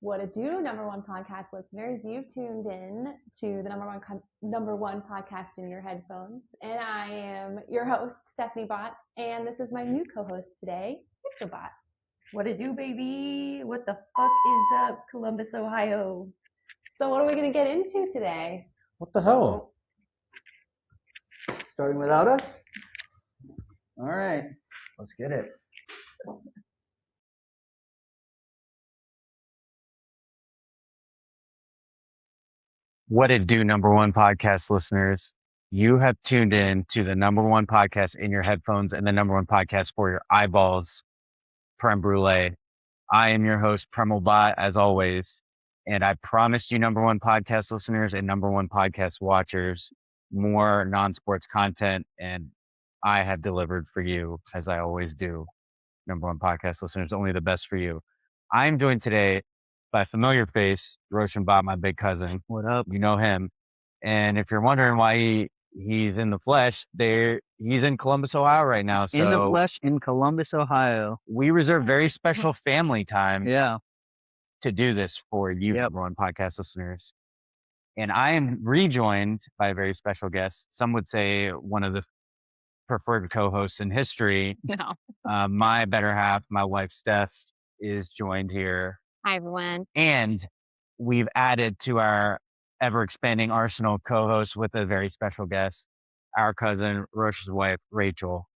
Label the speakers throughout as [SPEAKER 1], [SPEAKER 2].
[SPEAKER 1] What it do, number one podcast listeners? You've tuned in to the number one podcast in your headphones, and I am your host, Stephanie Bott, and this is my new co-host today, Rachel Bott. What it do, baby? What the fuck is up, Columbus, Ohio? So what are we gonna get into today?
[SPEAKER 2] What the hell? Starting without us? All right, let's get it.
[SPEAKER 3] What it do, number one podcast listeners? You have tuned in to the number one podcast in your headphones and the number one podcast for your eyeballs, Creme Brulee. I am your host, Premal Bot, as always. And I promised you, number one podcast listeners and number one podcast watchers, more non-sports content. And I have delivered for you, as I always do. Number one podcast listeners, only the best for you. I'm joined today by a familiar face, Roshan Bhatt, my big cousin.
[SPEAKER 2] What up?
[SPEAKER 3] You know him. And if you're wondering why he's in the flesh, he's in Columbus, Ohio right now. So
[SPEAKER 2] In the flesh in Columbus, Ohio.
[SPEAKER 3] we reserve very special family time
[SPEAKER 2] Yeah.
[SPEAKER 3] to do this for you, number one podcast listeners. And I am rejoined by a very special guest. Some would say one of the preferred co-hosts in history.
[SPEAKER 4] No.
[SPEAKER 3] My better half, my wife, Steph, is joined here.
[SPEAKER 4] Hi, everyone.
[SPEAKER 3] And we've added to our ever-expanding arsenal co-host with a very special guest, our cousin, Roshan's wife, Rachel.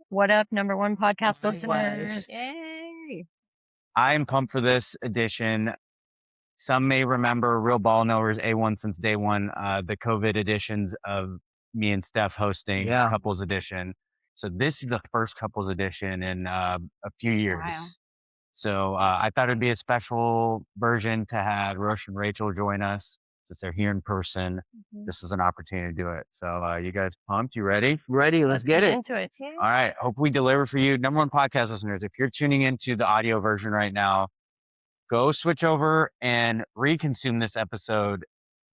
[SPEAKER 4] What up, number one podcast
[SPEAKER 2] Hi,
[SPEAKER 4] listeners?
[SPEAKER 2] wives.
[SPEAKER 4] Yay.
[SPEAKER 3] I am pumped for this edition. Some may remember Real Ball Knowers A1 since day one, the COVID editions of me and Steph hosting Couples Edition. So this is the first Couples Edition in a few years.
[SPEAKER 4] Wow.
[SPEAKER 3] So I thought it'd be a special version to have Rosh and Rachel join us since they're here in person.
[SPEAKER 4] Mm-hmm.
[SPEAKER 3] This was an opportunity to do it. So you guys pumped? You ready?
[SPEAKER 2] Ready? Let's get it.
[SPEAKER 4] Into it. Yeah.
[SPEAKER 3] All right. Hope we deliver for you. Number one podcast listeners, if you're tuning into the audio version right now, go switch over and reconsume this episode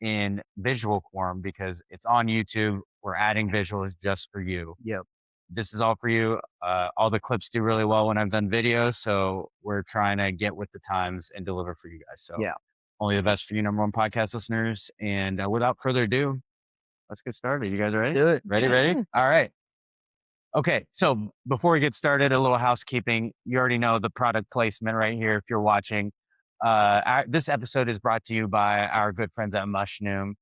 [SPEAKER 3] in visual form because it's on YouTube. We're adding visuals just for you.
[SPEAKER 2] Yep.
[SPEAKER 3] This is all for you. All the clips do really well when I've done videos, so we're trying to get with the times and deliver for you guys. So only the best for you, number one podcast listeners. And without further ado, let's get started. You guys ready?
[SPEAKER 2] Do it.
[SPEAKER 3] Ready? All right. Okay, so before we get started, a little housekeeping. You already know the product placement right here if you're watching. This episode is brought to you by our good friends at Mushroom.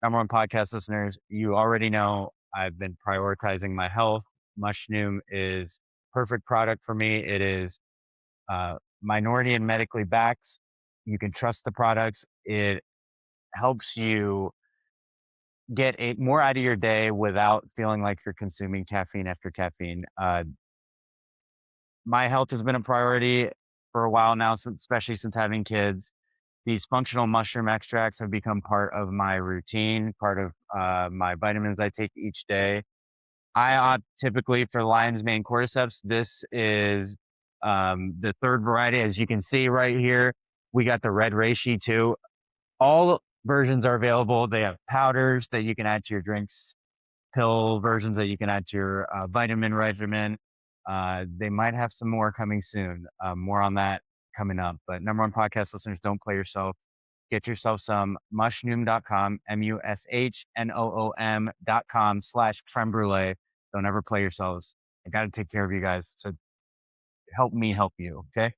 [SPEAKER 3] Number one podcast listeners, you already know I've been prioritizing my health. Mushroom is perfect product for me. It is minority and medically backed. You can trust the products. It helps you get more out of your day without feeling like you're consuming caffeine after caffeine. My health has been a priority for a while now, especially since having kids. These functional mushroom extracts have become part of my routine, part of my vitamins I take each day. I opt typically for lion's mane cordyceps. This is the third variety. As you can see right here, we got the red reishi too. All versions are available. They have powders that you can add to your drinks, pill versions that you can add to your vitamin regimen. They might have some more coming soon. More on that coming up. But number one podcast listeners, don't play yourself. Get yourself some mushnoom.com, mushnoom.com/creme brulee. Don't ever play yourselves. I got to take care of you guys. So help me help you. Okay.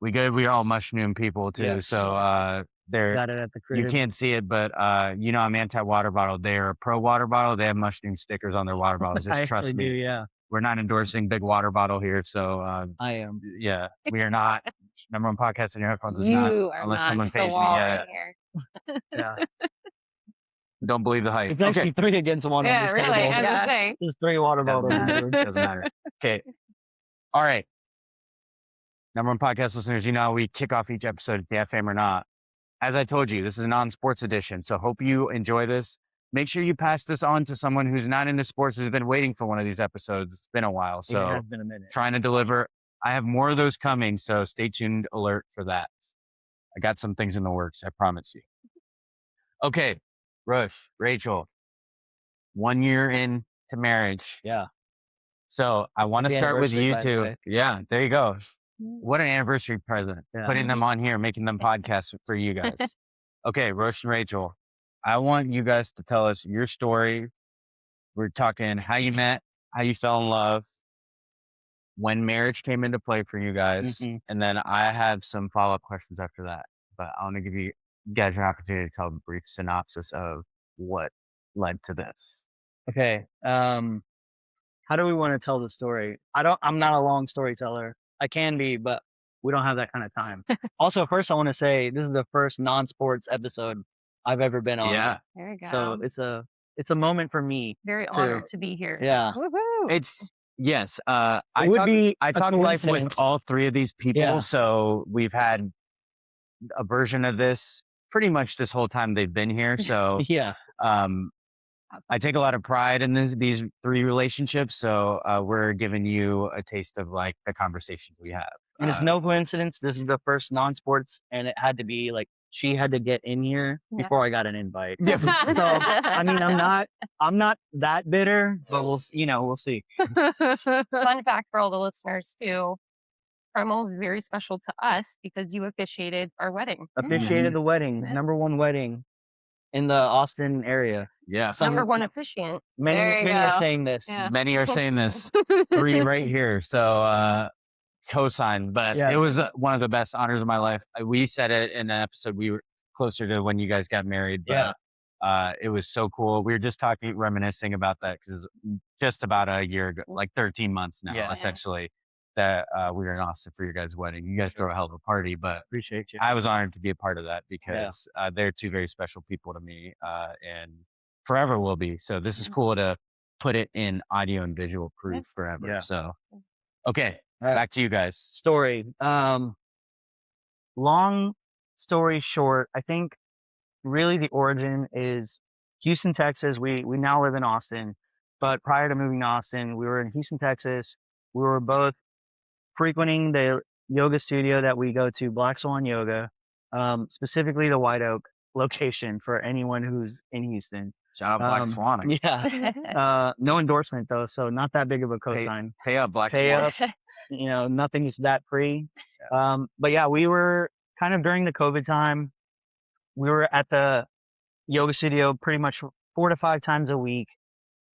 [SPEAKER 3] We good. We're all mushroom people too.
[SPEAKER 2] Yes.
[SPEAKER 3] So they're,
[SPEAKER 2] Got it at the crib.
[SPEAKER 3] you can't see it, but you know, I'm anti-water bottle. They're a pro water bottle. They have mushroom stickers on their water bottles. Just trust me.
[SPEAKER 2] Yeah.
[SPEAKER 3] We're not endorsing big water bottle here. So
[SPEAKER 2] I am.
[SPEAKER 3] yeah, we are not. Number one podcast in your headphones is
[SPEAKER 4] You
[SPEAKER 3] not,
[SPEAKER 4] are
[SPEAKER 3] unless
[SPEAKER 4] not
[SPEAKER 3] someone
[SPEAKER 4] the
[SPEAKER 3] pays me.
[SPEAKER 4] wall
[SPEAKER 3] Yeah.
[SPEAKER 4] right here.
[SPEAKER 2] Yeah.
[SPEAKER 3] Don't believe the hype.
[SPEAKER 2] It's actually 3 against 1 on
[SPEAKER 4] Yeah,
[SPEAKER 2] this
[SPEAKER 4] really.
[SPEAKER 2] table.
[SPEAKER 4] I was gonna say.
[SPEAKER 2] There's 3 water
[SPEAKER 3] Doesn't
[SPEAKER 2] bottles.
[SPEAKER 3] matter. Doesn't matter. Okay. All right. Number one podcast listeners, you know how we kick off each episode, DFM or not. As I told you, this is a non-sports edition. So hope you enjoy this. Make sure you pass this on to someone who's not into sports, who's been waiting for one of these episodes. It's been a while. So
[SPEAKER 2] It has been a minute.
[SPEAKER 3] trying to deliver. I have more of those coming. So stay tuned, alert for that. I got some things in the works. I promise you. Okay. Rush, Rachel, 1 year into marriage.
[SPEAKER 2] Yeah.
[SPEAKER 3] So I want to
[SPEAKER 2] Happy
[SPEAKER 3] start with
[SPEAKER 2] anniversary,
[SPEAKER 3] you
[SPEAKER 2] by the
[SPEAKER 3] two.
[SPEAKER 2] way.
[SPEAKER 3] Yeah, there you go. What an anniversary present.
[SPEAKER 2] Yeah.
[SPEAKER 3] Putting them on here, making them podcasts for you guys. Okay, Roshan, Rachel, I want you guys to tell us your story. We're talking how you met, how you fell in love, when marriage came into play for you guys, and then I have some follow-up questions after that. But I want to give you guys an opportunity to tell a brief synopsis of what led to this.
[SPEAKER 2] Okay. How do we want to tell the story? I'm not a long storyteller. I can be, but we don't have that kind of time. Also, first I want to say this is the first non-sports episode I've ever been on.
[SPEAKER 3] Yeah,
[SPEAKER 4] There you go.
[SPEAKER 2] So it's a moment for me.
[SPEAKER 4] Very honored to be here.
[SPEAKER 2] Yeah.
[SPEAKER 4] Woohoo!
[SPEAKER 3] it's yes.
[SPEAKER 2] It
[SPEAKER 3] I
[SPEAKER 2] would
[SPEAKER 3] talk
[SPEAKER 2] be
[SPEAKER 3] I
[SPEAKER 2] a
[SPEAKER 3] talk life with
[SPEAKER 2] coincidence.
[SPEAKER 3] all three of these people,
[SPEAKER 2] Yeah.
[SPEAKER 3] so we've had a version of this pretty much this whole time they've been here. So
[SPEAKER 2] Yeah.
[SPEAKER 3] I take a lot of pride in these three relationships. So we're giving you a taste of like the conversations we have.
[SPEAKER 2] And it's no coincidence. This is the first non-sports, and it had to be like she had to get in here
[SPEAKER 4] Yeah.
[SPEAKER 2] before I got an invite.
[SPEAKER 3] Yeah.
[SPEAKER 2] So I mean, I'm not that bitter, but we'll see.
[SPEAKER 4] Fun fact for all the listeners too. Premal is very special to us because you officiated our wedding.
[SPEAKER 2] Officiated the wedding,
[SPEAKER 4] Yeah.
[SPEAKER 2] number one wedding in the Austin area.
[SPEAKER 3] Yeah.
[SPEAKER 4] Number one officiant.
[SPEAKER 2] Many
[SPEAKER 4] There you
[SPEAKER 2] are
[SPEAKER 4] go.
[SPEAKER 2] saying this.
[SPEAKER 4] Yeah.
[SPEAKER 3] Many are saying this. Three right here. So co-sign, but
[SPEAKER 2] Yeah.
[SPEAKER 3] it was one of the best honors of my life. We said it in an episode. We were closer to when you guys got married, but it was so cool. We were just reminiscing about that because just about a year ago, like 13 months now,
[SPEAKER 2] Yeah.
[SPEAKER 3] essentially, that we were in Austin for your guys' wedding. You guys throw a hell of a party, but
[SPEAKER 2] Appreciate you.
[SPEAKER 3] I was honored to be a part of that because they're two very special people to me, and forever will be. So this is cool to put it in audio and visual proof forever.
[SPEAKER 2] Yeah.
[SPEAKER 3] So, okay,
[SPEAKER 2] right.
[SPEAKER 3] back to you guys.
[SPEAKER 2] Story. Long story short, I think really the origin is Houston, Texas. We now live in Austin, but prior to moving to Austin, we were in Houston, Texas. We were both frequenting the yoga studio that we go to, Black Swan Yoga, specifically the White Oak location for anyone who's in Houston.
[SPEAKER 3] Shout out Black Swan.
[SPEAKER 2] Yeah. No endorsement though, so not that big of a cosign.
[SPEAKER 3] Pay up, Black
[SPEAKER 2] Pay
[SPEAKER 3] Swan.
[SPEAKER 2] up. Nothing's that free. But yeah, we were kind of during the COVID time. We were at the yoga studio pretty much 4 to 5 times a week.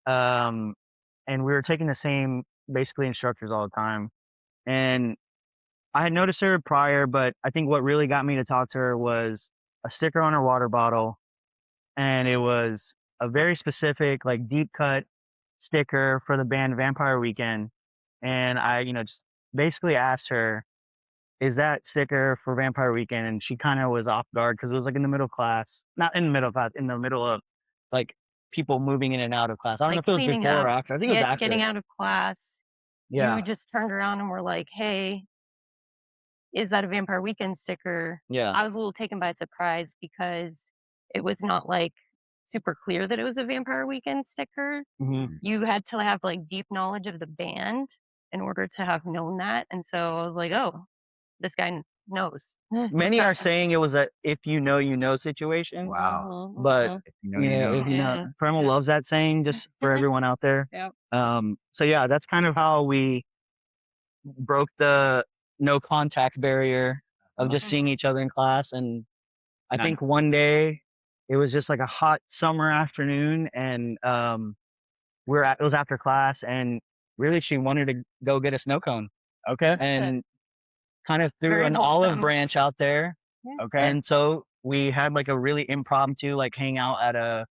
[SPEAKER 2] And we were taking the same basically instructors all the time. And I had noticed her prior, but I think what really got me to talk to her was a sticker on her water bottle. And it was a very specific, like deep cut sticker for the band Vampire Weekend. And I, just basically asked her, is that sticker for Vampire Weekend? And she kind of was off guard because it was like in the middle class, not in the middle class, in the middle of like people moving in and out of class. I don't know if it was
[SPEAKER 4] cleaning
[SPEAKER 2] before
[SPEAKER 4] up.
[SPEAKER 2] or after. I think it was after.
[SPEAKER 4] Getting out of class.
[SPEAKER 2] Yeah.
[SPEAKER 4] You just turned around and were like, hey, is that a Vampire Weekend sticker?
[SPEAKER 2] Yeah.
[SPEAKER 4] I was a little taken by surprise because it was not like super clear that it was a Vampire Weekend sticker.
[SPEAKER 2] Mm-hmm.
[SPEAKER 4] You had to have like deep knowledge of the band in order to have known that. And so I was like, oh, this guy knows.
[SPEAKER 2] Many are saying it was a if you know situation.
[SPEAKER 3] Wow.
[SPEAKER 2] But
[SPEAKER 3] If you know, you know.
[SPEAKER 2] if you know, Premal loves that saying just for everyone out there.
[SPEAKER 4] Yep.
[SPEAKER 2] So yeah, that's kind of how we broke the no contact barrier of just seeing each other in class. And I think one day it was just like a hot summer afternoon and it was after class and really she wanted to go get a snow cone.
[SPEAKER 3] Okay.
[SPEAKER 2] And kind of threw
[SPEAKER 4] Very
[SPEAKER 2] an
[SPEAKER 4] wholesome.
[SPEAKER 2] olive branch out there.
[SPEAKER 4] Yeah.
[SPEAKER 3] Okay.
[SPEAKER 2] And so we had like a really impromptu like hang out at a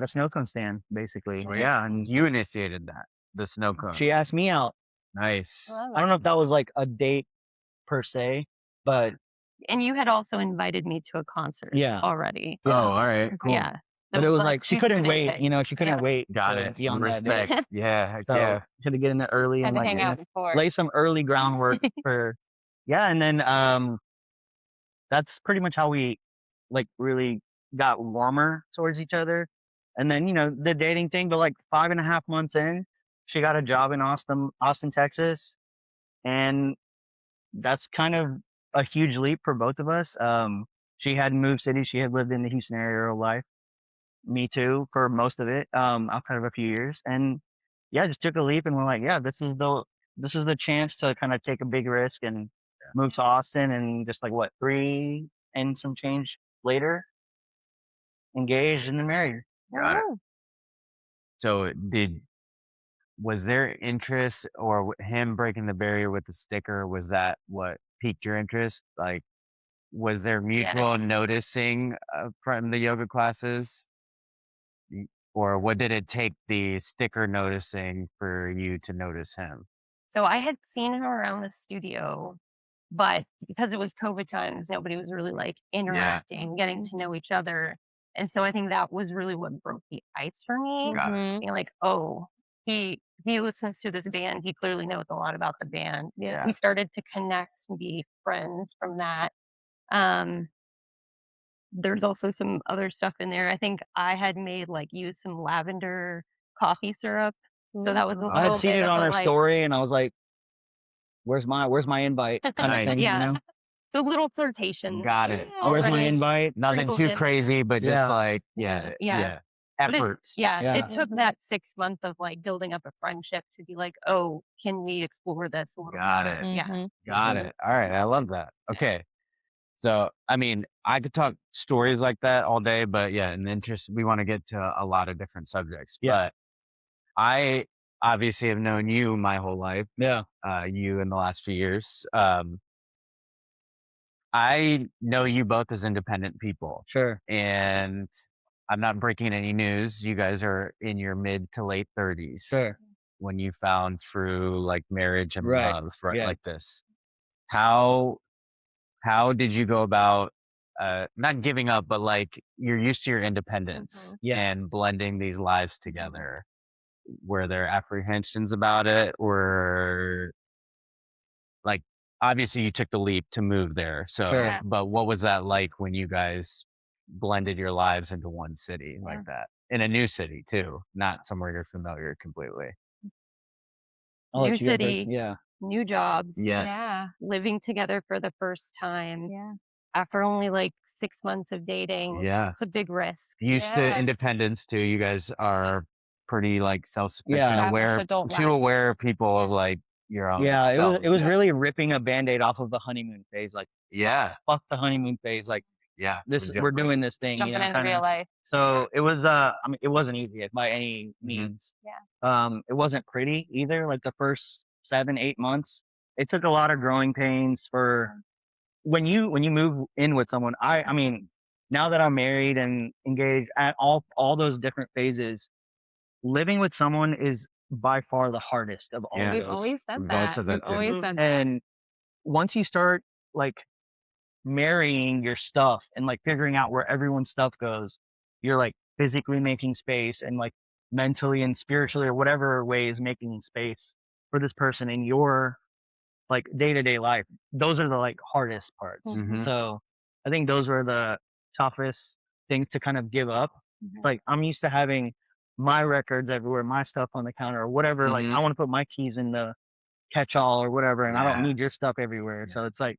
[SPEAKER 2] snow cone stand basically.
[SPEAKER 3] Well, yeah, and you initiated that, the snow cone.
[SPEAKER 2] She asked me out.
[SPEAKER 3] Nice.
[SPEAKER 2] I don't know if that was like a date per se, but
[SPEAKER 4] And you had also invited me to a concert already.
[SPEAKER 3] Oh, all right. Cool.
[SPEAKER 4] Yeah.
[SPEAKER 2] But it was like she couldn't wait, she couldn't wait.
[SPEAKER 3] Got
[SPEAKER 2] to
[SPEAKER 3] it.
[SPEAKER 2] be on that day.
[SPEAKER 3] Respect. Yeah.
[SPEAKER 2] So
[SPEAKER 3] Yeah.
[SPEAKER 2] had to get in there early
[SPEAKER 4] Had
[SPEAKER 2] and
[SPEAKER 4] to
[SPEAKER 2] like
[SPEAKER 4] hang out before.
[SPEAKER 2] lay some early groundwork for and then that's pretty much how we like really got warmer towards each other. And then, the dating thing, but like 5.5 months in, she got a job in Austin, Texas. And that's kind of a huge leap for both of us. She had moved cities. She had lived in the Houston area her whole life. Me too, for most of it, outside of a few years. And yeah, just took a leap and we're like, yeah, this is this is the chance to kind of take a big risk and move to Austin, and just like what, 3 and some change later, engaged and then married.
[SPEAKER 3] Got it.
[SPEAKER 4] Woo.
[SPEAKER 3] So was there interest, or him breaking the barrier with the sticker, was that what piqued your interest? Like, was there mutual
[SPEAKER 4] Yes.
[SPEAKER 3] noticing from the yoga classes? Or what did it take the sticker noticing for you to notice him?
[SPEAKER 4] So I had seen him around the studio, but because it was COVID times, nobody was really like interacting, getting to know each other. And so I think that was really what broke the ice for me.
[SPEAKER 3] Got it.
[SPEAKER 1] Mhm.
[SPEAKER 4] Being like, oh, he listens to this band. He clearly knows a lot about the band.
[SPEAKER 1] Yeah.
[SPEAKER 4] We started to connect and be friends from that. Um, there's also some other stuff in there. I think I had made like use some lavender coffee syrup. So that was a
[SPEAKER 1] Ooh.
[SPEAKER 2] I had
[SPEAKER 4] little
[SPEAKER 2] seen
[SPEAKER 4] bit
[SPEAKER 2] it
[SPEAKER 4] of
[SPEAKER 2] on
[SPEAKER 4] a
[SPEAKER 2] her
[SPEAKER 4] like,
[SPEAKER 2] story, and I was like, where's my invite kind of
[SPEAKER 3] Nice.
[SPEAKER 2] thing,
[SPEAKER 4] yeah,
[SPEAKER 2] you know?
[SPEAKER 4] the little flirtations.
[SPEAKER 3] Got it.
[SPEAKER 1] Yeah.
[SPEAKER 2] Where's my
[SPEAKER 4] Already
[SPEAKER 2] invite?
[SPEAKER 3] Nothing
[SPEAKER 4] sprinkled
[SPEAKER 3] too
[SPEAKER 4] in.
[SPEAKER 3] crazy, but just
[SPEAKER 2] Yeah.
[SPEAKER 3] like,
[SPEAKER 1] Yeah.
[SPEAKER 4] Yeah. But
[SPEAKER 3] efforts.
[SPEAKER 4] yeah,
[SPEAKER 2] Yeah.
[SPEAKER 4] it took that 6 months of like building up a friendship to be like, oh, can we explore this a little
[SPEAKER 3] Got
[SPEAKER 4] more?
[SPEAKER 3] it.
[SPEAKER 4] Yeah.
[SPEAKER 1] Mhm.
[SPEAKER 3] Got it. All right. I love that. Okay. So, I mean, I could talk stories like that all day, but yeah, in the interest, we want to get to a lot of different subjects.
[SPEAKER 2] Yeah.
[SPEAKER 3] But I obviously have known you my whole life,
[SPEAKER 2] Yeah,
[SPEAKER 3] you in the last few years. I know you both as independent people,
[SPEAKER 2] sure.
[SPEAKER 3] and I'm not breaking any news. You guys are in your mid to late 30s
[SPEAKER 2] Sure.
[SPEAKER 3] when you found through like marriage and
[SPEAKER 2] Right.
[SPEAKER 3] love, right?
[SPEAKER 2] Yeah.
[SPEAKER 3] Like this. How did you go about not giving up, but like you're used to your independence
[SPEAKER 2] Yeah.
[SPEAKER 3] and blending these lives together? Were there apprehensions about it, or like obviously you took the leap to move there? So,
[SPEAKER 2] Sure.
[SPEAKER 3] but what was that like when you guys blended your lives into one city like that, in a new city too, not somewhere you're familiar completely?
[SPEAKER 2] I'll
[SPEAKER 4] New
[SPEAKER 2] let you go first.
[SPEAKER 4] city,
[SPEAKER 2] Yeah.
[SPEAKER 4] new jobs,
[SPEAKER 3] Yes.
[SPEAKER 1] Yeah.
[SPEAKER 4] living together for the first time
[SPEAKER 1] Yeah.
[SPEAKER 4] after only like 6 months of dating.
[SPEAKER 3] Yeah.
[SPEAKER 4] It's a big risk.
[SPEAKER 3] Used to
[SPEAKER 1] Yeah.
[SPEAKER 3] independence too. You guys are pretty like self-sufficient,
[SPEAKER 2] Yeah.
[SPEAKER 1] Established
[SPEAKER 3] aware,
[SPEAKER 1] adult
[SPEAKER 3] too
[SPEAKER 1] lives.
[SPEAKER 3] aware people of like your own
[SPEAKER 2] Yeah. It was
[SPEAKER 3] selves.
[SPEAKER 2] really ripping a Band-Aid off of the honeymoon phase. Like,
[SPEAKER 3] Yeah.
[SPEAKER 2] fuck the honeymoon phase. Like,
[SPEAKER 3] Yeah.
[SPEAKER 2] we're doing this thing, you
[SPEAKER 1] Jumping
[SPEAKER 2] know,
[SPEAKER 1] into real
[SPEAKER 2] kinda.
[SPEAKER 1] life.
[SPEAKER 2] So it was, I mean, it wasn't easy by any means. It wasn't pretty either. Like the first 7, 8 months, it took a lot of growing pains for when you move in with someone. I mean, now that I'm married and engaged, at all those different phases, living with someone is by far the hardest of all
[SPEAKER 3] Yeah.
[SPEAKER 2] of
[SPEAKER 1] We've
[SPEAKER 2] those.
[SPEAKER 1] always said
[SPEAKER 3] We've always
[SPEAKER 1] that.
[SPEAKER 3] said that
[SPEAKER 1] We've
[SPEAKER 3] too.
[SPEAKER 1] always
[SPEAKER 4] Mhm.
[SPEAKER 1] said that.
[SPEAKER 2] And once you start like marrying your stuff and like figuring out where everyone's stuff goes, you're like physically making space and like mentally and spiritually or whatever ways making space for this person in your like day-to-day life. Those are the like hardest parts.
[SPEAKER 3] Mhm.
[SPEAKER 2] So I think those are the toughest things to kind of give up. Like I'm used to having my records everywhere, my stuff on the counter or whatever. Like
[SPEAKER 3] Mhm.
[SPEAKER 2] I want to put my keys in the catch-all or whatever, and I don't
[SPEAKER 3] Yeah.
[SPEAKER 2] need your stuff everywhere.
[SPEAKER 3] Yeah.
[SPEAKER 2] So it's like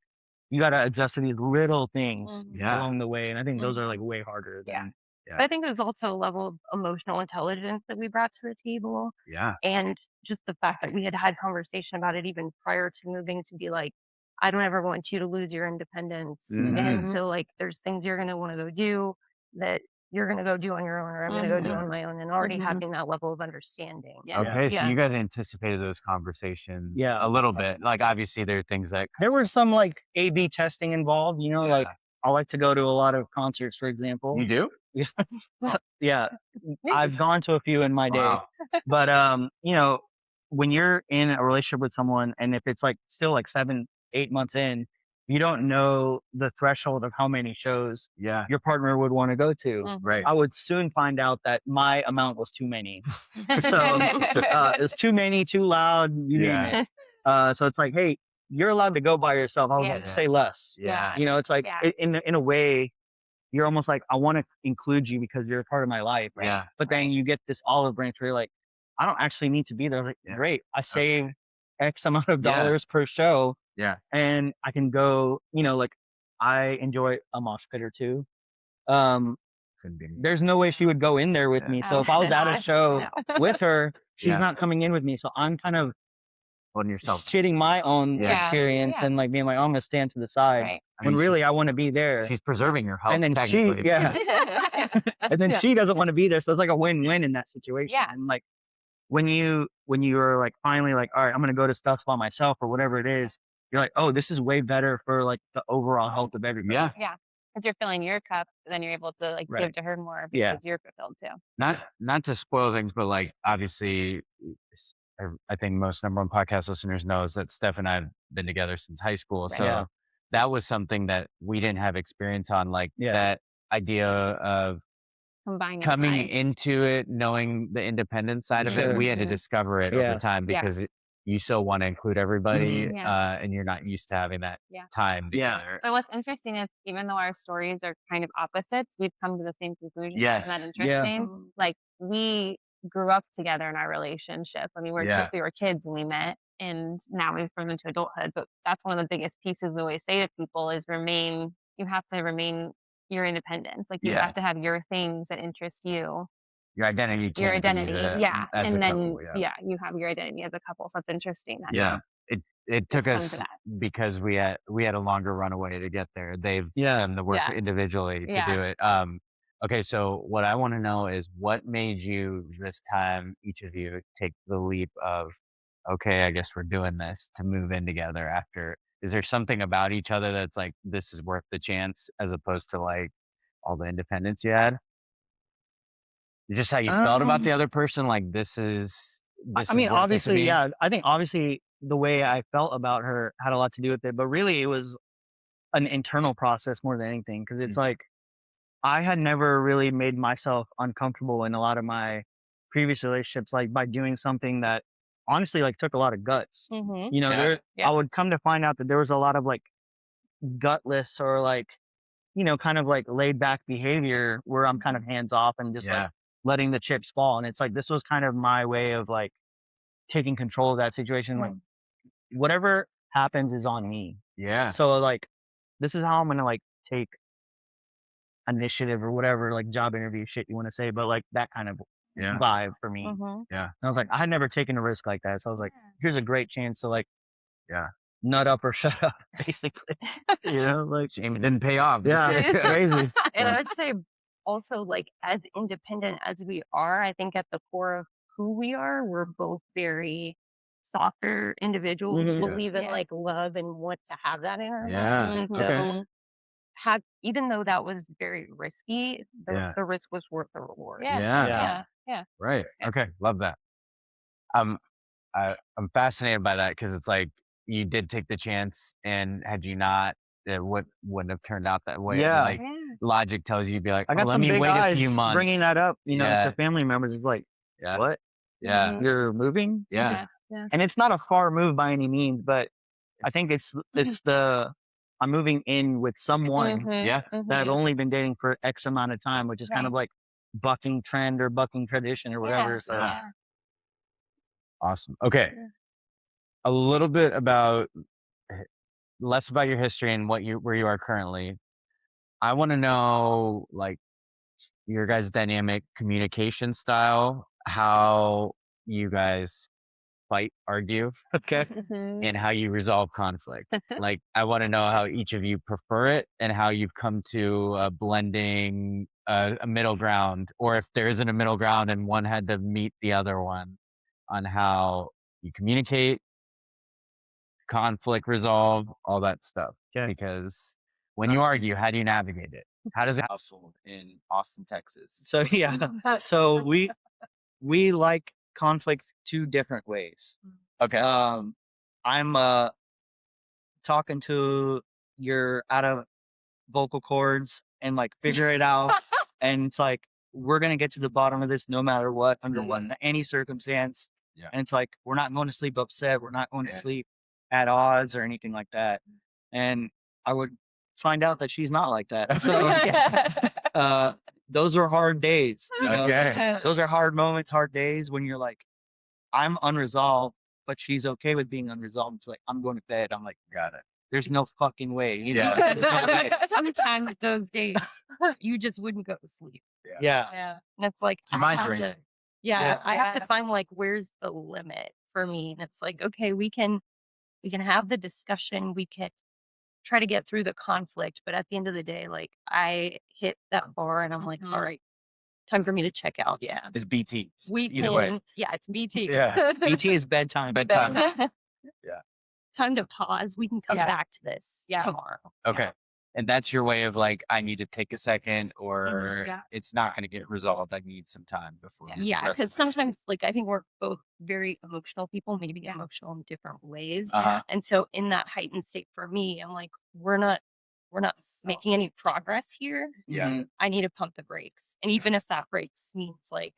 [SPEAKER 2] you got to adjust to these little things
[SPEAKER 3] Yeah.
[SPEAKER 2] along the way, and I think those are like way harder than
[SPEAKER 3] Yeah.
[SPEAKER 4] But I think there's also a level of emotional intelligence that we brought to the table.
[SPEAKER 3] Yeah.
[SPEAKER 4] And just the fact that we had conversation about it even prior to moving, to be like, I don't ever want you to lose your independence.
[SPEAKER 3] Mhm.
[SPEAKER 4] And so like there's things you're gonna want to go do that you're gonna go do on your own, or I'm gonna go do
[SPEAKER 3] Mhm.
[SPEAKER 4] on my own, and already
[SPEAKER 1] Mhm.
[SPEAKER 4] having that level of understanding.
[SPEAKER 3] Okay, so
[SPEAKER 4] Yeah.
[SPEAKER 3] you guys anticipated those conversations
[SPEAKER 2] Yeah.
[SPEAKER 3] a little bit. Like obviously there are things that
[SPEAKER 2] there was some like A/B testing involved. You know, like
[SPEAKER 3] Yeah.
[SPEAKER 2] I like to go to a lot of concerts, for example.
[SPEAKER 3] you do.
[SPEAKER 2] Yeah. Yeah. I've gone to a few in my day.
[SPEAKER 3] Wow.
[SPEAKER 2] But you know, when you're in a relationship with someone and if it's like still like 7, 8 months in, you don't know the threshold of how many shows
[SPEAKER 3] Yeah.
[SPEAKER 2] your partner would want to go to.
[SPEAKER 3] Right.
[SPEAKER 2] I would soon find out that my amount was too many. So it's too many, too loud, you name
[SPEAKER 3] Yeah.
[SPEAKER 2] it. So it's like, hey, you're allowed to go by yourself. I was
[SPEAKER 1] Yeah.
[SPEAKER 2] like, say less.
[SPEAKER 3] Yeah.
[SPEAKER 2] You know, it's like
[SPEAKER 1] Yeah.
[SPEAKER 2] in a way, you're almost like, I want to include you because you're a part of my life.
[SPEAKER 3] Yeah.
[SPEAKER 2] But then you get this olive branch where you're like, I don't actually need to be there. I was like,
[SPEAKER 3] Yeah.
[SPEAKER 2] great. I save X amount of
[SPEAKER 3] Yeah.
[SPEAKER 2] dollars per show
[SPEAKER 3] Yeah.
[SPEAKER 2] and I can go, you know, like I enjoy a mosh pit or two.
[SPEAKER 3] Couldn't be.
[SPEAKER 2] There's no way she would go in there with
[SPEAKER 3] Yeah.
[SPEAKER 2] me. So if I was at a show with her, she's
[SPEAKER 3] Yeah.
[SPEAKER 2] not coming in with me. So I'm kind of
[SPEAKER 3] Holding yourself.
[SPEAKER 2] shitting my own
[SPEAKER 3] Yeah.
[SPEAKER 2] experience
[SPEAKER 1] Yeah.
[SPEAKER 2] and like being like, I'm gonna stand to the side
[SPEAKER 1] Right.
[SPEAKER 3] I
[SPEAKER 2] when
[SPEAKER 3] mean,
[SPEAKER 2] really
[SPEAKER 3] she's-
[SPEAKER 2] I want to be there.
[SPEAKER 3] She's preserving your health.
[SPEAKER 2] And then
[SPEAKER 3] technically.
[SPEAKER 2] and then
[SPEAKER 1] Yeah.
[SPEAKER 2] she doesn't want to be there, so it's like a win-win in that situation.
[SPEAKER 1] Yeah.
[SPEAKER 2] And like when you are like finally like, all right, I'm gonna go to stuff by myself or whatever it is, you're like, oh, this is way better for like the overall health of everybody.
[SPEAKER 3] Yeah.
[SPEAKER 1] Yeah. Because you're filling your cup, then you're able to like
[SPEAKER 2] Right.
[SPEAKER 1] give to her more
[SPEAKER 2] Yeah.
[SPEAKER 1] because you're fulfilled too.
[SPEAKER 3] Not to spoil things, but like obviously, I think most number one podcast listeners knows that Steph and I have been together since high school.
[SPEAKER 1] Right.
[SPEAKER 3] So
[SPEAKER 2] Yeah.
[SPEAKER 3] that was something that we didn't have experience on, like
[SPEAKER 2] Yeah.
[SPEAKER 3] that idea of
[SPEAKER 1] Combining
[SPEAKER 3] coming
[SPEAKER 1] lives.
[SPEAKER 3] into it, knowing the independent side of it.
[SPEAKER 2] Sure.
[SPEAKER 3] We had to
[SPEAKER 1] Mhm.
[SPEAKER 3] discover it
[SPEAKER 2] Yeah.
[SPEAKER 3] over time
[SPEAKER 1] Yeah.
[SPEAKER 3] because you still want to include everybody,
[SPEAKER 1] Mhm. Yeah.
[SPEAKER 3] and you're not used to having that
[SPEAKER 1] Yeah.
[SPEAKER 3] time
[SPEAKER 2] Yeah.
[SPEAKER 3] together.
[SPEAKER 1] But what's interesting is even though our stories are kind of opposites, we've come to the same conclusion. Isn't that
[SPEAKER 3] Yes.
[SPEAKER 2] Yeah.
[SPEAKER 1] interesting? Like we grew up together in our relationship. I mean,
[SPEAKER 3] Yeah.
[SPEAKER 1] we were kids when we met, and now we've grown into adulthood. But that's one of the biggest pieces we always say to people is remain. You have to remain your independence. Like you
[SPEAKER 3] Yeah.
[SPEAKER 1] have to have your things that interest you.
[SPEAKER 3] Your identity.
[SPEAKER 1] Your
[SPEAKER 3] can't be
[SPEAKER 1] identity,
[SPEAKER 3] the-
[SPEAKER 1] yeah.
[SPEAKER 3] as a
[SPEAKER 1] And then
[SPEAKER 3] couple, yeah.
[SPEAKER 1] you have your identity as a couple. So that's interesting. That
[SPEAKER 3] Yeah. It took
[SPEAKER 1] come to
[SPEAKER 3] us
[SPEAKER 1] that.
[SPEAKER 3] because we had a longer runaway to get there. They've
[SPEAKER 2] Yeah.
[SPEAKER 3] done the work
[SPEAKER 1] Yeah.
[SPEAKER 3] individually to
[SPEAKER 1] Yeah.
[SPEAKER 3] do it. Okay, so what I want to know is what made you this time, each of you, take the leap of, okay, I guess we're doing this to move in together after. Is there something about each other that's like, this is worth the chance as opposed to like all the independence you had? Just how you felt about the other person, like this is
[SPEAKER 2] I
[SPEAKER 3] is
[SPEAKER 2] mean,
[SPEAKER 3] worth it to
[SPEAKER 2] obviously,
[SPEAKER 3] me?
[SPEAKER 2] yeah. I think obviously the way I felt about her had a lot to do with it, but really it was an internal process more than anything. Because it's
[SPEAKER 3] Mhm.
[SPEAKER 2] like I had never really made myself uncomfortable in a lot of my previous relationships, like by doing something that honestly like took a lot of guts.
[SPEAKER 1] Mm-hmm.
[SPEAKER 2] You know,
[SPEAKER 3] Yeah.
[SPEAKER 1] Yeah.
[SPEAKER 2] I would come to find out that there was a lot of like gutless or like, you know, kind of like laid back behavior where I'm kind of hands off and just
[SPEAKER 3] Yeah.
[SPEAKER 2] like letting the chips fall. And it's like this was kind of my way of like taking control of that situation. Like whatever happens is on me.
[SPEAKER 3] Yeah.
[SPEAKER 2] So like this is how I'm gonna like take initiative or whatever like job interview shit you want to say, but like that kind of
[SPEAKER 3] Yeah.
[SPEAKER 2] vibe for me.
[SPEAKER 1] Mm-hmm.
[SPEAKER 3] Yeah.
[SPEAKER 2] And I was like, I had never taken a risk like that. So I was like, here's a great chance to like
[SPEAKER 3] Yeah.
[SPEAKER 2] nut up or shut up, basically. You know, like
[SPEAKER 3] Shame it didn't pay off.
[SPEAKER 2] yeah, crazy.
[SPEAKER 4] And I would say also, like, as independent as we are, I think at the core of who we are, we're both very softer individuals,
[SPEAKER 2] Mhm.
[SPEAKER 4] believe in
[SPEAKER 1] Yeah.
[SPEAKER 4] like love and want to have that in our
[SPEAKER 3] Yeah.
[SPEAKER 4] lives. And
[SPEAKER 1] Mhm.
[SPEAKER 4] so even though that was very risky,
[SPEAKER 3] Yeah.
[SPEAKER 4] the risk was worth the reward.
[SPEAKER 1] Yeah.
[SPEAKER 3] Yeah.
[SPEAKER 1] Yeah. Yeah.
[SPEAKER 3] Right.
[SPEAKER 1] Yeah.
[SPEAKER 3] Okay. Love that. I'm fascinated by that because it's like you did take the chance, and had you not, it wouldn't have turned out that way.
[SPEAKER 2] Yeah.
[SPEAKER 3] Like logic tells you, to be like,
[SPEAKER 2] I got
[SPEAKER 3] oh, let
[SPEAKER 2] some
[SPEAKER 3] me
[SPEAKER 2] big
[SPEAKER 3] wait
[SPEAKER 2] eyes
[SPEAKER 3] a few months.
[SPEAKER 2] bringing that up, you know,
[SPEAKER 3] Yeah.
[SPEAKER 2] to family members. It's like,
[SPEAKER 3] Yeah.
[SPEAKER 2] what?
[SPEAKER 3] Yeah.
[SPEAKER 1] Mhm.
[SPEAKER 2] You're moving?
[SPEAKER 3] Yeah.
[SPEAKER 2] And it's not a far move by any means, but I think it's I'm moving in with someone
[SPEAKER 1] Mhm.
[SPEAKER 3] Yeah.
[SPEAKER 2] that I've only been dating for X amount of time, which is kind of like bucking trend or bucking tradition or whatever.
[SPEAKER 1] Yeah.
[SPEAKER 2] So
[SPEAKER 1] Yeah.
[SPEAKER 3] Awesome. Okay.
[SPEAKER 1] Yeah.
[SPEAKER 3] A little bit about less about your history and where you are currently. I want to know like your guys' dynamic communication style, how you guys fight, argue,
[SPEAKER 2] okay.
[SPEAKER 1] Mhm.
[SPEAKER 3] and how you resolve conflict. Like, I want to know how each of you prefer it and how you've come to blending a middle ground, or if there isn't a middle ground and one had to meet the other one on how you communicate, conflict resolve, all that stuff.
[SPEAKER 2] Okay.
[SPEAKER 3] Because when you argue, how do you navigate it? How does it?
[SPEAKER 5] Household in Austin, Texas.
[SPEAKER 2] So yeah. So we like conflict two different ways.
[SPEAKER 3] Okay.
[SPEAKER 2] I'm talking to your out of vocal cords and like figure it out. And it's like we're gonna get to the bottom of this no matter what, under any circumstance.
[SPEAKER 3] Yeah.
[SPEAKER 2] And it's like we're not going to sleep upset, we're not going to
[SPEAKER 3] Yeah.
[SPEAKER 2] sleep at odds or anything like that. And I would find out that she's not like that. So those are hard days. You know?
[SPEAKER 3] Okay.
[SPEAKER 2] Those are hard moments, hard days when you're like, I'm unresolved, but she's okay with being unresolved. It's like, I'm going to bed. I'm like,
[SPEAKER 3] Got it.
[SPEAKER 2] there's no fucking way. You know?
[SPEAKER 3] Yeah.
[SPEAKER 2] There's no way.
[SPEAKER 4] Sometimes those days you just wouldn't go to sleep.
[SPEAKER 2] Yeah.
[SPEAKER 1] Yeah.
[SPEAKER 4] And it's like
[SPEAKER 5] Your
[SPEAKER 4] I
[SPEAKER 5] mind's
[SPEAKER 4] have
[SPEAKER 5] racing.
[SPEAKER 4] to, Yeah, I have to
[SPEAKER 1] Yeah.
[SPEAKER 4] find like where's the limit for me. And it's like, okay, we can have the discussion, we can try to get through the conflict, but at the end of the day, like I hit that bar and I'm like, all right, time for me to check out.
[SPEAKER 1] Yeah.
[SPEAKER 5] It's BT.
[SPEAKER 4] We
[SPEAKER 5] Either way.
[SPEAKER 4] can, yeah, it's BT.
[SPEAKER 5] Yeah.
[SPEAKER 2] BT is bedtime.
[SPEAKER 5] Bedtime.
[SPEAKER 4] Yeah. Time to pause. We can come
[SPEAKER 1] Yeah.
[SPEAKER 4] back to this tomorrow.
[SPEAKER 5] Okay. And that's your way of like, I need to take a second, or
[SPEAKER 1] Yeah.
[SPEAKER 5] it's not going to get resolved. I need some time before. we
[SPEAKER 4] Yeah,
[SPEAKER 5] progress
[SPEAKER 4] because
[SPEAKER 5] this.
[SPEAKER 4] sometimes, like, I think we're both very emotional people, maybe emotional in different ways.
[SPEAKER 5] Uh-huh.
[SPEAKER 4] And so, in that heightened state for me, I'm like, we're not making any progress here.
[SPEAKER 5] Yeah.
[SPEAKER 4] I need to pump the brakes, and even if that brakes means like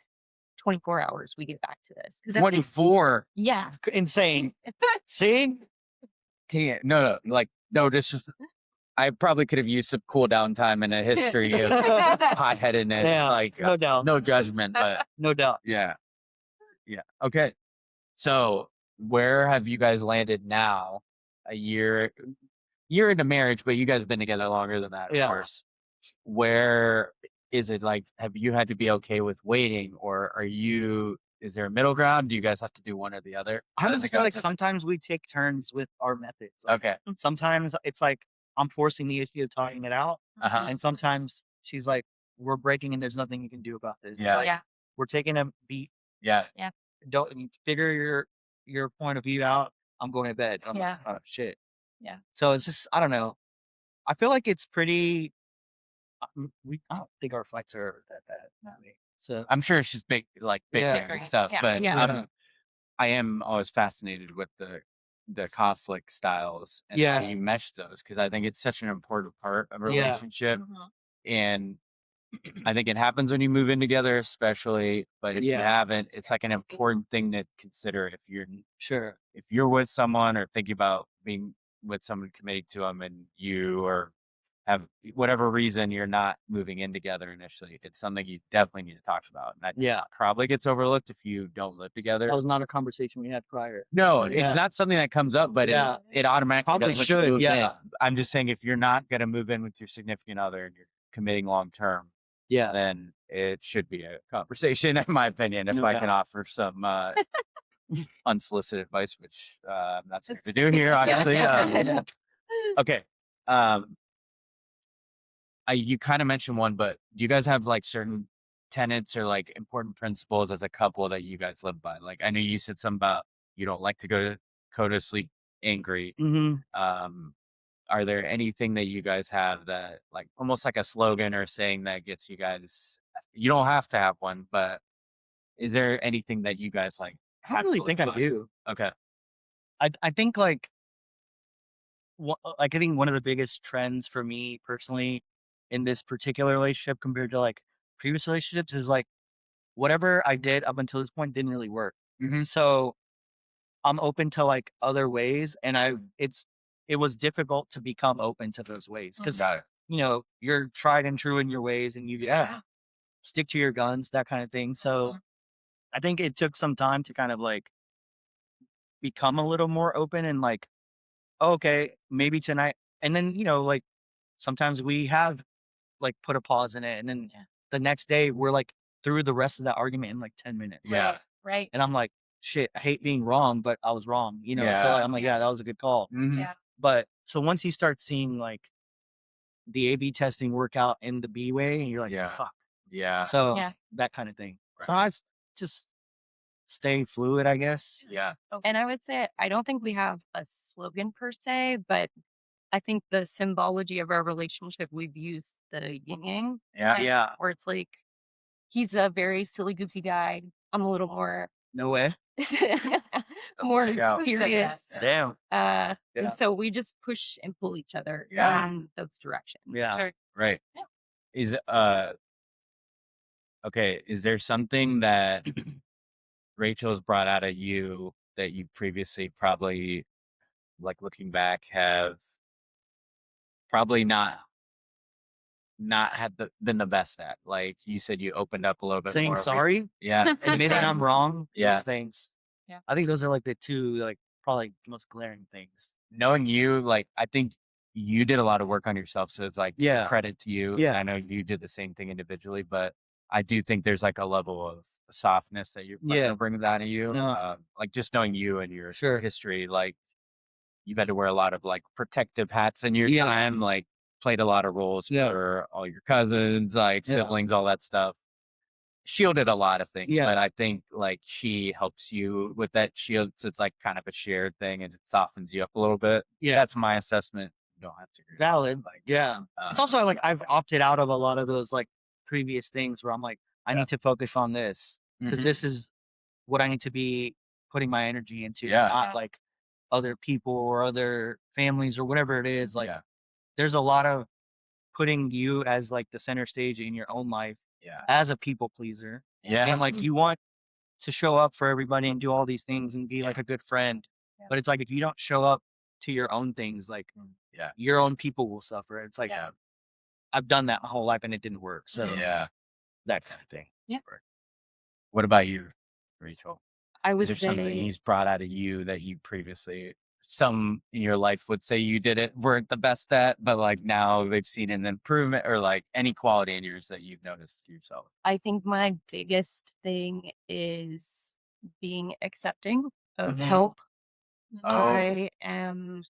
[SPEAKER 4] 24 hours, we get back to this. 'Cause I think-
[SPEAKER 5] 24.
[SPEAKER 4] Yeah,
[SPEAKER 2] Insane. See?
[SPEAKER 5] Dang it. No, this is, I probably could have used some cool down time in a history of hot-headedness.
[SPEAKER 2] Yeah,
[SPEAKER 5] Like,
[SPEAKER 2] no doubt.
[SPEAKER 5] no judgment, but
[SPEAKER 2] No doubt.
[SPEAKER 5] yeah. Yeah. Okay. So where have you guys landed now? A year into marriage, but you guys have been together longer than that, of
[SPEAKER 2] Yeah.
[SPEAKER 5] course. Where is it like, have you had to be okay with waiting, or is there a middle ground? Do you guys have to do one or the other?
[SPEAKER 2] I just feel like sometimes we take turns with our methods. Like,
[SPEAKER 5] Okay.
[SPEAKER 2] sometimes it's like I'm forcing the issue of talking it out.
[SPEAKER 5] Uh-huh.
[SPEAKER 2] And sometimes she's like, we're breaking and there's nothing you can do about this.
[SPEAKER 5] Yeah.
[SPEAKER 2] Like,
[SPEAKER 1] Yeah.
[SPEAKER 2] we're taking a beat.
[SPEAKER 5] Yeah.
[SPEAKER 2] Don't figure your point of view out. I'm going to bed. I'm
[SPEAKER 1] Yeah.
[SPEAKER 2] like, oh shit.
[SPEAKER 1] Yeah.
[SPEAKER 2] So it's just, I don't know. I feel like it's pretty, I don't think our fights are that bad.
[SPEAKER 1] No.
[SPEAKER 2] So
[SPEAKER 5] I'm sure it's just big
[SPEAKER 2] Yeah.
[SPEAKER 5] and stuff,
[SPEAKER 1] Yeah.
[SPEAKER 5] but
[SPEAKER 4] Yeah.
[SPEAKER 5] I am always fascinated with the conflict styles and how
[SPEAKER 2] Yeah.
[SPEAKER 5] you mesh those, because I think it's such an important part of a
[SPEAKER 2] Yeah.
[SPEAKER 5] relationship. And I think it happens when you move in together, especially. But if you
[SPEAKER 2] Yeah.
[SPEAKER 5] haven't, it's like an important thing to consider if
[SPEAKER 2] sure.
[SPEAKER 5] you're with someone or thinking about being with someone, committing to them, and you or have whatever reason you're not moving in together initially. It's something you definitely need to talk about. And that
[SPEAKER 2] Yeah.
[SPEAKER 5] probably gets overlooked if you don't live together.
[SPEAKER 2] That was not a conversation we had prior.
[SPEAKER 5] No,
[SPEAKER 2] Yeah.
[SPEAKER 5] it's not something that comes up, but
[SPEAKER 2] Yeah.
[SPEAKER 5] it automatically
[SPEAKER 2] Probably
[SPEAKER 5] does when you
[SPEAKER 2] should,
[SPEAKER 5] move
[SPEAKER 2] yeah.
[SPEAKER 5] in. I'm just saying, if you're not going to move in with your significant other and you're committing long term,
[SPEAKER 2] Yeah.
[SPEAKER 5] then it should be a conversation, in my opinion, if
[SPEAKER 2] No
[SPEAKER 5] I
[SPEAKER 2] doubt.
[SPEAKER 5] can offer some unsolicited advice, which I'm not going to do here, obviously. Okay. You kind of mentioned one, but do you guys have like certain tenets or like important principles as a couple that you guys live by? Like, I know you said something about you don't like to go to sleep angry.
[SPEAKER 2] Mm-hmm.
[SPEAKER 5] Are there anything that you guys have that like almost like a slogan or saying that gets you guys? You don't have to have one, but is there anything that you guys like?
[SPEAKER 2] I don't really
[SPEAKER 5] have to
[SPEAKER 2] think
[SPEAKER 5] live
[SPEAKER 2] I
[SPEAKER 5] by?
[SPEAKER 2] do.
[SPEAKER 5] Okay.
[SPEAKER 2] I think like I think one of the biggest trends for me personally in this particular relationship compared to like previous relationships is like whatever I did up until this point didn't really work.
[SPEAKER 5] Mm-hmm.
[SPEAKER 2] So I'm open to like other ways, and it was difficult to become open to those ways because
[SPEAKER 5] Got it.
[SPEAKER 2] you're tried and true in your ways, and you stick to your guns, that kind of thing. So I think it took some time to kind of like become a little more open and like, okay, maybe tonight. And then, like sometimes we have like put a pause in it. And then the next day we're like through the rest of that argument in like 10 minutes.
[SPEAKER 5] Yeah.
[SPEAKER 1] Right.
[SPEAKER 2] And I'm like, shit, I hate being wrong, but I was wrong, So
[SPEAKER 5] Yeah.
[SPEAKER 2] I'm like, yeah, that was a good call.
[SPEAKER 5] Mm-hmm.
[SPEAKER 1] Yeah.
[SPEAKER 2] But so once you start seeing like the A/B testing work out in the B way, and you're like,
[SPEAKER 5] Yeah.
[SPEAKER 2] fuck.
[SPEAKER 5] Yeah.
[SPEAKER 2] So
[SPEAKER 1] Yeah.
[SPEAKER 2] that kind of thing.
[SPEAKER 5] Right.
[SPEAKER 2] So I just stay fluid, I guess.
[SPEAKER 5] Yeah.
[SPEAKER 4] And I would say I don't think we have a slogan per se, but I think the symbology of our relationship, we've used the yin yang,
[SPEAKER 5] Yeah.
[SPEAKER 2] Yeah.
[SPEAKER 4] where it's like he's a very silly, goofy guy. I'm a little more
[SPEAKER 2] No way.
[SPEAKER 4] more
[SPEAKER 5] Yeah.
[SPEAKER 4] serious.
[SPEAKER 2] Damn. Yeah.
[SPEAKER 4] And so we just push and pull each other
[SPEAKER 5] Yeah.
[SPEAKER 4] in those directions.
[SPEAKER 2] Yeah.
[SPEAKER 1] Sure.
[SPEAKER 5] Right.
[SPEAKER 1] Yeah.
[SPEAKER 5] Is okay. Is there something that Rachel's brought out of you that you previously probably, like looking back, have probably not had been the best at? Like you said, you opened up a little bit
[SPEAKER 2] Saying
[SPEAKER 5] more.
[SPEAKER 2] sorry,
[SPEAKER 5] Yeah.
[SPEAKER 2] admitting I'm wrong.
[SPEAKER 5] Yeah.
[SPEAKER 2] Those things.
[SPEAKER 1] Yeah.
[SPEAKER 2] I think those are like the two like probably most glaring things.
[SPEAKER 5] Knowing you, like, I think you did a lot of work on yourself, so it's like
[SPEAKER 2] Yeah.
[SPEAKER 5] credit to you.
[SPEAKER 2] Yeah.
[SPEAKER 5] And I know you did the same thing individually, but I do think there's like a level of softness that your partner brings out of you. Like just knowing you and your history, like you've had to wear a lot of like protective hats in your time, like played a lot of roles for all your cousins, like siblings, all that stuff. Shielded a lot of things, but I think like she helps you with that shield. So it's like kind of a shared thing and it softens you up a little bit. That's my assessment. You don't have to agree.
[SPEAKER 2] Valid. Like, it's also like I've opted out of a lot of those like previous things where I'm like, I need to focus on this because this is what I need to be putting my energy into, not like other people or other families or whatever it is. Like, there's a lot of putting you as like the center stage in your own life as a people pleaser. And like you want to show up for everybody and do all these things and be like a good friend. But it's like if you don't show up to your own things, like your own people will suffer. It's like I've done that my whole life and it didn't work. So that kind of thing.
[SPEAKER 4] Yeah.
[SPEAKER 5] What about you, Rachel?
[SPEAKER 4] I
[SPEAKER 5] Is
[SPEAKER 4] was
[SPEAKER 5] there something he's brought out of you that you previously, some in your life would say you weren't the best at, but like now they've seen an improvement, or like any quality in yours that you've noticed yourself?
[SPEAKER 4] I think my biggest thing is being accepting of help. I am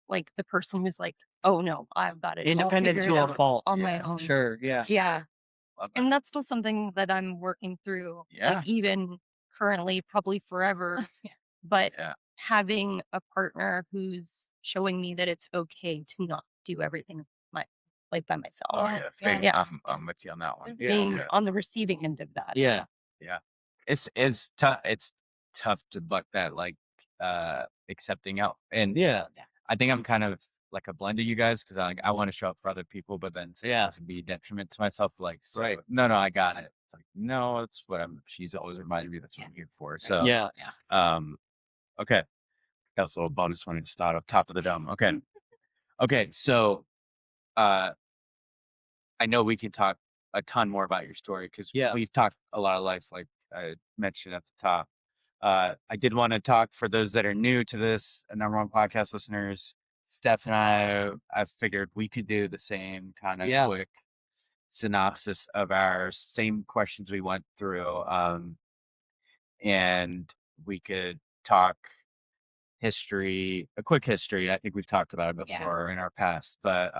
[SPEAKER 4] like the person who's like, oh no, I've got it all
[SPEAKER 2] Independent
[SPEAKER 4] figured
[SPEAKER 2] to a
[SPEAKER 4] out
[SPEAKER 2] fault.
[SPEAKER 4] on my own.
[SPEAKER 2] Sure. Yeah.
[SPEAKER 4] Yeah.
[SPEAKER 5] Love that.
[SPEAKER 4] And that's still something that I'm working through,
[SPEAKER 5] Yeah.
[SPEAKER 4] like even currently, probably forever. But having a partner who's showing me that it's okay to not do everything by myself.
[SPEAKER 5] Oh yeah. I'm with you on that one.
[SPEAKER 4] Being on the receiving end of that.
[SPEAKER 2] Yeah.
[SPEAKER 5] It's tough. It's tough to buck that, like accepting out. And I think I'm kind of like a blend of you guys because I want to show up for other people, but then to be a detriment to myself. Like, no, I got it. It's like, no, it's what she's always reminded me that's what I'm here for. So okay, that was a little bonus one to start off top of the dome. Okay, so I know we can talk a ton more about your story because we've talked a lot of life, like I mentioned at the top. I did want to talk for those that are new to this, number one podcast listeners. Steph and I figured we could do the same kind of quick synopsis of our same questions we went through, and we could talk history, a quick history. I think we've talked about it before in our past, but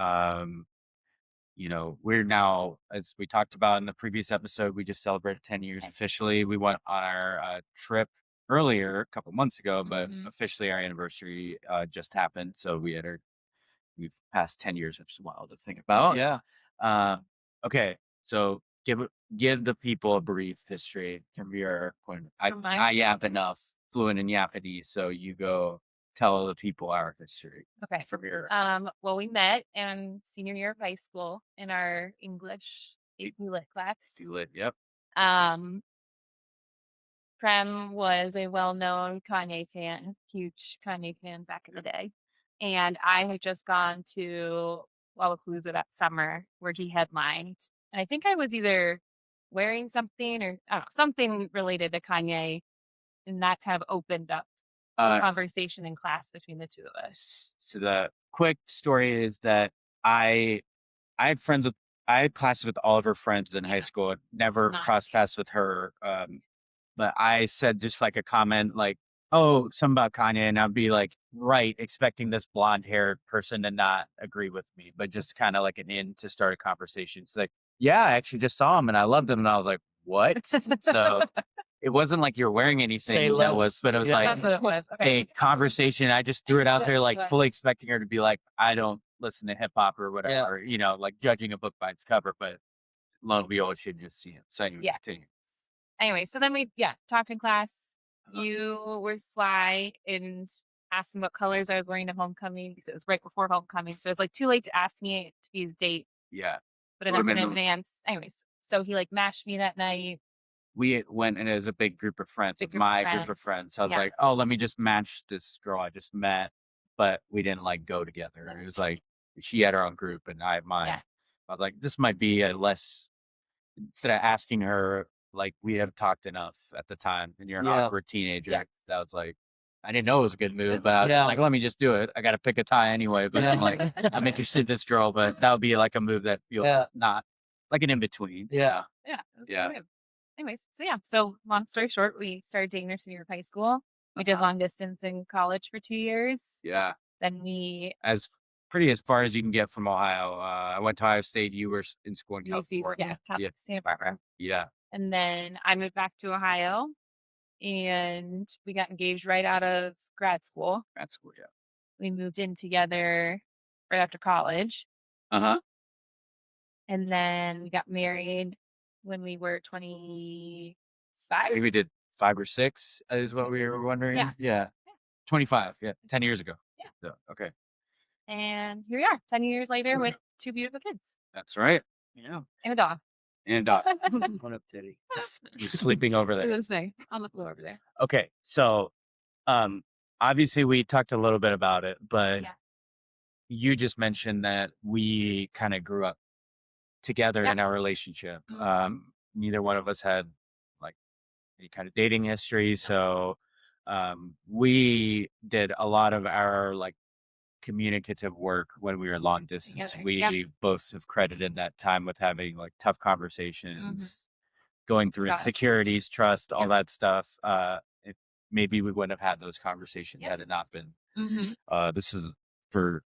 [SPEAKER 5] we're now, as we talked about in the previous episode, we just celebrated 10 years officially. We went on our trip earlier, a couple months ago, but officially our anniversary just happened. So we've passed 10 years, which is wild to think about. Okay, so give the people a brief history from your point. I yap enough, fluent in Japanese, so you go tell the people our history.
[SPEAKER 6] Okay.
[SPEAKER 5] From your
[SPEAKER 6] Well, we met in senior year of high school in our English AP Lit class.
[SPEAKER 5] Yep.
[SPEAKER 6] Prem was a well-known Kanye fan, huge Kanye fan back in the day. And I had just gone to Lollapalooza that summer where he headlined. And I think I was either wearing something or something related to Kanye. And that kind of opened up the conversation in class between the two of us.
[SPEAKER 5] So the quick story is that I had classes with all of her friends in high school. Never crossed paths with her. But I said just like a comment like, oh, something about Kanye, and I'd be like, right, expecting this blonde haired person to not agree with me, but just kind of like an in to start a conversation. It's like, yeah, I actually just saw him and I loved him. And I was like, what? So it wasn't like you're wearing anything but it was like
[SPEAKER 6] That's what it was. Okay.
[SPEAKER 5] a conversation. I just threw it out there, like fully expecting her to be like, I don't listen to hip hop or whatever, like judging a book by its cover, but lo and behold, she just see it. So anyway, continue.
[SPEAKER 6] Anyway, so then we talked in class. You were sly and asked him what colors I was wearing to homecoming because it was right before homecoming. So it was like too late to ask me to be his date.
[SPEAKER 5] Yeah.
[SPEAKER 6] But enough in advance. Anyways, so he like mashed me that night.
[SPEAKER 5] We went and it was a big group of friends, group of friends. So I was like, oh, let me just match this girl I just met. But we didn't like go together. It was like she had her own group and I had mine.
[SPEAKER 6] Yeah.
[SPEAKER 5] I was like, this might be instead of asking her, like, we have talked enough at the time and you're an awkward teenager.
[SPEAKER 6] Yeah.
[SPEAKER 5] That was like, I didn't know it was a good move, but I was just like, let me just do it. I got to pick a tie anyway. But I'm like, I'm interested in this girl, but that would be like a move that feels not like an in between.
[SPEAKER 2] Yeah.
[SPEAKER 6] Yeah. It was
[SPEAKER 5] Yeah.
[SPEAKER 6] good. Anyways, so yeah. So long story short, we started dating our senior year of high school. We did long distance in college for 2 years.
[SPEAKER 5] Yeah.
[SPEAKER 6] Then we
[SPEAKER 5] As far as you can get from Ohio. I went to Ohio State. You were in school in
[SPEAKER 6] UC,
[SPEAKER 5] California.
[SPEAKER 6] yeah, Santa Barbara.
[SPEAKER 5] Yeah.
[SPEAKER 6] And then I moved back to Ohio and we got engaged right out of grad school.
[SPEAKER 5] Grad school. Yeah.
[SPEAKER 6] We moved in together right after college.
[SPEAKER 5] Uh-huh.
[SPEAKER 6] And then we got married when we were 25.
[SPEAKER 5] I think we did 5 or 6 is what we were wondering.
[SPEAKER 6] Yeah.
[SPEAKER 5] Yeah. 25. Yeah. 10 years ago.
[SPEAKER 6] Yeah.
[SPEAKER 5] So, okay.
[SPEAKER 6] And here we are, 10 years later with 2 beautiful kids
[SPEAKER 5] That's right.
[SPEAKER 2] Yeah.
[SPEAKER 6] and a dog.
[SPEAKER 5] And dog.
[SPEAKER 2] What up, Teddy?
[SPEAKER 5] Who's sleeping over there.
[SPEAKER 6] This thing on the floor over there.
[SPEAKER 5] Okay. So, obviously we talked a little bit about it, but
[SPEAKER 6] Yeah.
[SPEAKER 5] you just mentioned that we kind of grew up together
[SPEAKER 6] Yeah.
[SPEAKER 5] in our relationship.
[SPEAKER 6] Mhm.
[SPEAKER 5] Neither one of us had like any kind of dating history. So, we did a lot of our like communicative work when we were long distance.
[SPEAKER 6] Together.
[SPEAKER 5] We
[SPEAKER 6] Yeah.
[SPEAKER 5] both have credited that time with having like tough conversations, going through
[SPEAKER 6] Trust.
[SPEAKER 5] insecurities, trust, all
[SPEAKER 6] Yep.
[SPEAKER 5] that stuff. If maybe we wouldn't have had those conversations
[SPEAKER 6] Yep.
[SPEAKER 5] had it not been.
[SPEAKER 6] Mm-hmm.
[SPEAKER 5] This is for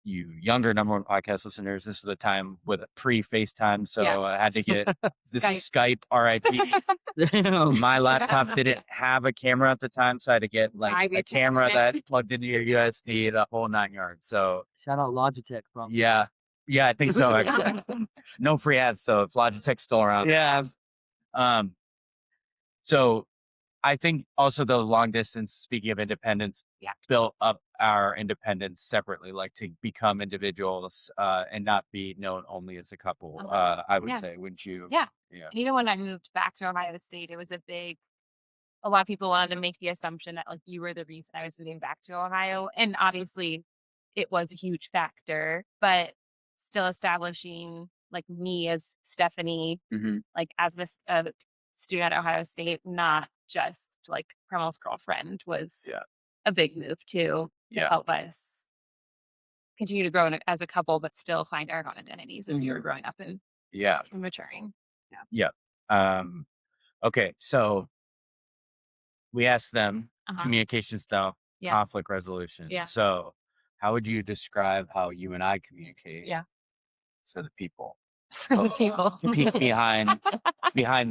[SPEAKER 5] you younger number one podcast listeners. This was a time with a pre-FaceTime, so
[SPEAKER 6] Yeah.
[SPEAKER 5] I had to get this is Skype,
[SPEAKER 2] Damn.
[SPEAKER 5] My laptop didn't have a camera at the time, so I had to get like
[SPEAKER 6] Private
[SPEAKER 5] a camera
[SPEAKER 6] attachment.
[SPEAKER 5] that plugged into your USB, the whole 9 yards. So
[SPEAKER 2] Shout out Logitech from.
[SPEAKER 5] yeah, I think so. Actually, no free ads, so if Logitech's still around.
[SPEAKER 2] Yeah.
[SPEAKER 5] So I think also the long distance, speaking of independence,
[SPEAKER 6] Yeah.
[SPEAKER 5] built up our independence separately, like to become individuals and not be known only as a couple. I would
[SPEAKER 6] Yeah.
[SPEAKER 5] say, wouldn't you?
[SPEAKER 6] Yeah.
[SPEAKER 5] Yeah.
[SPEAKER 6] And even when I moved back to Ohio State, it was a lot of people wanted to make the assumption that like you were the reason I was moving back to Ohio. And obviously it was a huge factor, but still establishing like me as Stephanie,
[SPEAKER 5] Mhm.
[SPEAKER 6] like as this student at Ohio State, not just like Premal's girlfriend was
[SPEAKER 5] Yeah.
[SPEAKER 6] a big move too to
[SPEAKER 5] Yeah.
[SPEAKER 6] help us continue to grow as a couple, but still find our own identities as we were growing up and
[SPEAKER 5] Yeah.
[SPEAKER 6] maturing.
[SPEAKER 5] Yeah. Okay. So we asked them
[SPEAKER 6] Uh-huh.
[SPEAKER 5] communication style,
[SPEAKER 6] Yeah.
[SPEAKER 5] conflict resolution.
[SPEAKER 6] Yeah.
[SPEAKER 5] So how would you describe how you and I communicate?
[SPEAKER 6] Yeah.
[SPEAKER 5] For the people,
[SPEAKER 6] For the people.
[SPEAKER 5] peek behind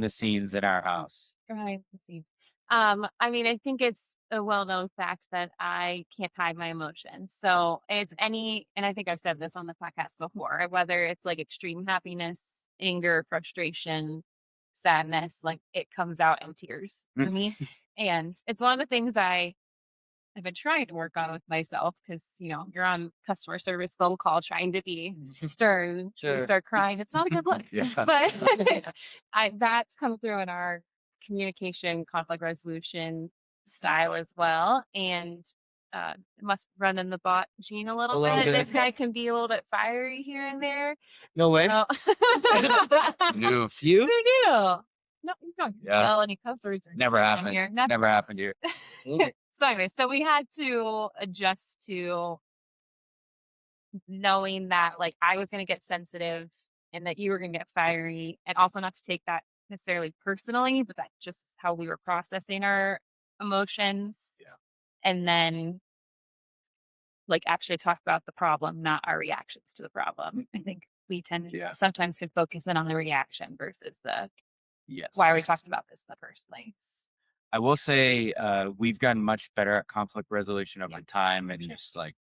[SPEAKER 5] the scenes in our house.
[SPEAKER 6] Behind the scenes. I mean, I think it's a well-known fact that I can't hide my emotions. So it's and I think I've said this on the podcast before, whether it's like extreme happiness, anger, frustration, sadness, like it comes out in tears for me. And it's one of the things I've been trying to work on with myself because, you're on customer service phone call trying to be stern.
[SPEAKER 2] Sure.
[SPEAKER 6] You start crying. It's not a good look.
[SPEAKER 5] Yeah.
[SPEAKER 6] But that's come through in our communication, conflict resolution style as well. And it must run in the bot gene a little bit.
[SPEAKER 2] bit.
[SPEAKER 6] This guy can be a little bit fiery here and there.
[SPEAKER 2] No way.
[SPEAKER 6] So-
[SPEAKER 5] No,
[SPEAKER 2] You?
[SPEAKER 6] Who knew? No, you don't
[SPEAKER 5] Yeah.
[SPEAKER 6] yell any cuss words. or
[SPEAKER 5] never
[SPEAKER 6] anything
[SPEAKER 5] happened.
[SPEAKER 6] here.
[SPEAKER 5] Never happened here.
[SPEAKER 6] So anyway, so we had to adjust to knowing that like I was going to get sensitive and that you were going to get fiery, and also not to take that necessarily personally, but that just is how we were processing our emotions.
[SPEAKER 5] Yeah.
[SPEAKER 6] And then like actually talk about the problem, not our reactions to the problem. I think we tend to
[SPEAKER 5] Yeah.
[SPEAKER 6] sometimes could focus in on the reaction versus the
[SPEAKER 5] Yes.
[SPEAKER 6] why are we talking about this in the first place.
[SPEAKER 5] I will say we've gotten much better at conflict resolution over time, and just like,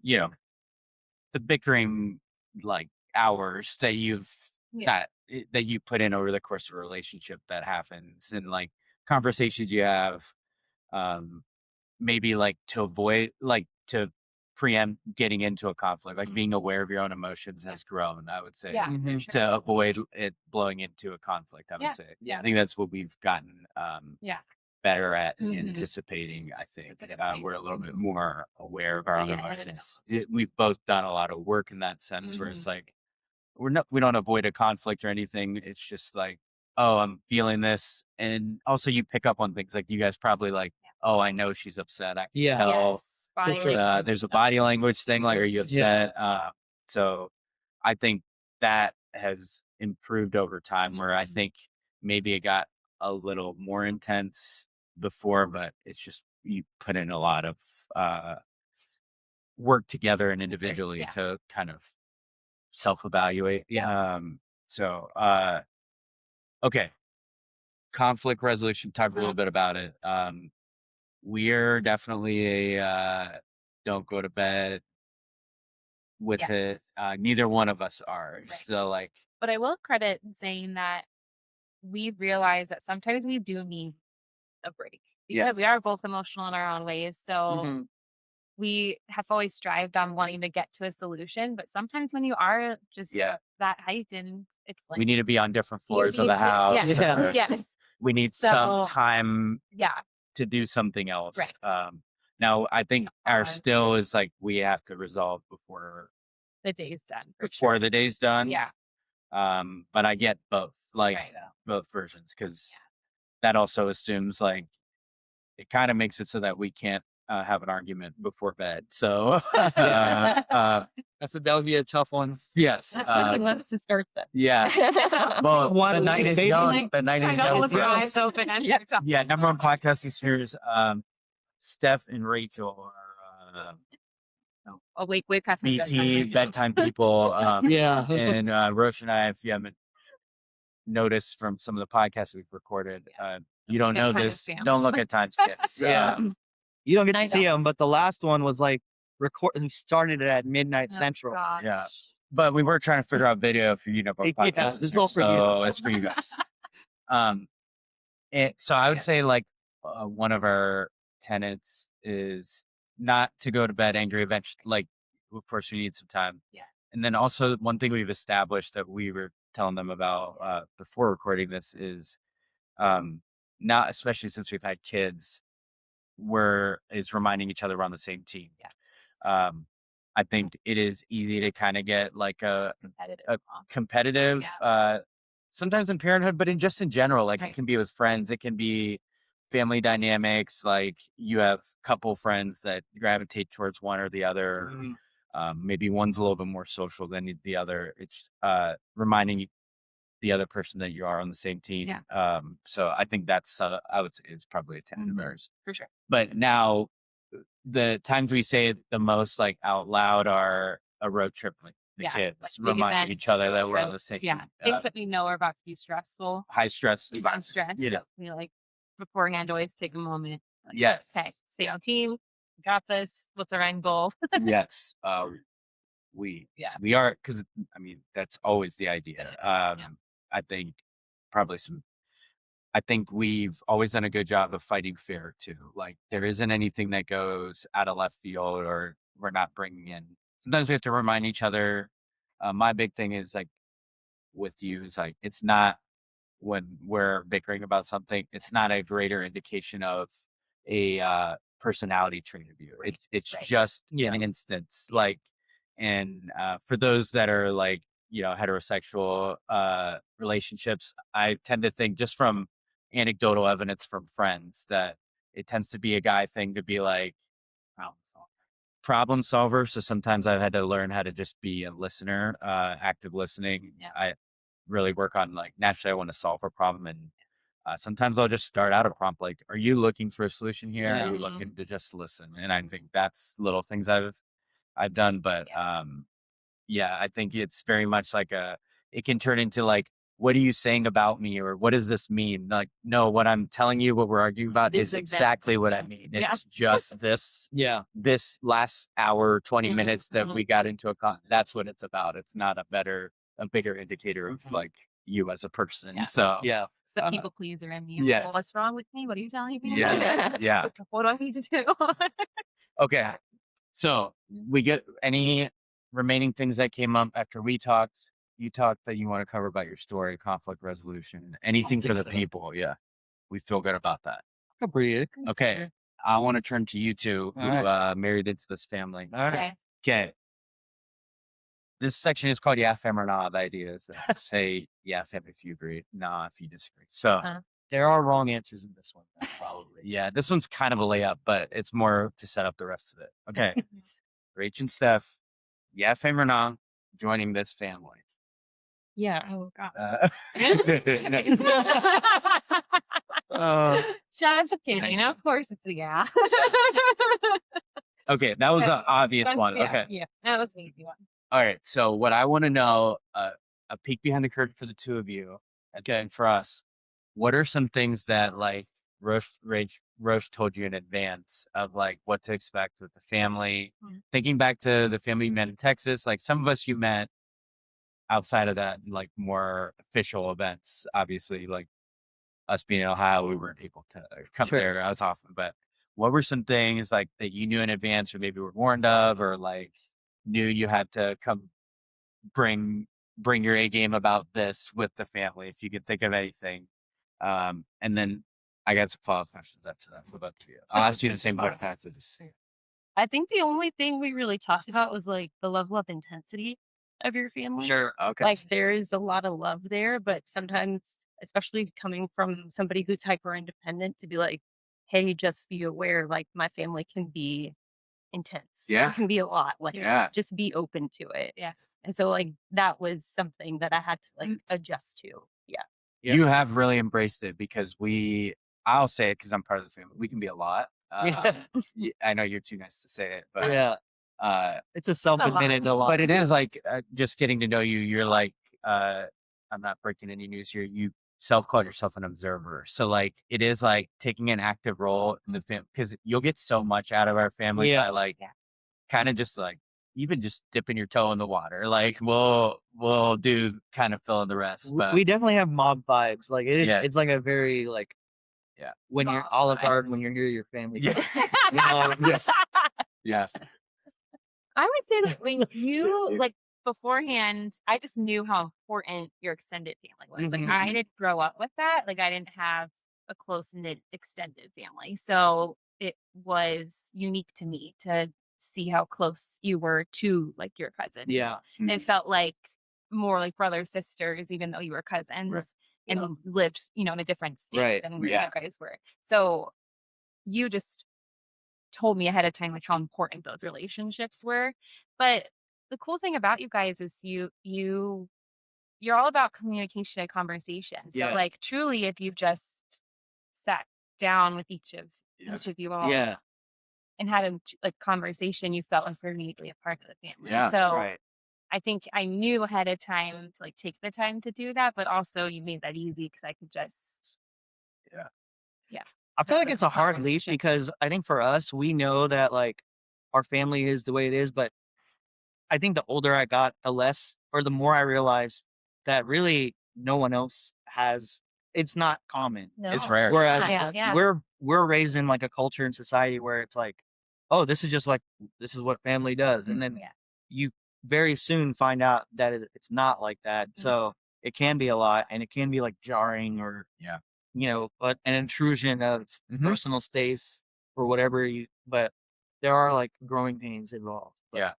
[SPEAKER 5] the bickering like hours that that you put in over the course of a relationship that happens, and like conversations you have, maybe like to avoid, like to preempt getting into a conflict, like being aware of your own emotions has grown, I would say.
[SPEAKER 6] Yeah.
[SPEAKER 2] Mhm.
[SPEAKER 5] To avoid it blowing into a conflict, I would
[SPEAKER 6] Yeah.
[SPEAKER 5] say.
[SPEAKER 6] Yeah.
[SPEAKER 5] I think that's what we've gotten
[SPEAKER 6] Yeah.
[SPEAKER 5] better at
[SPEAKER 6] Mhm.
[SPEAKER 5] anticipating. I think
[SPEAKER 6] That's a good point.
[SPEAKER 5] we're a little bit more aware of our own
[SPEAKER 6] Yeah,
[SPEAKER 5] emotions. We've both done a lot of work in that sense, where
[SPEAKER 6] Mm-hmm.
[SPEAKER 5] it's like we don't avoid a conflict or anything. It's just like, oh, I'm feeling this, and also you pick up on things like you guys probably like, oh, I know she's upset. I can
[SPEAKER 2] Yeah.
[SPEAKER 5] tell.
[SPEAKER 6] Yes. Body
[SPEAKER 2] sure.
[SPEAKER 6] language.
[SPEAKER 5] There's a body language thing, like, are you upset? So I think that has improved over time, where I think maybe it got a little more intense before, but it's just you put in a lot of work together and individually
[SPEAKER 6] Yeah.
[SPEAKER 5] to kind of self-evaluate.
[SPEAKER 6] Yeah.
[SPEAKER 5] So okay. Conflict resolution, talk a little bit about it. We're definitely a don't go to bed with
[SPEAKER 6] Yes.
[SPEAKER 5] it. Neither one of us are.
[SPEAKER 6] Right.
[SPEAKER 5] So like,
[SPEAKER 6] But I will credit in saying that we realize that sometimes we do need a break because
[SPEAKER 5] Yes.
[SPEAKER 6] we are both emotional in our own ways. So
[SPEAKER 5] Mhm.
[SPEAKER 6] we have always strived on wanting to get to a solution. But sometimes when you are just
[SPEAKER 5] Yeah.
[SPEAKER 6] that heightened, it's like
[SPEAKER 5] we need to be on different
[SPEAKER 6] you
[SPEAKER 5] floors of
[SPEAKER 6] need
[SPEAKER 5] the
[SPEAKER 6] to-
[SPEAKER 5] house.
[SPEAKER 6] Yes.
[SPEAKER 2] Yeah.
[SPEAKER 5] or
[SPEAKER 6] Yes.
[SPEAKER 5] We need some
[SPEAKER 6] So-
[SPEAKER 5] time
[SPEAKER 6] Yeah.
[SPEAKER 5] to do something else.
[SPEAKER 6] Right.
[SPEAKER 5] Now I think our
[SPEAKER 6] Pause.
[SPEAKER 5] still is like we have to resolve before
[SPEAKER 6] The day's done. For
[SPEAKER 5] before
[SPEAKER 6] sure.
[SPEAKER 5] the day's done.
[SPEAKER 6] Yeah.
[SPEAKER 5] But I get both, like
[SPEAKER 6] Right.
[SPEAKER 5] both versions, because that also assumes like it kind of makes it so that we can't have an argument before bed. So
[SPEAKER 2] that would be a tough one.
[SPEAKER 5] yes,
[SPEAKER 6] That's when he loves to start them.
[SPEAKER 5] yeah. Well,
[SPEAKER 2] Why
[SPEAKER 5] the
[SPEAKER 2] don't
[SPEAKER 5] night
[SPEAKER 2] we
[SPEAKER 5] is
[SPEAKER 2] maybe,
[SPEAKER 5] young.
[SPEAKER 6] like,
[SPEAKER 5] The night
[SPEAKER 6] Try
[SPEAKER 5] is
[SPEAKER 6] to
[SPEAKER 5] young.
[SPEAKER 6] hold your
[SPEAKER 5] Yes.
[SPEAKER 6] eyes open as you're talking.
[SPEAKER 5] Yeah, number one podcast this year is Steph and Rachel are
[SPEAKER 6] Awake, way past my
[SPEAKER 5] BT
[SPEAKER 6] bedtime.
[SPEAKER 5] bedtime people.
[SPEAKER 2] Yeah.
[SPEAKER 5] And Roshan and I, if you haven't noticed from some of the podcasts we've recorded, you don't
[SPEAKER 6] Look at
[SPEAKER 5] know this.
[SPEAKER 6] timestamps.
[SPEAKER 5] Don't look at timestamps.
[SPEAKER 2] Yeah. You don't get to
[SPEAKER 6] I
[SPEAKER 2] see
[SPEAKER 6] know.
[SPEAKER 2] them, but the last one was like we started it at midnight
[SPEAKER 6] Oh,
[SPEAKER 2] central.
[SPEAKER 6] gosh.
[SPEAKER 5] Yeah. But we were trying to figure out video for you know
[SPEAKER 2] Yeah,
[SPEAKER 5] podcast.
[SPEAKER 2] this is all for you.
[SPEAKER 5] So it's for you guys. So I would say like one of our tenets is not to go to bed angry. Eventually, like of course we need some time.
[SPEAKER 6] Yeah.
[SPEAKER 5] And then also one thing we've established that we were telling them about before recording this is not, especially since we've had kids, is reminding each other we're on the same team.
[SPEAKER 6] Yes.
[SPEAKER 5] I think it is easy to kind of get like a competitive,
[SPEAKER 6] Yeah.
[SPEAKER 5] sometimes in parenthood, but just in general, like
[SPEAKER 6] Right.
[SPEAKER 5] it can be with friends, it can be family dynamics. Like you have couple friends that gravitate towards one or the other. Maybe one's a little bit more social than the other. It's reminding the other person that you are on the same team.
[SPEAKER 6] Yeah.
[SPEAKER 5] So I think that's I would say is probably a tenet of ours.
[SPEAKER 6] For sure.
[SPEAKER 5] But now the times we say it the most like out loud are a road trip with the kids,
[SPEAKER 6] like big
[SPEAKER 5] reminding
[SPEAKER 6] events,
[SPEAKER 5] each other that we're on the
[SPEAKER 6] trips,
[SPEAKER 5] same
[SPEAKER 6] Yeah. Things that we know are about to be stressful.
[SPEAKER 5] high stress
[SPEAKER 6] High
[SPEAKER 5] environment.
[SPEAKER 6] stress.
[SPEAKER 5] You know.
[SPEAKER 6] We like beforehand always take a moment. Like,
[SPEAKER 5] Yes.
[SPEAKER 6] Okay. Stay on team. We got this. What's our end goal?
[SPEAKER 5] Yes. We are, because I mean that's always the idea. I think probably I think we've always done a good job of fighting fair too. Like there isn't anything that goes out of left field or we're not bringing in. Sometimes we have to remind each other. My big thing is like with you is like, it's not when we're bickering about something, it's not a greater indication of a personality trait of you. It's just an instance. Like, and for those that are like, you know, heterosexual relationships, I tend to think just from anecdotal evidence from friends that it tends to be a guy thing to be like problem solver. So sometimes I've had to learn how to just be a listener, active listening.
[SPEAKER 6] Yeah.
[SPEAKER 5] I really work on like naturally I want to solve a problem, and sometimes I'll just start out a prompt like, are you looking for a solution here?
[SPEAKER 2] Yeah.
[SPEAKER 5] Are you looking to just listen? And I think that's little things I've done, but I think it's very much like it can turn into like, what are you saying about me? Or what does this mean? Like, no, what I'm telling you, what we're arguing about is exactly what I mean. It's just this, this last hour, 20 minutes that we got into that's what it's about. It's not a bigger indicator of like you as a person. So,
[SPEAKER 6] So people pleaser in me.
[SPEAKER 5] Yes.
[SPEAKER 6] Well, what's wrong with me? What are you telling me?
[SPEAKER 5] Yes. Yeah.
[SPEAKER 6] What do I need to do?
[SPEAKER 5] Okay. So we get any remaining things that came up after we talked. You talked that you want to cover about your story, conflict resolution, anything for the people. Yeah. We feel good about that. Okay. I want to turn to you two who married into this family. Okay. This section is called Yeah, Fam or Nah. The idea is to say yeah, fam if you agree, nah if you disagree. So
[SPEAKER 2] There are wrong answers in this one, probably.
[SPEAKER 5] yeah, this one's kind of a layup, but it's more to set up the rest of it. Okay. Rach and Steph, yeah, fam or nah, joining this family.
[SPEAKER 4] Yeah. Oh god.
[SPEAKER 6] Just kidding.
[SPEAKER 5] Nice
[SPEAKER 6] Of course it's a yeah.
[SPEAKER 5] Okay, that was an
[SPEAKER 6] That's-
[SPEAKER 5] obvious one.
[SPEAKER 6] yeah,
[SPEAKER 5] Okay.
[SPEAKER 6] Yeah, that was an easy one.
[SPEAKER 5] All right. So what I want to know, a peek behind the curtain for the two of you, and for us, what are some things that like Roche told you in advance of like what to expect with the family? Thinking back to the family you met in Texas, like some of us you met outside of that, like more official events, obviously, like us being in Ohio, we weren't able to come
[SPEAKER 2] Sure.
[SPEAKER 5] there as often. But what were some things like that you knew in advance, or maybe were warned of, or like knew you had to come bring your A game about this with the family, if you could think of anything? And then I got some follow-up questions after that for both of you. I'll ask you the same question after this.
[SPEAKER 4] I think the only thing we really talked about was like the level of intensity of your family.
[SPEAKER 5] Sure. Okay.
[SPEAKER 4] Like there is a lot of love there, but sometimes, especially coming from somebody who's hyper independent, to be like, hey, just be aware, like my family can be intense.
[SPEAKER 5] Yeah.
[SPEAKER 4] It can be a lot. Like
[SPEAKER 5] Yeah.
[SPEAKER 4] just be open to it.
[SPEAKER 6] Yeah.
[SPEAKER 4] And so like that was something that I had to like adjust to. Yeah.
[SPEAKER 2] Yeah.
[SPEAKER 5] You have really embraced it, because I'll say it because I'm part of the family. We can be a lot. I know you're too nice to say it, but
[SPEAKER 2] yeah. It's a self-admitted a lot.
[SPEAKER 5] but it is like just getting to know you. You're like, I'm not breaking any news here. You self-called yourself an observer. So like, it is like taking an active role in the family, because you'll get so much out of our family by like kind of just like even just dipping your toe in the water. Like we'll do kind of fill in the rest. But
[SPEAKER 2] We definitely have mob vibes. Like it is,
[SPEAKER 5] Yeah.
[SPEAKER 2] it's like a very like,
[SPEAKER 5] Yeah.
[SPEAKER 2] when you're Olive Garden, when you're near your family.
[SPEAKER 5] Yeah.
[SPEAKER 2] Yes.
[SPEAKER 5] Yeah.
[SPEAKER 6] I would say that when you like beforehand, I just knew how important your extended family was.
[SPEAKER 2] Mhm.
[SPEAKER 6] Like I didn't grow up with that. Like I didn't have a close knit extended family. So it was unique to me to see how close you were to like your cousins.
[SPEAKER 2] Yeah.
[SPEAKER 6] And it felt like more like brothers, sisters, even though you were cousins and lived, in a different state
[SPEAKER 2] Right.
[SPEAKER 6] than where
[SPEAKER 5] Yeah.
[SPEAKER 6] you guys were. So you just told me ahead of time like how important those relationships were. But the cool thing about you guys is you're all about communication and conversation. So
[SPEAKER 2] Yeah.
[SPEAKER 6] like truly, if you just sat down with each of you all
[SPEAKER 2] Yeah.
[SPEAKER 6] and had a like conversation, you felt like you're immediately a part of the family.
[SPEAKER 5] Yeah.
[SPEAKER 6] So
[SPEAKER 2] Right.
[SPEAKER 6] I think I knew ahead of time to like take the time to do that, but also you made that easy because I could just
[SPEAKER 2] I feel like
[SPEAKER 6] That's
[SPEAKER 2] it's a hard leap
[SPEAKER 6] conversation.
[SPEAKER 2] because I think for us, we know that like our family is the way it is, but I think the older I got, the less or the more I realized that really no one else has. It's not common.
[SPEAKER 5] It's rare.
[SPEAKER 2] Whereas
[SPEAKER 6] Yeah.
[SPEAKER 2] we're raised in like a culture and society where it's like, oh, this is what family does, and then you very soon find out that it's not like that. So it can be a lot, and it can be like jarring or but an intrusion of personal space or whatever but there are like growing pains involved. But
[SPEAKER 5] Yeah.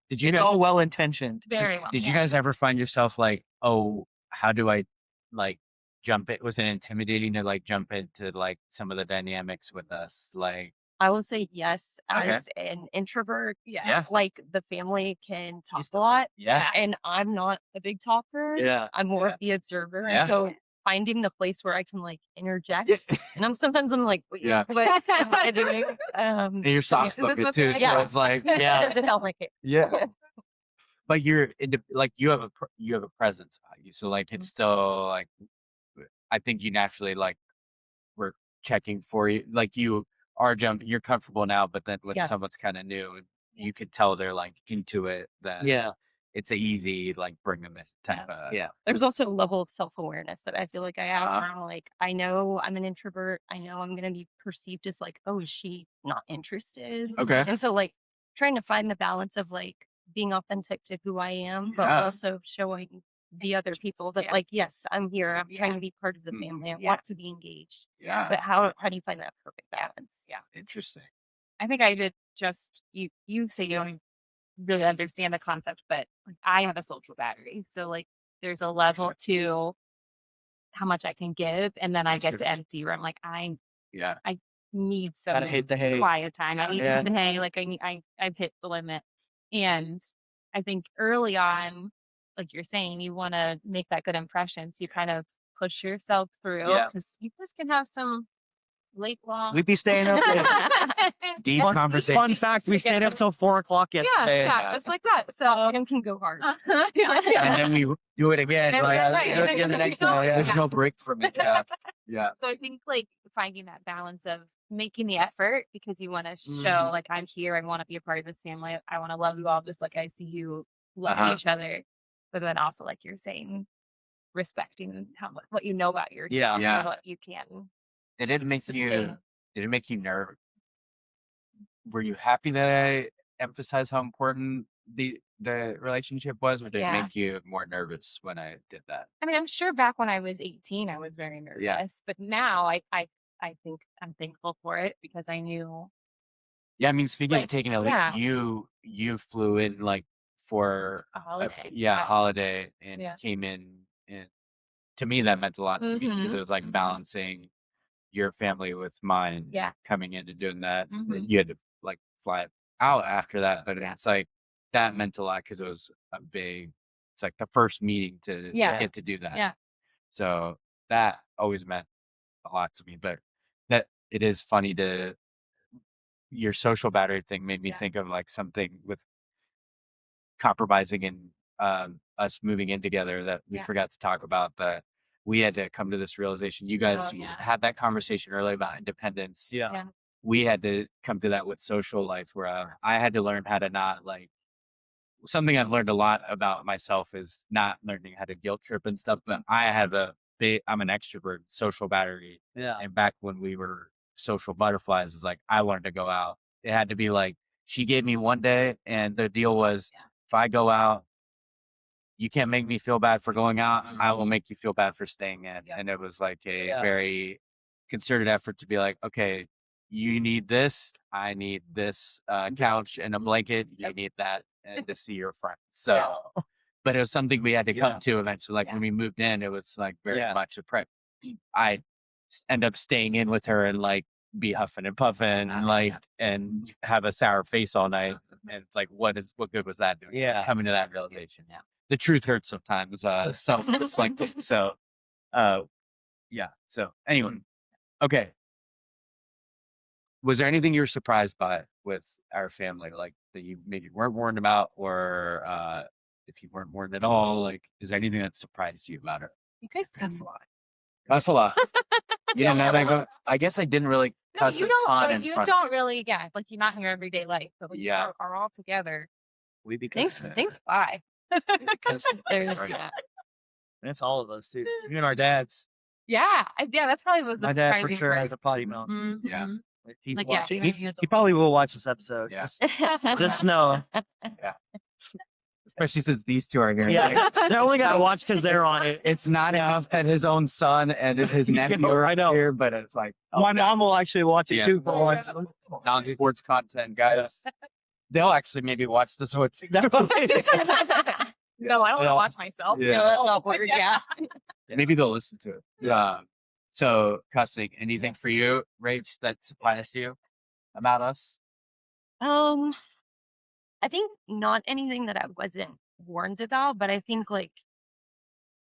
[SPEAKER 2] it's all well intentioned.
[SPEAKER 6] Very well.
[SPEAKER 5] Did you guys ever find yourself like, oh, how do I like jump it? Was it intimidating to like jump into like some of the dynamics with us? Like,
[SPEAKER 4] I would say yes,
[SPEAKER 5] Okay.
[SPEAKER 4] as an introvert.
[SPEAKER 5] Yeah.
[SPEAKER 4] Like the family can talk a lot.
[SPEAKER 5] Yeah.
[SPEAKER 4] And I'm not a big talker.
[SPEAKER 2] Yeah.
[SPEAKER 4] I'm more of the observer.
[SPEAKER 5] Yeah.
[SPEAKER 4] And so finding the place where I can like interject. And sometimes I'm like, wait,
[SPEAKER 5] Yeah.
[SPEAKER 4] what am I doing?
[SPEAKER 5] And you're soft spoken too. So
[SPEAKER 4] Yeah.
[SPEAKER 5] it's like,
[SPEAKER 2] Yeah.
[SPEAKER 4] Doesn't help my case.
[SPEAKER 5] yeah. But you're like you have a presence about you. So like it's still like, I think you naturally like we're checking for you. Like you are you're comfortable now, but then when someone's kind of new, you could tell they're like into it. That it's a easy like bring them in type of
[SPEAKER 4] There's also a level of self-awareness that I feel like I have. Where I'm like, I know I'm an introvert. I know I'm going to be perceived as like, oh, is she not interested?
[SPEAKER 5] Okay.
[SPEAKER 4] And so like trying to find the balance of like being authentic to who I am, but also showing the other people that like, yes, I'm here. I'm trying to be part of the family. I want to be engaged.
[SPEAKER 5] Yeah.
[SPEAKER 4] But how do you find that perfect balance?
[SPEAKER 6] Yeah.
[SPEAKER 5] Interesting.
[SPEAKER 6] I think I did just you say you don't really understand the concept, but like I have a social battery. So like there's a level to how much I can give, and then I get to empty where I'm like, I need some
[SPEAKER 2] Gotta hit the hay.
[SPEAKER 6] quiet time. I need to hit the hay. Like I've hit the limit. And I think early on like you're saying, you want to make that good impression. So you kind of push yourself through
[SPEAKER 2] Yeah.
[SPEAKER 6] because you just can have some late long.
[SPEAKER 2] We'd be staying up late.
[SPEAKER 5] Deep
[SPEAKER 2] Fun
[SPEAKER 5] conversation.
[SPEAKER 2] fact, we stayed up till 4 o'clock yesterday.
[SPEAKER 6] Yeah, just like that. So
[SPEAKER 4] And can go hard.
[SPEAKER 5] And then we do it again.
[SPEAKER 6] And
[SPEAKER 5] Like,
[SPEAKER 6] then,
[SPEAKER 5] let's
[SPEAKER 6] right,
[SPEAKER 5] do it
[SPEAKER 6] and
[SPEAKER 5] again the
[SPEAKER 6] then
[SPEAKER 5] next
[SPEAKER 6] keep
[SPEAKER 5] day.
[SPEAKER 6] going.
[SPEAKER 5] There's
[SPEAKER 6] Yeah.
[SPEAKER 5] no break from it. Yeah. Yeah.
[SPEAKER 6] So I think like finding that balance of making the effort because you want to show
[SPEAKER 2] Mhm.
[SPEAKER 6] like I'm here, I want to be a part of this family, I want to love you all just like I see you love
[SPEAKER 5] Uh-huh.
[SPEAKER 6] each other, but then also like you're saying, respecting what you know about yourself
[SPEAKER 2] Yeah.
[SPEAKER 5] Yeah.
[SPEAKER 6] and what you can
[SPEAKER 5] Did it make
[SPEAKER 6] sustain.
[SPEAKER 5] you nervous? Were you happy that I emphasized how important the relationship was, or did it
[SPEAKER 6] Yeah.
[SPEAKER 5] make you more nervous when I did that?
[SPEAKER 6] I mean, I'm sure back when I was 18, I was very nervous, but now I think I'm thankful for it because I knew
[SPEAKER 5] Yeah, I mean, speaking of
[SPEAKER 6] like
[SPEAKER 5] taking a leap,
[SPEAKER 6] yeah,
[SPEAKER 5] you flew in like for
[SPEAKER 6] a
[SPEAKER 5] a
[SPEAKER 6] holiday.
[SPEAKER 5] holiday and
[SPEAKER 6] Yeah.
[SPEAKER 5] came in, and to me that meant a lot to me because
[SPEAKER 6] Mhm.
[SPEAKER 5] it was like balancing your family with mine.
[SPEAKER 6] Yeah.
[SPEAKER 5] Coming in and doing that, and
[SPEAKER 6] Mhm.
[SPEAKER 5] you had to like fly out after that, but
[SPEAKER 6] Yeah.
[SPEAKER 5] it's like that meant a lot because it was a big. It's like the first meeting to
[SPEAKER 6] Yeah.
[SPEAKER 5] get to do that.
[SPEAKER 6] Yeah.
[SPEAKER 5] So that always meant a lot to me. But that it is funny to your social battery thing made me
[SPEAKER 6] Yeah.
[SPEAKER 5] think of like something with compromising and us moving in together that we
[SPEAKER 6] Yeah.
[SPEAKER 5] forgot to talk about, that we had to come to this realization. You guys
[SPEAKER 6] Oh, yeah.
[SPEAKER 5] had that conversation early about independence.
[SPEAKER 2] Yeah.
[SPEAKER 6] Yeah.
[SPEAKER 5] We had to come to that with social life where I had to learn how to not like something I've learned a lot about myself is not learning how to guilt trip and stuff. But I have I'm an extrovert, social battery.
[SPEAKER 2] Yeah.
[SPEAKER 5] And back when we were social butterflies, it's like I wanted to go out. It had to be like she gave me one day, and the deal was if I go out, you can't make me feel bad for going out. I will make you feel bad for staying in.
[SPEAKER 6] Yeah.
[SPEAKER 5] And it was like a
[SPEAKER 2] Yeah.
[SPEAKER 5] very concerted effort to be like, okay, you need this. I need this couch and a blanket. You need that, and to see your friends. So, but it was something we had to come
[SPEAKER 2] Yeah.
[SPEAKER 5] to eventually. Like
[SPEAKER 6] Yeah.
[SPEAKER 5] when we moved in, it was like very
[SPEAKER 2] Yeah.
[SPEAKER 5] much a prep. I end up staying in with her and like be huffing and puffing and like and have a sour face all night. And it's like, what good was that doing?
[SPEAKER 2] Yeah.
[SPEAKER 5] Coming to that realization.
[SPEAKER 6] Yeah.
[SPEAKER 5] The truth hurts sometimes. Self-reflecting. So, yeah. So anyway, okay. Was there anything you were surprised by with our family, like that you maybe weren't warned about, or if you weren't warned at all? Like, is there anything that surprised you about it?
[SPEAKER 6] You guys cuss a lot.
[SPEAKER 5] Cuss a lot. You didn't have that. I guess I didn't really
[SPEAKER 6] No,
[SPEAKER 5] cuss
[SPEAKER 6] you
[SPEAKER 5] a
[SPEAKER 6] don't.
[SPEAKER 5] ton
[SPEAKER 6] Like,
[SPEAKER 5] in
[SPEAKER 6] you
[SPEAKER 5] front.
[SPEAKER 6] don't really. Yeah, like you're not in your everyday life, but like
[SPEAKER 5] Yeah.
[SPEAKER 6] you are all together.
[SPEAKER 2] We be
[SPEAKER 4] Thanks.
[SPEAKER 2] cussing.
[SPEAKER 4] Thanks. Bye. There's
[SPEAKER 5] Right.
[SPEAKER 4] yeah.
[SPEAKER 2] And it's all of us too. Even our dads.
[SPEAKER 6] Yeah, that's probably was the
[SPEAKER 2] My dad for
[SPEAKER 6] surprising
[SPEAKER 2] sure
[SPEAKER 6] part.
[SPEAKER 2] has a potty mouth.
[SPEAKER 5] Yeah.
[SPEAKER 2] If he's
[SPEAKER 6] Like, yeah,
[SPEAKER 2] watching,
[SPEAKER 6] even
[SPEAKER 2] he,
[SPEAKER 6] if
[SPEAKER 2] he probably will watch this episode.
[SPEAKER 5] Yeah.
[SPEAKER 2] Just know.
[SPEAKER 5] Especially since these two are here.
[SPEAKER 2] Yeah. They're only gonna watch because they're on it.
[SPEAKER 5] It's not enough that his own son and his nephew are
[SPEAKER 2] I know.
[SPEAKER 5] here, but it's like
[SPEAKER 2] My mom will actually watch it
[SPEAKER 5] Yeah.
[SPEAKER 2] too for once.
[SPEAKER 5] non-sports content, guys. They'll actually maybe watch this one.
[SPEAKER 6] No, I don't want to watch myself.
[SPEAKER 5] Yeah.
[SPEAKER 4] No, that's awkward. Yeah.
[SPEAKER 5] Maybe they'll listen to it. So cussing, anything for you, Rach, that surprised you about us?
[SPEAKER 4] I think not anything that I wasn't warned about, but I think like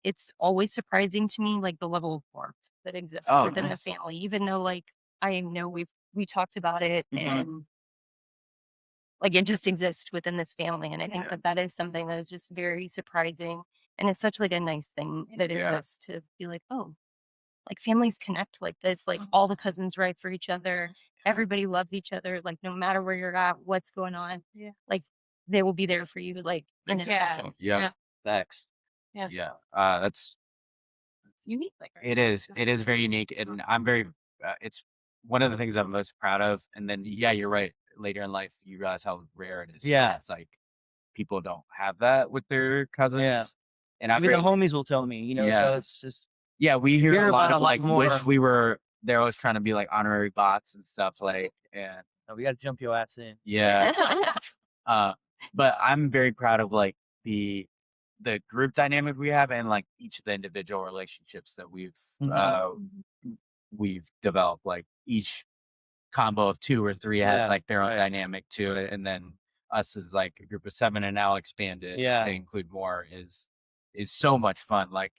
[SPEAKER 4] it's always surprising to me like the level of warmth that exists
[SPEAKER 5] Oh,
[SPEAKER 4] within
[SPEAKER 5] nice.
[SPEAKER 4] the family, even though like I know we talked about it
[SPEAKER 5] Mhm.
[SPEAKER 4] and like it just exists within this family, and I think
[SPEAKER 5] Yeah.
[SPEAKER 4] that is something that is just very surprising, and it's such like a nice thing that
[SPEAKER 5] Yeah.
[SPEAKER 4] exists to be like, oh, like families connect like this, like all the cousins ride for each other, everybody loves each other, like no matter where you're at, what's going on,
[SPEAKER 6] Yeah.
[SPEAKER 4] like they will be there for you, like in an
[SPEAKER 6] Yeah.
[SPEAKER 4] second.
[SPEAKER 5] Yeah.
[SPEAKER 2] Facts.
[SPEAKER 5] Yeah. That's
[SPEAKER 6] It's unique. Like
[SPEAKER 5] it is. It is very unique, and I'm very. It's one of the things I'm most proud of. And then, yeah, you're right. Later in life, you realize how rare it is.
[SPEAKER 2] Yeah.
[SPEAKER 5] It's like people don't have that with their cousins.
[SPEAKER 2] Yeah.
[SPEAKER 5] And I'm
[SPEAKER 2] Even
[SPEAKER 5] very,
[SPEAKER 2] the homies will tell me, you know,
[SPEAKER 5] Yeah.
[SPEAKER 2] so it's just
[SPEAKER 5] yeah, we hear
[SPEAKER 2] hear
[SPEAKER 5] a lot
[SPEAKER 2] about
[SPEAKER 5] of
[SPEAKER 2] a lot
[SPEAKER 5] like
[SPEAKER 2] more.
[SPEAKER 5] wish we were. They're always trying to be like honorary bots and stuff like, and
[SPEAKER 2] we gotta jump your ass in.
[SPEAKER 5] yeah. But I'm very proud of like the group dynamic we have and like each of the individual relationships that we've developed. Like each combo of 2 or 3 has
[SPEAKER 2] Yeah,
[SPEAKER 5] like their own
[SPEAKER 2] right.
[SPEAKER 5] dynamic to it, and then us as like a group of 7 and now expanded to include more is so much fun. Like,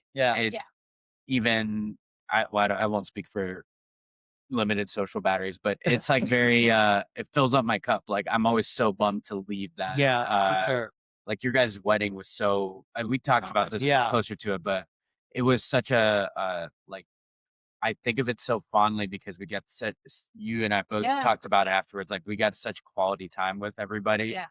[SPEAKER 5] even I won't speak for limited social batteries, but it's like very it fills up my cup. Like, I'm always so bummed to leave that.
[SPEAKER 2] For sure.
[SPEAKER 5] Like, your guys' wedding was so we talked about this closer to it, but it was such a like, I think of it so fondly because we got you and I both talked about it afterwards. Like, we got such quality time with everybody.
[SPEAKER 6] Yeah.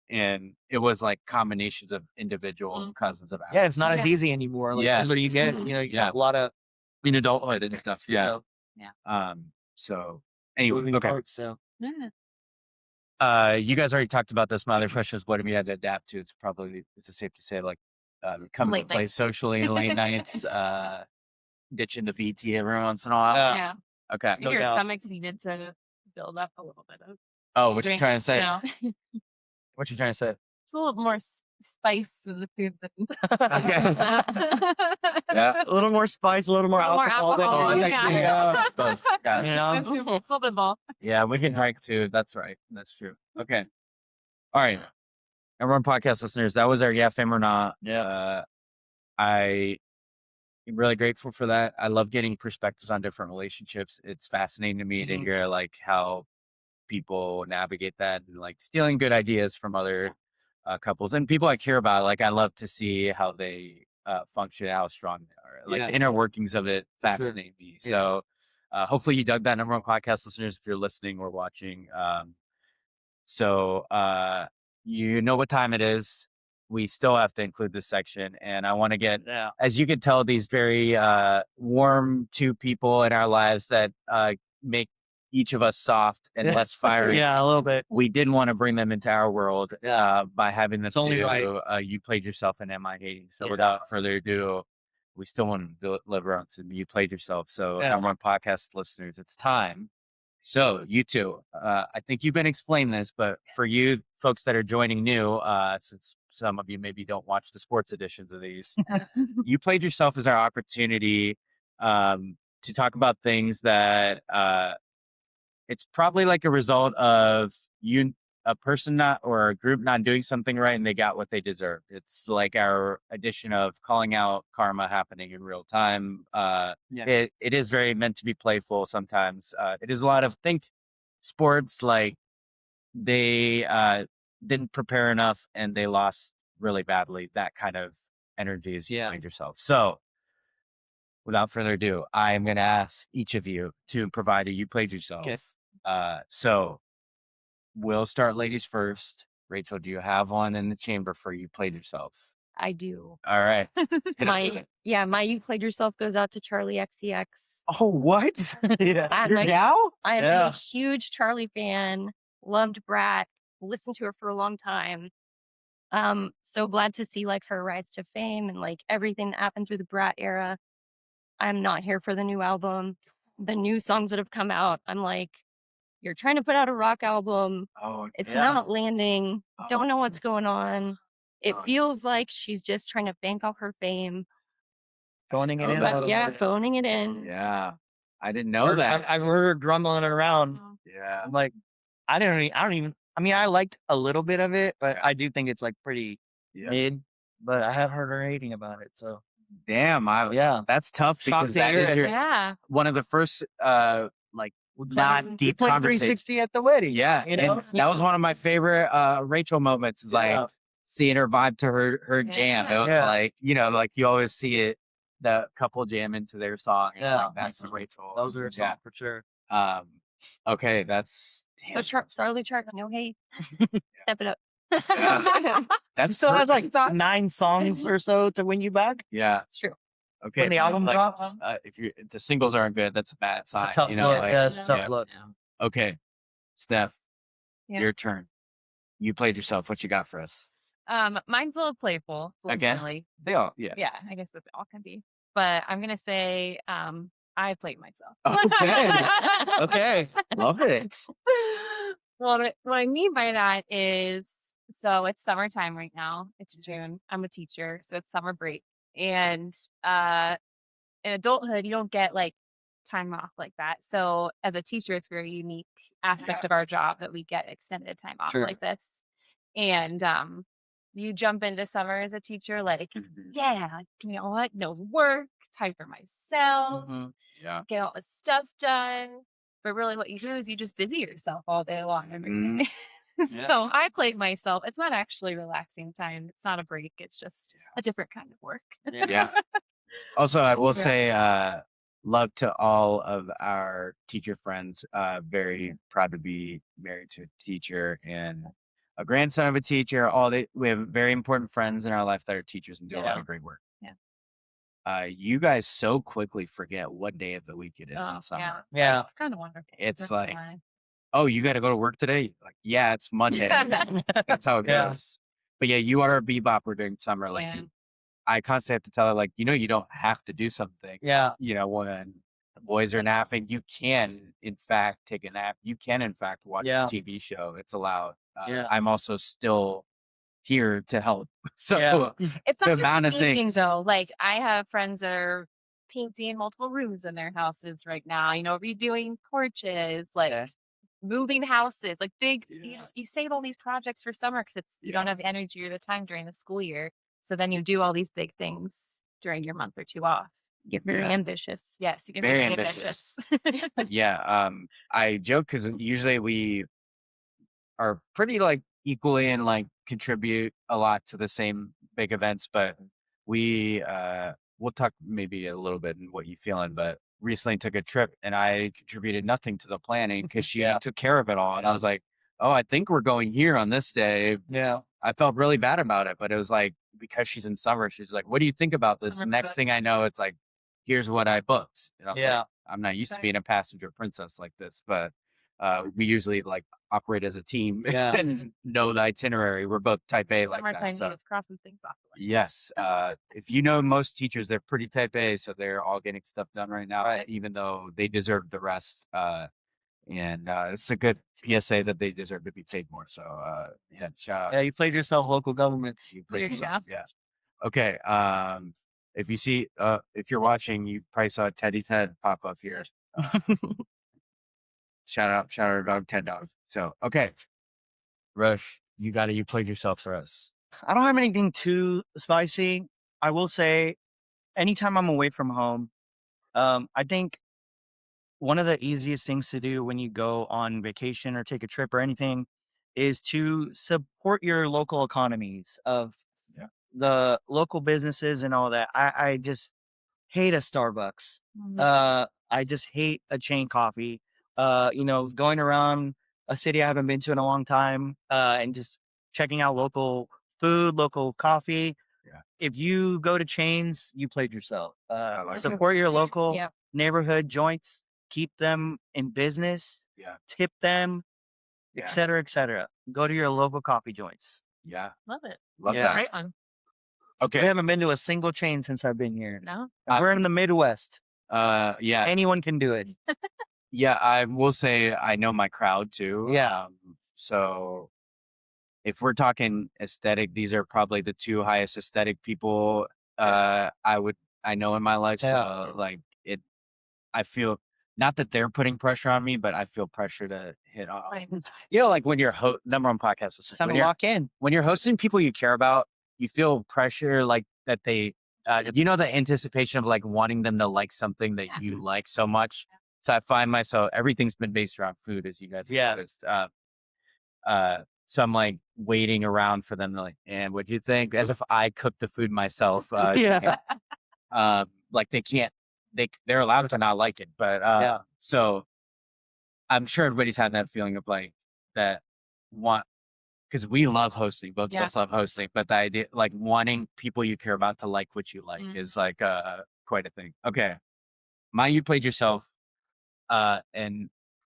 [SPEAKER 5] And it was like combinations of individual cousins of ours.
[SPEAKER 2] Yeah, it's not as easy anymore. Like, what do you get? You know, you got a lot of
[SPEAKER 5] in adulthood and stuff. Yeah.
[SPEAKER 6] Yeah.
[SPEAKER 5] So anyway,
[SPEAKER 2] moving
[SPEAKER 5] okay.
[SPEAKER 2] parts, so.
[SPEAKER 5] You guys already talked about this. My other question is, what have you had to adapt to? It's safe to say, like, coming to play socially late nights, ditching the BT every once in a while.
[SPEAKER 6] Yeah.
[SPEAKER 5] Okay.
[SPEAKER 6] Your stomach's needed to build up a little bit of.
[SPEAKER 5] Oh, what you trying to say?
[SPEAKER 6] You know?
[SPEAKER 5] What you trying to say?
[SPEAKER 6] There's a little more spice in the food than.
[SPEAKER 5] Yeah.
[SPEAKER 2] A little more spice, a little more alcohol.
[SPEAKER 5] Both. Yeah.
[SPEAKER 6] You know? A little bit more.
[SPEAKER 5] Yeah, we can hike too. That's right. That's true. Okay. All right. Everyone, podcast listeners, that was our Yeah Fam or Not.
[SPEAKER 2] Yeah.
[SPEAKER 5] I'm really grateful for that. I love getting perspectives on different relationships. It's fascinating to me to hear like how people navigate that and like stealing good ideas from other couples and people I care about. Like, I love to see how they function, how strong they are. Like, the inner workings of it fascinate me. So hopefully you dug that, number one podcast listeners, if you're listening or watching. So you know what time it is. We still have to include this section, and I want to get, as you can tell, these very warm two people in our lives that make each of us soft and less fiery.
[SPEAKER 2] Yeah, a little bit.
[SPEAKER 5] We didn't want to bring them into our world by having them
[SPEAKER 2] only
[SPEAKER 5] do You Played Yourself and Am I Hating? So without further ado, we still want to deliver on some You Played Yourself. So number one podcast listeners, it's time. So you two, I think you've been explaining this, but for you folks that are joining new, since some of you maybe don't watch the sports editions of these, You Played Yourself as our opportunity to talk about things that it's probably like a result of a person not, or a group not doing something right and they got what they deserved. It's like our edition of calling out karma happening in real time. It is very meant to be playful sometimes. It is a lot of sports, like they didn't prepare enough and they lost really badly. That kind of energy is You Played Yourself. So without further ado, I am going to ask each of you to provide a You Played Yourself.
[SPEAKER 2] Okay.
[SPEAKER 5] So we'll start ladies first. Rachel, do you have one in the chamber for You Played Yourself?
[SPEAKER 4] I do.
[SPEAKER 5] All right.
[SPEAKER 4] My You Played Yourself goes out to Charlie XCX.
[SPEAKER 5] Oh, what?
[SPEAKER 4] I'm
[SPEAKER 5] I'm
[SPEAKER 4] a huge Charlie fan. Loved Brat. Listened to her for a long time. So glad to see like her rise to fame and like everything that happened through the Brat era. I'm not here for the new album. The new songs that have come out, I'm like, you're trying to put out a rock album. It's not landing. Don't know what's going on. It feels like she's just trying to bank off her fame.
[SPEAKER 2] Phoning it in.
[SPEAKER 4] Phoning it in.
[SPEAKER 5] Yeah. I didn't know that.
[SPEAKER 2] I've heard her grumbling around.
[SPEAKER 5] Yeah.
[SPEAKER 2] I'm like, I mean, I liked a little bit of it, but I do think it's like pretty mid, but I have heard her hating about it. So
[SPEAKER 5] damn. That's tough because that is one of the first, like, not deep conversation.
[SPEAKER 2] 360 at the wedding.
[SPEAKER 5] Yeah.
[SPEAKER 2] You know?
[SPEAKER 5] That was one of my favorite Rachel moments, is like seeing her vibe to her jam. It was like, like you always see it, the couple jam into their song. It's like, that's Rachel.
[SPEAKER 2] Those are song for sure.
[SPEAKER 5] Okay, that's
[SPEAKER 4] so Charlie Chart, no hate. Step it up.
[SPEAKER 5] That
[SPEAKER 2] still has like 9 songs or so to win you back.
[SPEAKER 5] Yeah,
[SPEAKER 4] it's true.
[SPEAKER 5] Okay,
[SPEAKER 2] when the album drops,
[SPEAKER 5] if the singles aren't good, that's a bad sign.
[SPEAKER 2] It's a tough look. It's a tough look.
[SPEAKER 5] Okay, Steph, your turn. You Played Yourself. What you got for us?
[SPEAKER 6] Mine's a little playful. It's a little silly.
[SPEAKER 5] They all,
[SPEAKER 6] yeah. I guess that they all can be. But I'm gonna say, I played myself.
[SPEAKER 5] Okay. Okay. Love it.
[SPEAKER 6] Well, what I mean by that is, so it's summertime right now. It's June. I'm a teacher, so it's summer break. And in adulthood, you don't get like time off like that. So as a teacher, it's a very unique aspect of our job that we get extended time off like this. And you jump into summer as a teacher, like, yeah, you know what? No work, time for myself,
[SPEAKER 3] Yeah.
[SPEAKER 6] get all this stuff done. But really, what you do is you just busy yourself all day long every day. So I played myself. It's not actually relaxing time. It's not a break. It's just a different kind of work.
[SPEAKER 3] Yeah. Also, I will
[SPEAKER 6] Yeah.
[SPEAKER 3] say, love to all of our teacher friends. Very proud to be married to a teacher and a grandson of a teacher. We have very important friends in our life that are teachers and do a lot of great work.
[SPEAKER 6] Yeah.
[SPEAKER 3] You guys so quickly forget what day of the week it is in
[SPEAKER 6] Yeah.
[SPEAKER 3] summer.
[SPEAKER 2] Yeah.
[SPEAKER 6] It's kind of wonderful.
[SPEAKER 3] It's
[SPEAKER 6] That's
[SPEAKER 3] like,
[SPEAKER 6] why.
[SPEAKER 3] oh, you got to go to work today? Like, yeah, it's Monday. That's how it
[SPEAKER 2] Yeah.
[SPEAKER 3] goes. But yeah, you are a bebopper during summer. Like,
[SPEAKER 6] Yeah.
[SPEAKER 3] I constantly have to tell her, like, you don't have to do something.
[SPEAKER 2] Yeah.
[SPEAKER 3] When the boys are napping, you can, in fact, take a nap. You can, in fact, watch
[SPEAKER 2] Yeah.
[SPEAKER 3] a TV show. It's allowed.
[SPEAKER 2] Yeah.
[SPEAKER 3] I'm also still here to help. So
[SPEAKER 2] Yeah.
[SPEAKER 6] It's
[SPEAKER 3] the
[SPEAKER 6] not just
[SPEAKER 3] amount of
[SPEAKER 6] painting
[SPEAKER 3] things.
[SPEAKER 6] though. Like I have friends that are painting multiple rooms in their houses right now. You know, redoing porches, like moving houses, like big. You save all these projects for summer because you don't have the energy or the time during the school year. So then you do all these big things during your month or two off.
[SPEAKER 4] Get very ambitious.
[SPEAKER 6] Yes, you get
[SPEAKER 3] Very
[SPEAKER 6] very
[SPEAKER 3] ambitious.
[SPEAKER 6] ambitious.
[SPEAKER 3] Yeah. I joke because usually we are pretty like equally and like contribute a lot to the same big events, but we'll talk maybe a little bit in what you feeling, but recently took a trip and I contributed nothing to the planning because she took care of it all. And I was like, oh, I think we're going here on this day.
[SPEAKER 2] Yeah.
[SPEAKER 3] I felt really bad about it, but it was like, because she's in summer, she's like, what do you think about this?
[SPEAKER 6] Summer
[SPEAKER 3] Next
[SPEAKER 6] book.
[SPEAKER 3] thing I know, it's like, here's what I booked. And I was
[SPEAKER 2] Yeah.
[SPEAKER 3] like, I'm not used to being a passenger princess like this, but we usually like operate as a team
[SPEAKER 2] Yeah.
[SPEAKER 3] and know the itinerary. We're both type A like
[SPEAKER 6] Summertime
[SPEAKER 3] that. So,
[SPEAKER 6] is crossing things off the list.
[SPEAKER 3] yes. If you know most teachers, they're pretty type A, so they're all getting stuff done right now,
[SPEAKER 2] Right.
[SPEAKER 3] even though they deserve the rest. And it's a good PSA that they deserve to be paid more. So yeah, shout out.
[SPEAKER 2] Yeah. You played yourself, local governments.
[SPEAKER 3] You played
[SPEAKER 6] There you
[SPEAKER 3] yourself. Yeah. Okay. If you see, if you're watching, you probably saw Teddy's head pop up here. Shout out our dog, Ted Dog. So, okay. Rush, you played yourself for us.
[SPEAKER 2] I don't have anything too spicy. I will say, anytime I'm away from home, I think one of the easiest things to do when you go on vacation or take a trip or anything is to support your local economies of
[SPEAKER 3] Yeah.
[SPEAKER 2] the local businesses and all that. I just hate a Starbucks. I just hate a chain coffee. Going around a city I haven't been to in a long time, and just checking out local food, local coffee.
[SPEAKER 3] Yeah.
[SPEAKER 2] If you go to chains, you played yourself.
[SPEAKER 3] like
[SPEAKER 2] Support your local
[SPEAKER 6] Yeah.
[SPEAKER 2] neighborhood joints. Keep them in business.
[SPEAKER 3] Yeah.
[SPEAKER 2] Tip them,
[SPEAKER 3] Yeah.
[SPEAKER 2] et cetera, et cetera. Go to your local coffee joints.
[SPEAKER 3] Yeah.
[SPEAKER 6] Love it.
[SPEAKER 3] Love
[SPEAKER 2] Yeah.
[SPEAKER 3] that.
[SPEAKER 6] Great one.
[SPEAKER 2] We
[SPEAKER 3] Okay.
[SPEAKER 2] haven't been to a single chain since I've been here.
[SPEAKER 6] No?
[SPEAKER 2] And we're in the Midwest.
[SPEAKER 3] Yeah.
[SPEAKER 2] Anyone can do it.
[SPEAKER 3] Yeah. I will say I know my crowd too.
[SPEAKER 2] Yeah.
[SPEAKER 3] So if we're talking aesthetic, these are probably the two highest aesthetic people I know in my life.
[SPEAKER 2] Yeah.
[SPEAKER 3] So like I feel not that they're putting pressure on me, but I feel pressure to hit on.
[SPEAKER 6] Right.
[SPEAKER 3] Like when you're number one podcast,
[SPEAKER 2] It's time to lock in.
[SPEAKER 3] when you're hosting people you care about, you feel pressure like that they, the anticipation of like wanting them to like something that you like so much. So I find myself, everything's been based around food, as you guys have noticed. So I'm like waiting around for them to like, and what'd you think? As if I cooked the food myself.
[SPEAKER 2] Yeah.
[SPEAKER 3] Like they're allowed to not like it, but so I'm sure everybody's had that feeling of like that because we love hosting, both of us love hosting, but the idea like wanting people you care about to like what you like is like quite a thing. Okay. You played yourself, and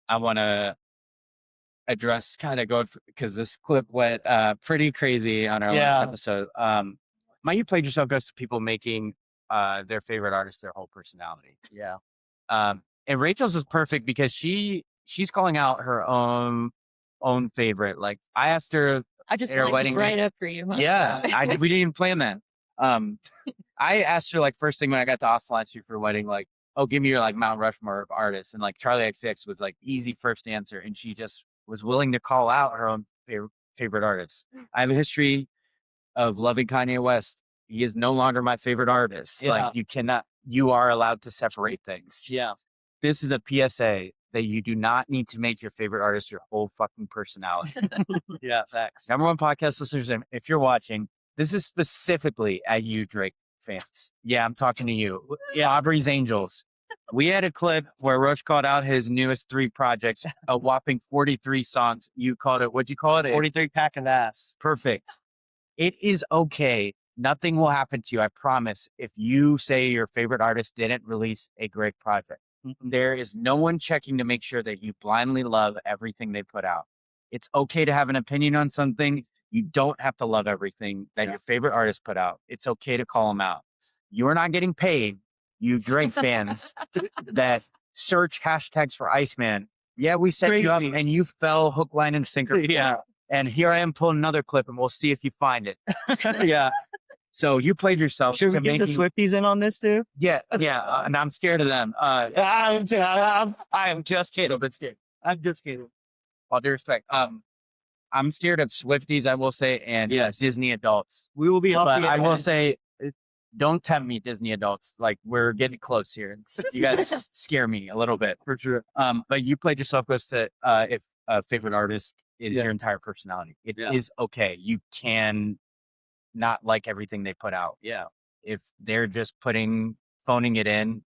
[SPEAKER 3] I want to address because this clip went pretty crazy on our last episode. You played yourself goes to people making their favorite artist their whole personality.
[SPEAKER 2] Yeah.
[SPEAKER 3] And Rachel's was perfect because she's calling out her own favorite. Like I asked her
[SPEAKER 4] I just
[SPEAKER 3] at her
[SPEAKER 4] lined it
[SPEAKER 3] wedding
[SPEAKER 4] right up for you. Huh?
[SPEAKER 3] Yeah, we didn't even plan that. I asked her like first thing when I got to Austin last year for a wedding, like, oh, give me your like Mount Rushmore of artists, and like Charlie XX was like easy first answer, and she just was willing to call out her own
[SPEAKER 5] favorite artists. I have a history of loving Kanye West. He is no longer my favorite artist.
[SPEAKER 2] Yeah.
[SPEAKER 5] Like you are allowed to separate things.
[SPEAKER 2] Yeah.
[SPEAKER 5] This is a PSA that you do not need to make your favorite artist your whole fucking personality.
[SPEAKER 2] Yeah, facts.
[SPEAKER 5] Number one podcast listeners, if you're watching, this is specifically at you, Drake fans. Yeah, I'm talking to you. Yeah, Aubrey's Angels. We had a clip where Roche called out his newest 3 projects, a whopping 43 songs. You called it, what'd you call it?
[SPEAKER 2] 43 pack of ass.
[SPEAKER 5] Perfect. It is okay. Nothing will happen to you, I promise, if you say your favorite artist didn't release a great project. There is no one checking to make sure that you blindly love everything they put out. It's okay to have an opinion on something. You don't have to love everything that your favorite artist put out. It's okay to call them out. You're not getting paid, you Drake fans that search hashtags for Iceman. Yeah, we set you up and you fell hook, line, and sinker.
[SPEAKER 2] Yeah.
[SPEAKER 5] And here I am pulling another clip and we'll see if you find it.
[SPEAKER 2] Yeah.
[SPEAKER 5] So you played yourself.
[SPEAKER 2] Should we get the Swifties in on this too?
[SPEAKER 5] Yeah, and I'm scared of them. I am just kidding. But scared.
[SPEAKER 2] I'm just kidding.
[SPEAKER 5] All due respect. I'm scared of Swifties, I will say, and Disney adults.
[SPEAKER 2] We will be
[SPEAKER 5] But I will say, don't tempt me, Disney adults. Like, we're getting close here. You guys scare me a little bit.
[SPEAKER 2] For sure.
[SPEAKER 5] But you played yourself close to if a favorite artist is your entire personality. It is okay. You can not like everything they put out.
[SPEAKER 2] Yeah.
[SPEAKER 5] If they're just phoning it in.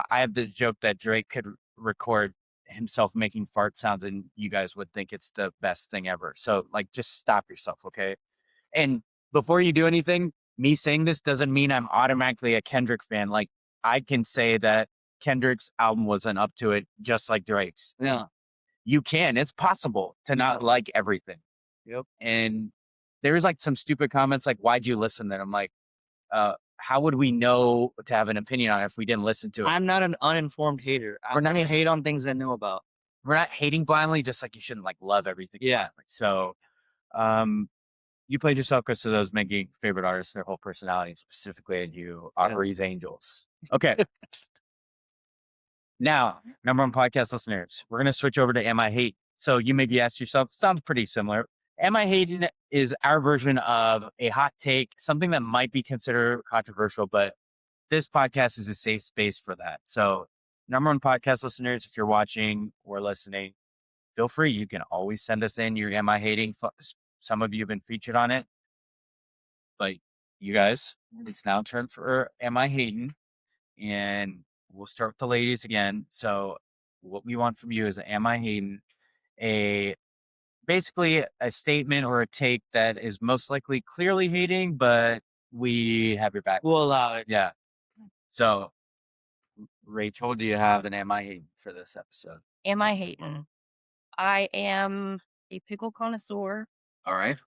[SPEAKER 5] I have this joke that Drake could record himself making fart sounds and you guys would think it's the best thing ever. So like, just stop yourself. Okay. And before you do anything, me saying this doesn't mean I'm automatically a Kendrick fan. Like, I can say that Kendrick's album wasn't up to it, just like Drake's.
[SPEAKER 2] Yeah.
[SPEAKER 5] You can, it's possible to not like everything.
[SPEAKER 2] Yep.
[SPEAKER 5] And there's like some stupid comments like, why'd you listen? That I'm like, how would we know to have an opinion on it if we didn't listen to it?
[SPEAKER 2] I'm not an uninformed hater.
[SPEAKER 5] We're not
[SPEAKER 2] I hate on things I know about.
[SPEAKER 5] We're not hating blindly, just like you shouldn't like love everything.
[SPEAKER 2] Yeah.
[SPEAKER 5] Blindly. So, you played yourself because of those making favorite artists their whole personality, specifically at you, Aubrey's Angels. Okay. Now, number one podcast listeners, we're going to switch over to Am I Hate? So you maybe ask yourself, sounds pretty similar. Am I Hating is our version of a hot take, something that might be considered controversial, but this podcast is a safe space for that. So number one podcast listeners, if you're watching or listening, feel free. You can always send us in your Am I Hating? Some of you have been featured on it. But you guys, it's now turn for Am I Hating? And we'll start with the ladies again. So what we want from you is Am I Hating? Basically a statement or a take that is most likely clearly hating, but we have your back.
[SPEAKER 2] We'll allow it.
[SPEAKER 5] Yeah. So, Rachel, do you have an Am I Hating for this episode?
[SPEAKER 4] Am I hating? I am a pickle connoisseur.
[SPEAKER 5] All right.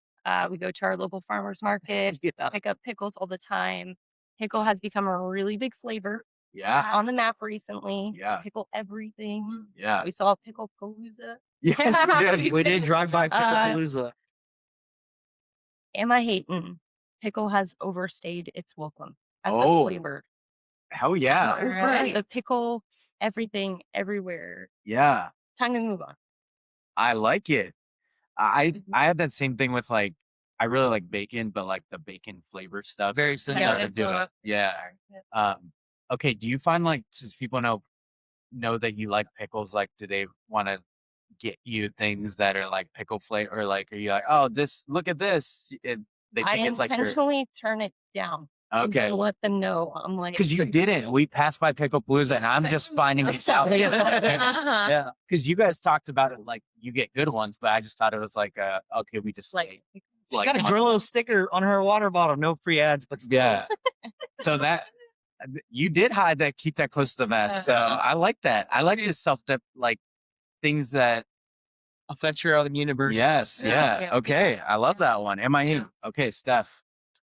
[SPEAKER 4] We go to our local farmer's market, pick up pickles all the time. Pickle has become a really big flavor.
[SPEAKER 5] Yeah.
[SPEAKER 4] On the map recently.
[SPEAKER 5] Yeah.
[SPEAKER 4] Pickle everything.
[SPEAKER 5] Yeah.
[SPEAKER 4] We saw Pickle Palooza.
[SPEAKER 5] Yes, we did.
[SPEAKER 2] We did drive by Picklepalooza.
[SPEAKER 4] Am I hating? Pickle has overstayed its welcome as a
[SPEAKER 5] Oh.
[SPEAKER 4] flavor.
[SPEAKER 5] Hell yeah.
[SPEAKER 4] Right. The pickle, everything, everywhere.
[SPEAKER 5] Yeah.
[SPEAKER 4] Time to move on.
[SPEAKER 5] I like it. I have that same thing with like, I really like bacon, but like the bacon flavor stuff
[SPEAKER 2] Very
[SPEAKER 5] just
[SPEAKER 2] similar.
[SPEAKER 5] doesn't do it. Yeah. Okay. Do you find like, since people know that you like pickles, like, do they want to get you things that are like pickle flavor, or like, are you like, oh, look at this? They
[SPEAKER 4] I
[SPEAKER 5] think it's like your,
[SPEAKER 4] intentionally turn it down.
[SPEAKER 5] okay.
[SPEAKER 4] And let them know. I'm like,
[SPEAKER 5] Because you didn't. We passed by Pickle Palooza, and I'm just finding this out.
[SPEAKER 2] Yeah.
[SPEAKER 5] Because you guys talked about it like you get good ones, but I just thought it was like, okay, we just
[SPEAKER 4] like,
[SPEAKER 2] She's got a Grillo sticker on her water bottle. No free ads, but still.
[SPEAKER 5] yeah. So that you did hide that, keep that close to the vest. So I like that. I like this like things that
[SPEAKER 2] affect your own universe.
[SPEAKER 5] Yes. Yeah.
[SPEAKER 4] Yeah.
[SPEAKER 5] Okay. I love that one. Am I hating? Okay, Steph,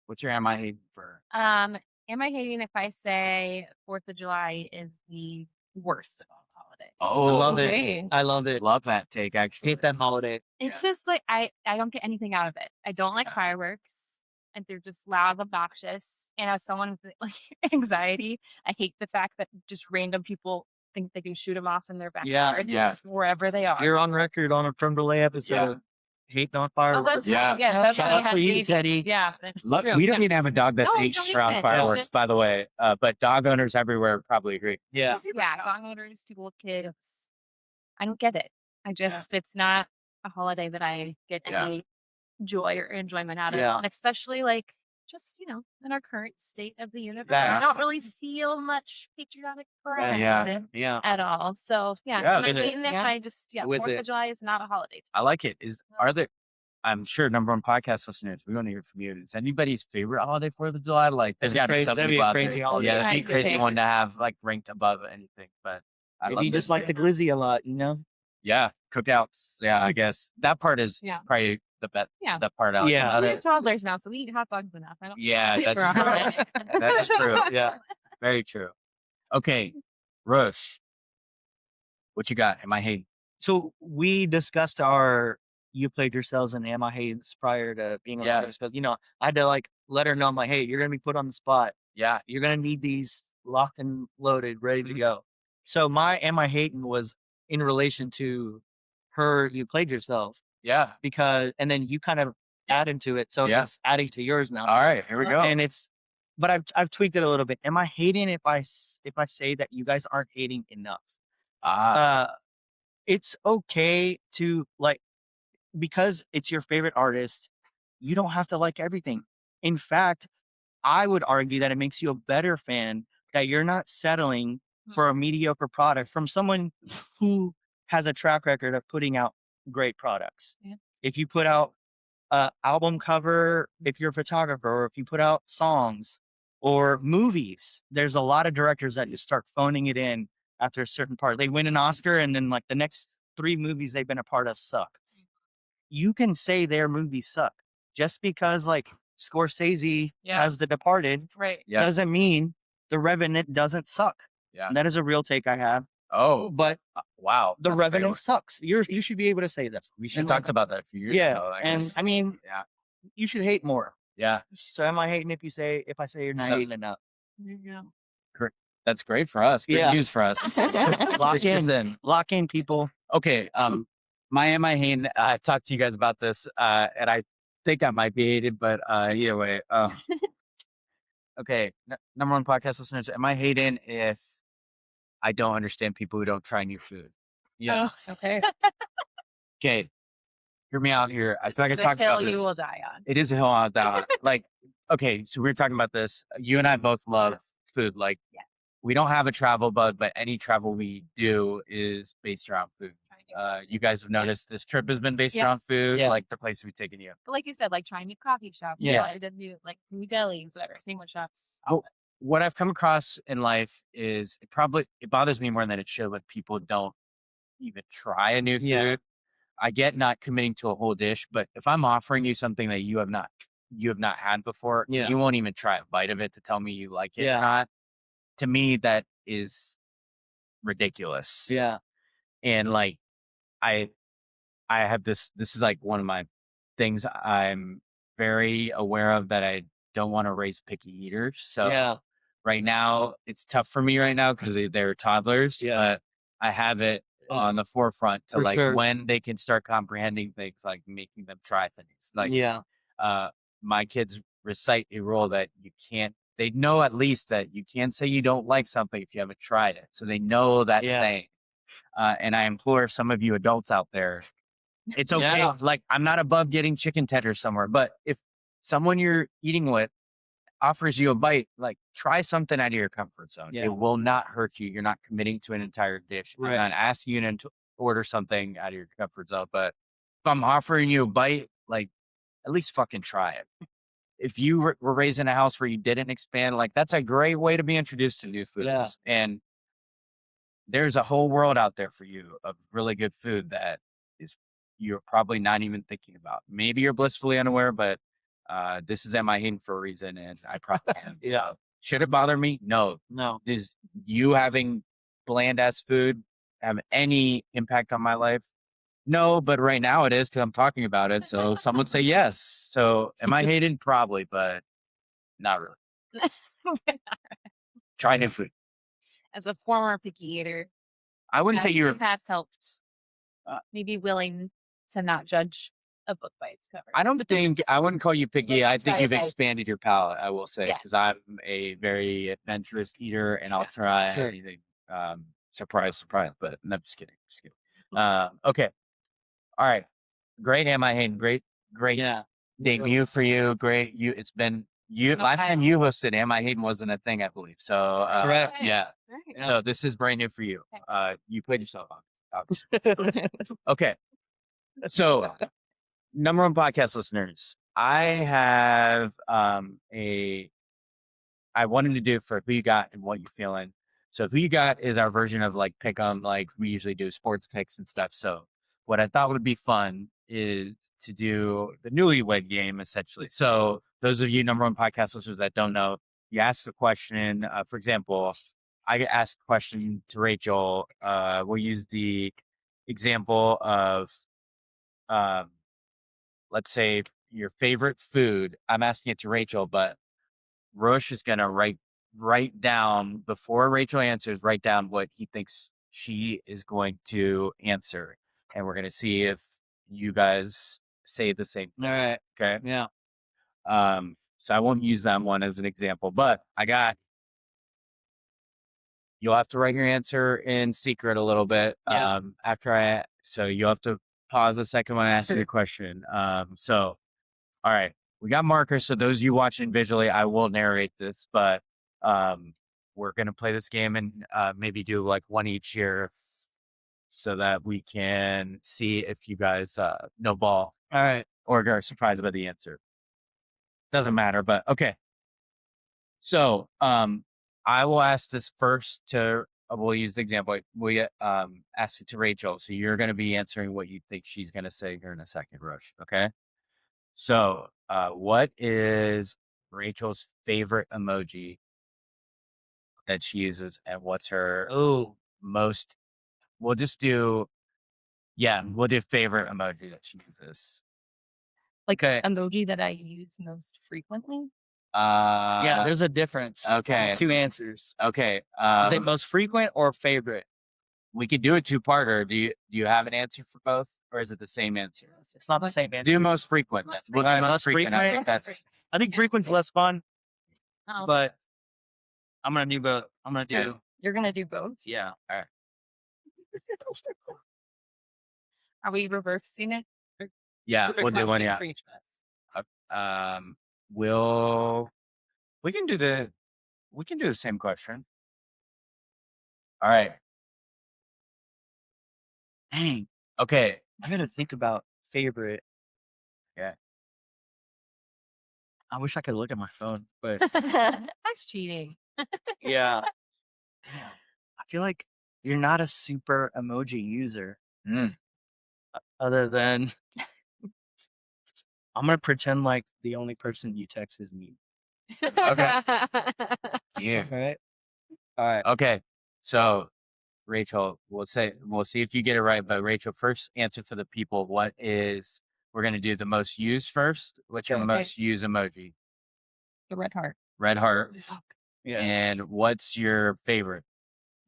[SPEAKER 5] what's your Am I hating for?
[SPEAKER 6] Am I hating if I say 4th of July is the worst of all holidays?
[SPEAKER 5] Oh,
[SPEAKER 2] I love it.
[SPEAKER 4] okay.
[SPEAKER 2] I love it.
[SPEAKER 5] love that take. Actually,
[SPEAKER 2] Hate that holiday.
[SPEAKER 6] It's just like I don't get anything out of it. I don't like fireworks, and they're just loud, obnoxious. And as someone with like anxiety, I hate the fact that just random people think they can shoot them off in their backyards,
[SPEAKER 5] Yeah.
[SPEAKER 6] wherever they are.
[SPEAKER 2] You're on record on a creme brulee episode. hating on
[SPEAKER 6] Oh,
[SPEAKER 2] fireworks.
[SPEAKER 6] that's
[SPEAKER 5] Yeah.
[SPEAKER 6] right. Yes, that's
[SPEAKER 2] Shout
[SPEAKER 6] why I
[SPEAKER 2] outs
[SPEAKER 6] had
[SPEAKER 2] for you,
[SPEAKER 6] babies.
[SPEAKER 2] Teddy.
[SPEAKER 6] Yeah, that's
[SPEAKER 5] Look,
[SPEAKER 6] true.
[SPEAKER 5] we don't
[SPEAKER 6] Yeah.
[SPEAKER 5] even have a dog that's
[SPEAKER 6] No, you
[SPEAKER 5] anxious
[SPEAKER 6] don't
[SPEAKER 5] around
[SPEAKER 6] even.
[SPEAKER 5] fireworks, by the way. But dog owners everywhere probably agree.
[SPEAKER 2] Yeah.
[SPEAKER 6] Yeah, dog owners, people with kids. I don't get it. It's not a holiday that I get
[SPEAKER 5] Yeah.
[SPEAKER 6] any joy or enjoyment out of.
[SPEAKER 2] Yeah.
[SPEAKER 6] And especially like just, in our current state of the universe, I
[SPEAKER 2] Facts.
[SPEAKER 6] don't really feel much patriotic pride
[SPEAKER 5] Yeah.
[SPEAKER 2] Yeah.
[SPEAKER 6] at all. So yeah,
[SPEAKER 5] Yeah,
[SPEAKER 6] I'm
[SPEAKER 2] with it.
[SPEAKER 6] hating if
[SPEAKER 4] Yeah.
[SPEAKER 6] I just
[SPEAKER 2] With
[SPEAKER 6] 4th
[SPEAKER 2] it.
[SPEAKER 6] of July is not a holiday.
[SPEAKER 5] I like it. Are there? I'm sure number one podcast listeners, we want to hear from you. Is anybody's favorite holiday 4th of July? Like, there's got to be some
[SPEAKER 2] That'd be
[SPEAKER 5] people
[SPEAKER 2] a
[SPEAKER 5] out there.
[SPEAKER 2] crazy holiday.
[SPEAKER 5] Yeah, that'd be a crazy
[SPEAKER 6] Okay.
[SPEAKER 5] one to have like ranked above anything. But I love
[SPEAKER 2] Maybe you just
[SPEAKER 5] this.
[SPEAKER 2] like the glizzy a lot,
[SPEAKER 5] Yeah, cookouts. Yeah, I guess that part is
[SPEAKER 6] Yeah.
[SPEAKER 5] probably the best.
[SPEAKER 6] Yeah.
[SPEAKER 5] That part out.
[SPEAKER 2] Yeah.
[SPEAKER 5] about
[SPEAKER 6] We
[SPEAKER 5] it.
[SPEAKER 6] have toddlers now, so we eat hot dogs enough. I don't
[SPEAKER 5] Yeah,
[SPEAKER 6] for a
[SPEAKER 5] that's true.
[SPEAKER 6] holiday.
[SPEAKER 5] That's true.
[SPEAKER 2] Yeah.
[SPEAKER 5] Very true. Okay, Rush, what you got? Am I hating?
[SPEAKER 2] So we discussed you played yourselves and Am I Hayes prior to being on
[SPEAKER 5] Yeah.
[SPEAKER 2] the because I had to like let her know, I'm like, hey, you're gonna be put on the spot.
[SPEAKER 5] Yeah.
[SPEAKER 2] You're gonna need these locked and loaded, ready to go. So my Am I Hating was in relation to her, you played yourself
[SPEAKER 5] Yeah.
[SPEAKER 2] and then you kind of add into it. So
[SPEAKER 5] Yeah.
[SPEAKER 2] it's adding to yours now.
[SPEAKER 5] All right, here we go.
[SPEAKER 2] And but I've tweaked it a little bit. Am I hating if I say that you guys aren't hating enough? It's okay to like, because it's your favorite artist, you don't have to like everything. In fact, I would argue that it makes you a better fan that you're not settling for a mediocre product from someone who has a track record of putting out great products.
[SPEAKER 6] Yeah.
[SPEAKER 2] If you put out an album cover, if you're a photographer, or if you put out songs or movies, there's a lot of directors that just start phoning it in after a certain part. They win an Oscar and then like the next 3 movies they've been a part of suck. You can say their movies suck. Just because like Scorsese
[SPEAKER 6] Yeah.
[SPEAKER 2] has The Departed
[SPEAKER 6] Right.
[SPEAKER 5] Yeah.
[SPEAKER 2] doesn't mean The Revenant doesn't suck.
[SPEAKER 5] Yeah.
[SPEAKER 2] That is a real take I have.
[SPEAKER 5] Oh,
[SPEAKER 2] But
[SPEAKER 5] wow.
[SPEAKER 2] The
[SPEAKER 5] that's a great
[SPEAKER 2] Revenant
[SPEAKER 5] one.
[SPEAKER 2] sucks. You should be able to say this.
[SPEAKER 5] We should
[SPEAKER 2] And,
[SPEAKER 5] have talked about that a few years
[SPEAKER 2] Yeah,
[SPEAKER 5] ago.
[SPEAKER 2] and I mean,
[SPEAKER 5] yeah.
[SPEAKER 2] you should hate more.
[SPEAKER 5] Yeah.
[SPEAKER 2] So am I hating if I say you're not
[SPEAKER 5] So-
[SPEAKER 2] hating enough?
[SPEAKER 6] Yeah.
[SPEAKER 5] That's great for us. Good
[SPEAKER 2] Yeah.
[SPEAKER 5] news for us.
[SPEAKER 2] Lock
[SPEAKER 5] This just in.
[SPEAKER 2] Lock in, people.
[SPEAKER 5] Okay. My Am I hating? I've talked to you guys about this, and I think I might be hated, but either way. Okay. Number one podcast listeners, am I hating if I don't understand people who don't try new food?
[SPEAKER 2] Yeah.
[SPEAKER 6] Oh, okay.
[SPEAKER 5] Okay. Hear me out here. I feel like I
[SPEAKER 6] The
[SPEAKER 5] talked
[SPEAKER 6] hill
[SPEAKER 5] about this.
[SPEAKER 6] you will die on.
[SPEAKER 5] It is a hill I'll die on. Like, okay, so we were talking about this. You and I both love food. Like,
[SPEAKER 6] Yeah.
[SPEAKER 5] we don't have a travel bug, but any travel we do is based around food. You guys have noticed this trip has been based
[SPEAKER 6] Yeah.
[SPEAKER 5] around food,
[SPEAKER 2] Yeah.
[SPEAKER 5] like the place we've taken you.
[SPEAKER 6] But like you said, like trying new coffee shops,
[SPEAKER 2] Yeah.
[SPEAKER 6] trying to new like new delis, whatever, sandwich shops.
[SPEAKER 5] Well, what I've come across in life is it bothers me more than it should when people don't even try a new food.
[SPEAKER 2] Yeah.
[SPEAKER 5] I get not committing to a whole dish, but if I'm offering you something that you have not had before,
[SPEAKER 2] Yeah.
[SPEAKER 5] you won't even try a bite of it to tell me you like it
[SPEAKER 2] Yeah.
[SPEAKER 5] or not. To me, that is ridiculous.
[SPEAKER 2] Yeah.
[SPEAKER 5] And like, I have this is like one of my things I'm very aware of, that I don't want to raise picky eaters. So
[SPEAKER 2] Yeah.
[SPEAKER 5] right now it's tough for me right now because they're toddlers,
[SPEAKER 2] Yeah.
[SPEAKER 5] but I have it on the forefront to
[SPEAKER 2] For
[SPEAKER 5] like
[SPEAKER 2] sure.
[SPEAKER 5] when they can start comprehending things, like making them try things. Like,
[SPEAKER 2] Yeah.
[SPEAKER 5] my kids recite a rule that they know at least that you can't say you don't like something if you haven't tried it. So they know that
[SPEAKER 2] Yeah.
[SPEAKER 5] saying. And I implore some of you adults out there, it's okay.
[SPEAKER 2] Yeah.
[SPEAKER 5] Like, I'm not above getting chicken tenders somewhere, but if someone you're eating with offers you a bite, like, try something out of your comfort zone.
[SPEAKER 2] Yeah.
[SPEAKER 5] It will not hurt you. You're not committing to an entire dish.
[SPEAKER 2] Right.
[SPEAKER 5] I'm not asking you to order something out of your comfort zone, but if I'm offering you a bite, like, at least fucking try it. If you were raised in a house where you didn't expand, like, that's a great way to be introduced to new foods.
[SPEAKER 2] Yeah.
[SPEAKER 5] And there's a whole world out there for you of really good food that you're probably not even thinking about. Maybe you're blissfully unaware, but this is Am I Hating for a reason, and I probably am.
[SPEAKER 2] Yeah.
[SPEAKER 5] So, should it bother me? No.
[SPEAKER 2] No.
[SPEAKER 5] Does you having bland ass food have any impact on my life? No, but right now it is because I'm talking about it. So some would say yes. So am I hated? Probably, but not really. Try new food.
[SPEAKER 6] As a former picky eater,
[SPEAKER 5] I wouldn't say you're.
[SPEAKER 6] have helped. Maybe willing to not judge a book by its cover.
[SPEAKER 5] I wouldn't call you picky. I think
[SPEAKER 6] try
[SPEAKER 5] you've
[SPEAKER 6] it.
[SPEAKER 5] expanded your palate, I will say,
[SPEAKER 6] Yes.
[SPEAKER 5] because I'm a very adventurous eater and I'll try
[SPEAKER 2] Sure.
[SPEAKER 5] anything. Surprise, but no, just kidding. Okay. All right. Great, Am I Hayden? Great
[SPEAKER 2] Yeah.
[SPEAKER 5] debut for you. Great. It's been last
[SPEAKER 6] Okay.
[SPEAKER 5] time you hosted Am I Hayden wasn't a thing, I believe. So
[SPEAKER 2] Correct.
[SPEAKER 5] yeah.
[SPEAKER 6] Right.
[SPEAKER 5] So this is brand new for you.
[SPEAKER 6] Okay.
[SPEAKER 5] You played yourself on. Okay. So number one podcast listeners, I have I wanted to do for Who You Got and What You Feeling. So Who You Got is our version of like pick 'em, like we usually do sports picks and stuff. So what I thought would be fun is to do the newlywed game essentially. So those of you number one podcast listeners that don't know, you ask a question. For example, I asked a question to Rachel. We'll use the example of let's say your favorite food. I'm asking it to Rachel, but Rush is gonna write down before Rachel answers, write down what he thinks she is going to answer, and we're gonna see if you guys say the same thing.
[SPEAKER 2] All right.
[SPEAKER 5] Okay.
[SPEAKER 2] Yeah.
[SPEAKER 5] So I won't use that one as an example, but you'll have to write your answer in secret a little bit.
[SPEAKER 2] Yeah.
[SPEAKER 5] So you'll have to pause a second when I ask you the question. So, all right, we got markers. So those of you watching visually, I will narrate this, but we're going to play this game and maybe do like one each year so that we can see if you guys know ball.
[SPEAKER 2] All right.
[SPEAKER 5] Or are surprised by the answer. Doesn't matter, but okay. So, I will ask this first we'll use the example. We ask it to Rachel. So you're going to be answering what you think she's going to say here in a second, Rush. Okay. So, what is Rachel's favorite emoji that she uses, and what's her most? We'll do favorite emoji that she uses.
[SPEAKER 4] Like
[SPEAKER 5] Okay.
[SPEAKER 4] emoji that I use most frequently.
[SPEAKER 2] Yeah, there's a difference.
[SPEAKER 5] Okay.
[SPEAKER 2] Two answers.
[SPEAKER 5] Okay.
[SPEAKER 2] Is it most frequent or favorite?
[SPEAKER 5] We could do a two-parter. Do you have an answer for both, or is it the same answer?
[SPEAKER 2] It's not the same answer.
[SPEAKER 5] Do most frequent. We'll do
[SPEAKER 2] Alright,
[SPEAKER 5] most
[SPEAKER 2] most
[SPEAKER 5] frequent. I think
[SPEAKER 2] frequent.
[SPEAKER 5] that's
[SPEAKER 2] I think frequent's less fun,
[SPEAKER 6] Oh,
[SPEAKER 2] but I'm gonna do both. I'm gonna do.
[SPEAKER 5] Okay.
[SPEAKER 4] You're gonna do both.
[SPEAKER 2] Yeah.
[SPEAKER 5] all right.
[SPEAKER 6] are we reversing it?
[SPEAKER 5] Yeah,
[SPEAKER 6] Different
[SPEAKER 5] we'll do one.
[SPEAKER 6] questions
[SPEAKER 5] Yeah.
[SPEAKER 6] for each of us.
[SPEAKER 5] We can do the same question. All right.
[SPEAKER 2] Dang.
[SPEAKER 5] Okay.
[SPEAKER 2] I gotta think about favorite.
[SPEAKER 5] Yeah.
[SPEAKER 2] I wish I could look at my phone, but
[SPEAKER 6] That's cheating.
[SPEAKER 2] yeah. Damn. I feel like you're not a super emoji user,
[SPEAKER 5] Mm.
[SPEAKER 2] other than I'm gonna pretend like the only person you text is me.
[SPEAKER 5] Okay. Yeah.
[SPEAKER 2] All right.
[SPEAKER 5] Okay. So, Rachel, we'll see if you get it right. But Rachel, first answer for the people. We're going to do the most used first. What's your
[SPEAKER 4] Okay.
[SPEAKER 5] most used emoji?
[SPEAKER 4] The red heart.
[SPEAKER 5] Red heart.
[SPEAKER 2] Yeah.
[SPEAKER 5] And what's your favorite?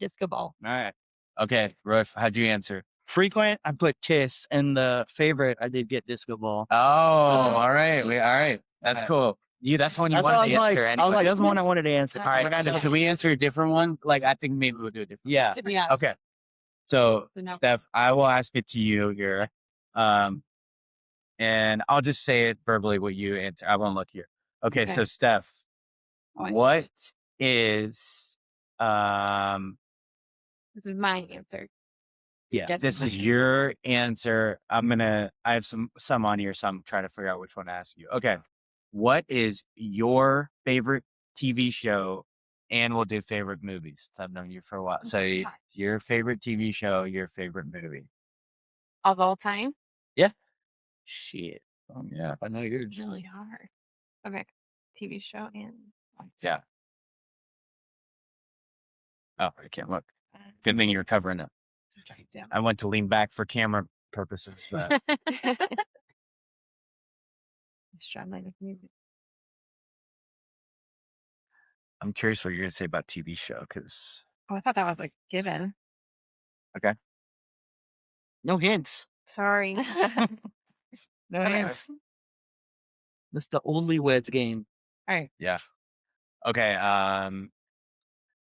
[SPEAKER 4] Disco ball.
[SPEAKER 2] All right.
[SPEAKER 5] Okay, Rush, how'd you answer?
[SPEAKER 2] Frequent, I put kiss, and the favorite, I did get disco ball.
[SPEAKER 5] Oh, all right. All right. That's
[SPEAKER 2] Okay.
[SPEAKER 5] cool. That's the one you
[SPEAKER 2] That's what
[SPEAKER 5] wanted to answer
[SPEAKER 2] I was
[SPEAKER 5] anyway.
[SPEAKER 2] like, that's the one I wanted to answer.
[SPEAKER 5] All right.
[SPEAKER 2] Like, I
[SPEAKER 5] So
[SPEAKER 2] know-
[SPEAKER 5] should we answer a different one? Like, I think maybe we'll do a different
[SPEAKER 2] Yeah.
[SPEAKER 6] Yeah.
[SPEAKER 5] Okay. So,
[SPEAKER 6] So now-
[SPEAKER 5] Steph, I will ask it to you here. And I'll just say it verbally what you answer. I won't look here. Okay.
[SPEAKER 6] Okay.
[SPEAKER 5] So, Steph,
[SPEAKER 6] What?
[SPEAKER 5] what is,
[SPEAKER 6] This is my answer.
[SPEAKER 2] Yeah.
[SPEAKER 6] Yes,
[SPEAKER 5] this
[SPEAKER 6] it's
[SPEAKER 5] is
[SPEAKER 6] my
[SPEAKER 5] your answer. I have some on here, so I'm trying to figure out which one to ask you. Okay. What is your favorite TV show? And we'll do favorite movies. I've known you for a while. So
[SPEAKER 6] gosh.
[SPEAKER 5] your favorite TV show, your favorite movie.
[SPEAKER 6] of all time.
[SPEAKER 2] Shit.
[SPEAKER 5] Yeah.
[SPEAKER 2] I know you're.
[SPEAKER 6] It's really hard. Okay, TV show and
[SPEAKER 5] Yeah. Oh, I can't look. Good thing you're covering it.
[SPEAKER 6] down.
[SPEAKER 5] I went to lean back for camera purposes, but I'm curious what you're going to say about TV show because
[SPEAKER 6] Oh, I thought that was a given.
[SPEAKER 2] No hints.
[SPEAKER 6] Sorry.
[SPEAKER 2] No
[SPEAKER 6] Okay.
[SPEAKER 2] hands. That's the only way it's game.
[SPEAKER 6] All right.
[SPEAKER 5] Yeah. Okay.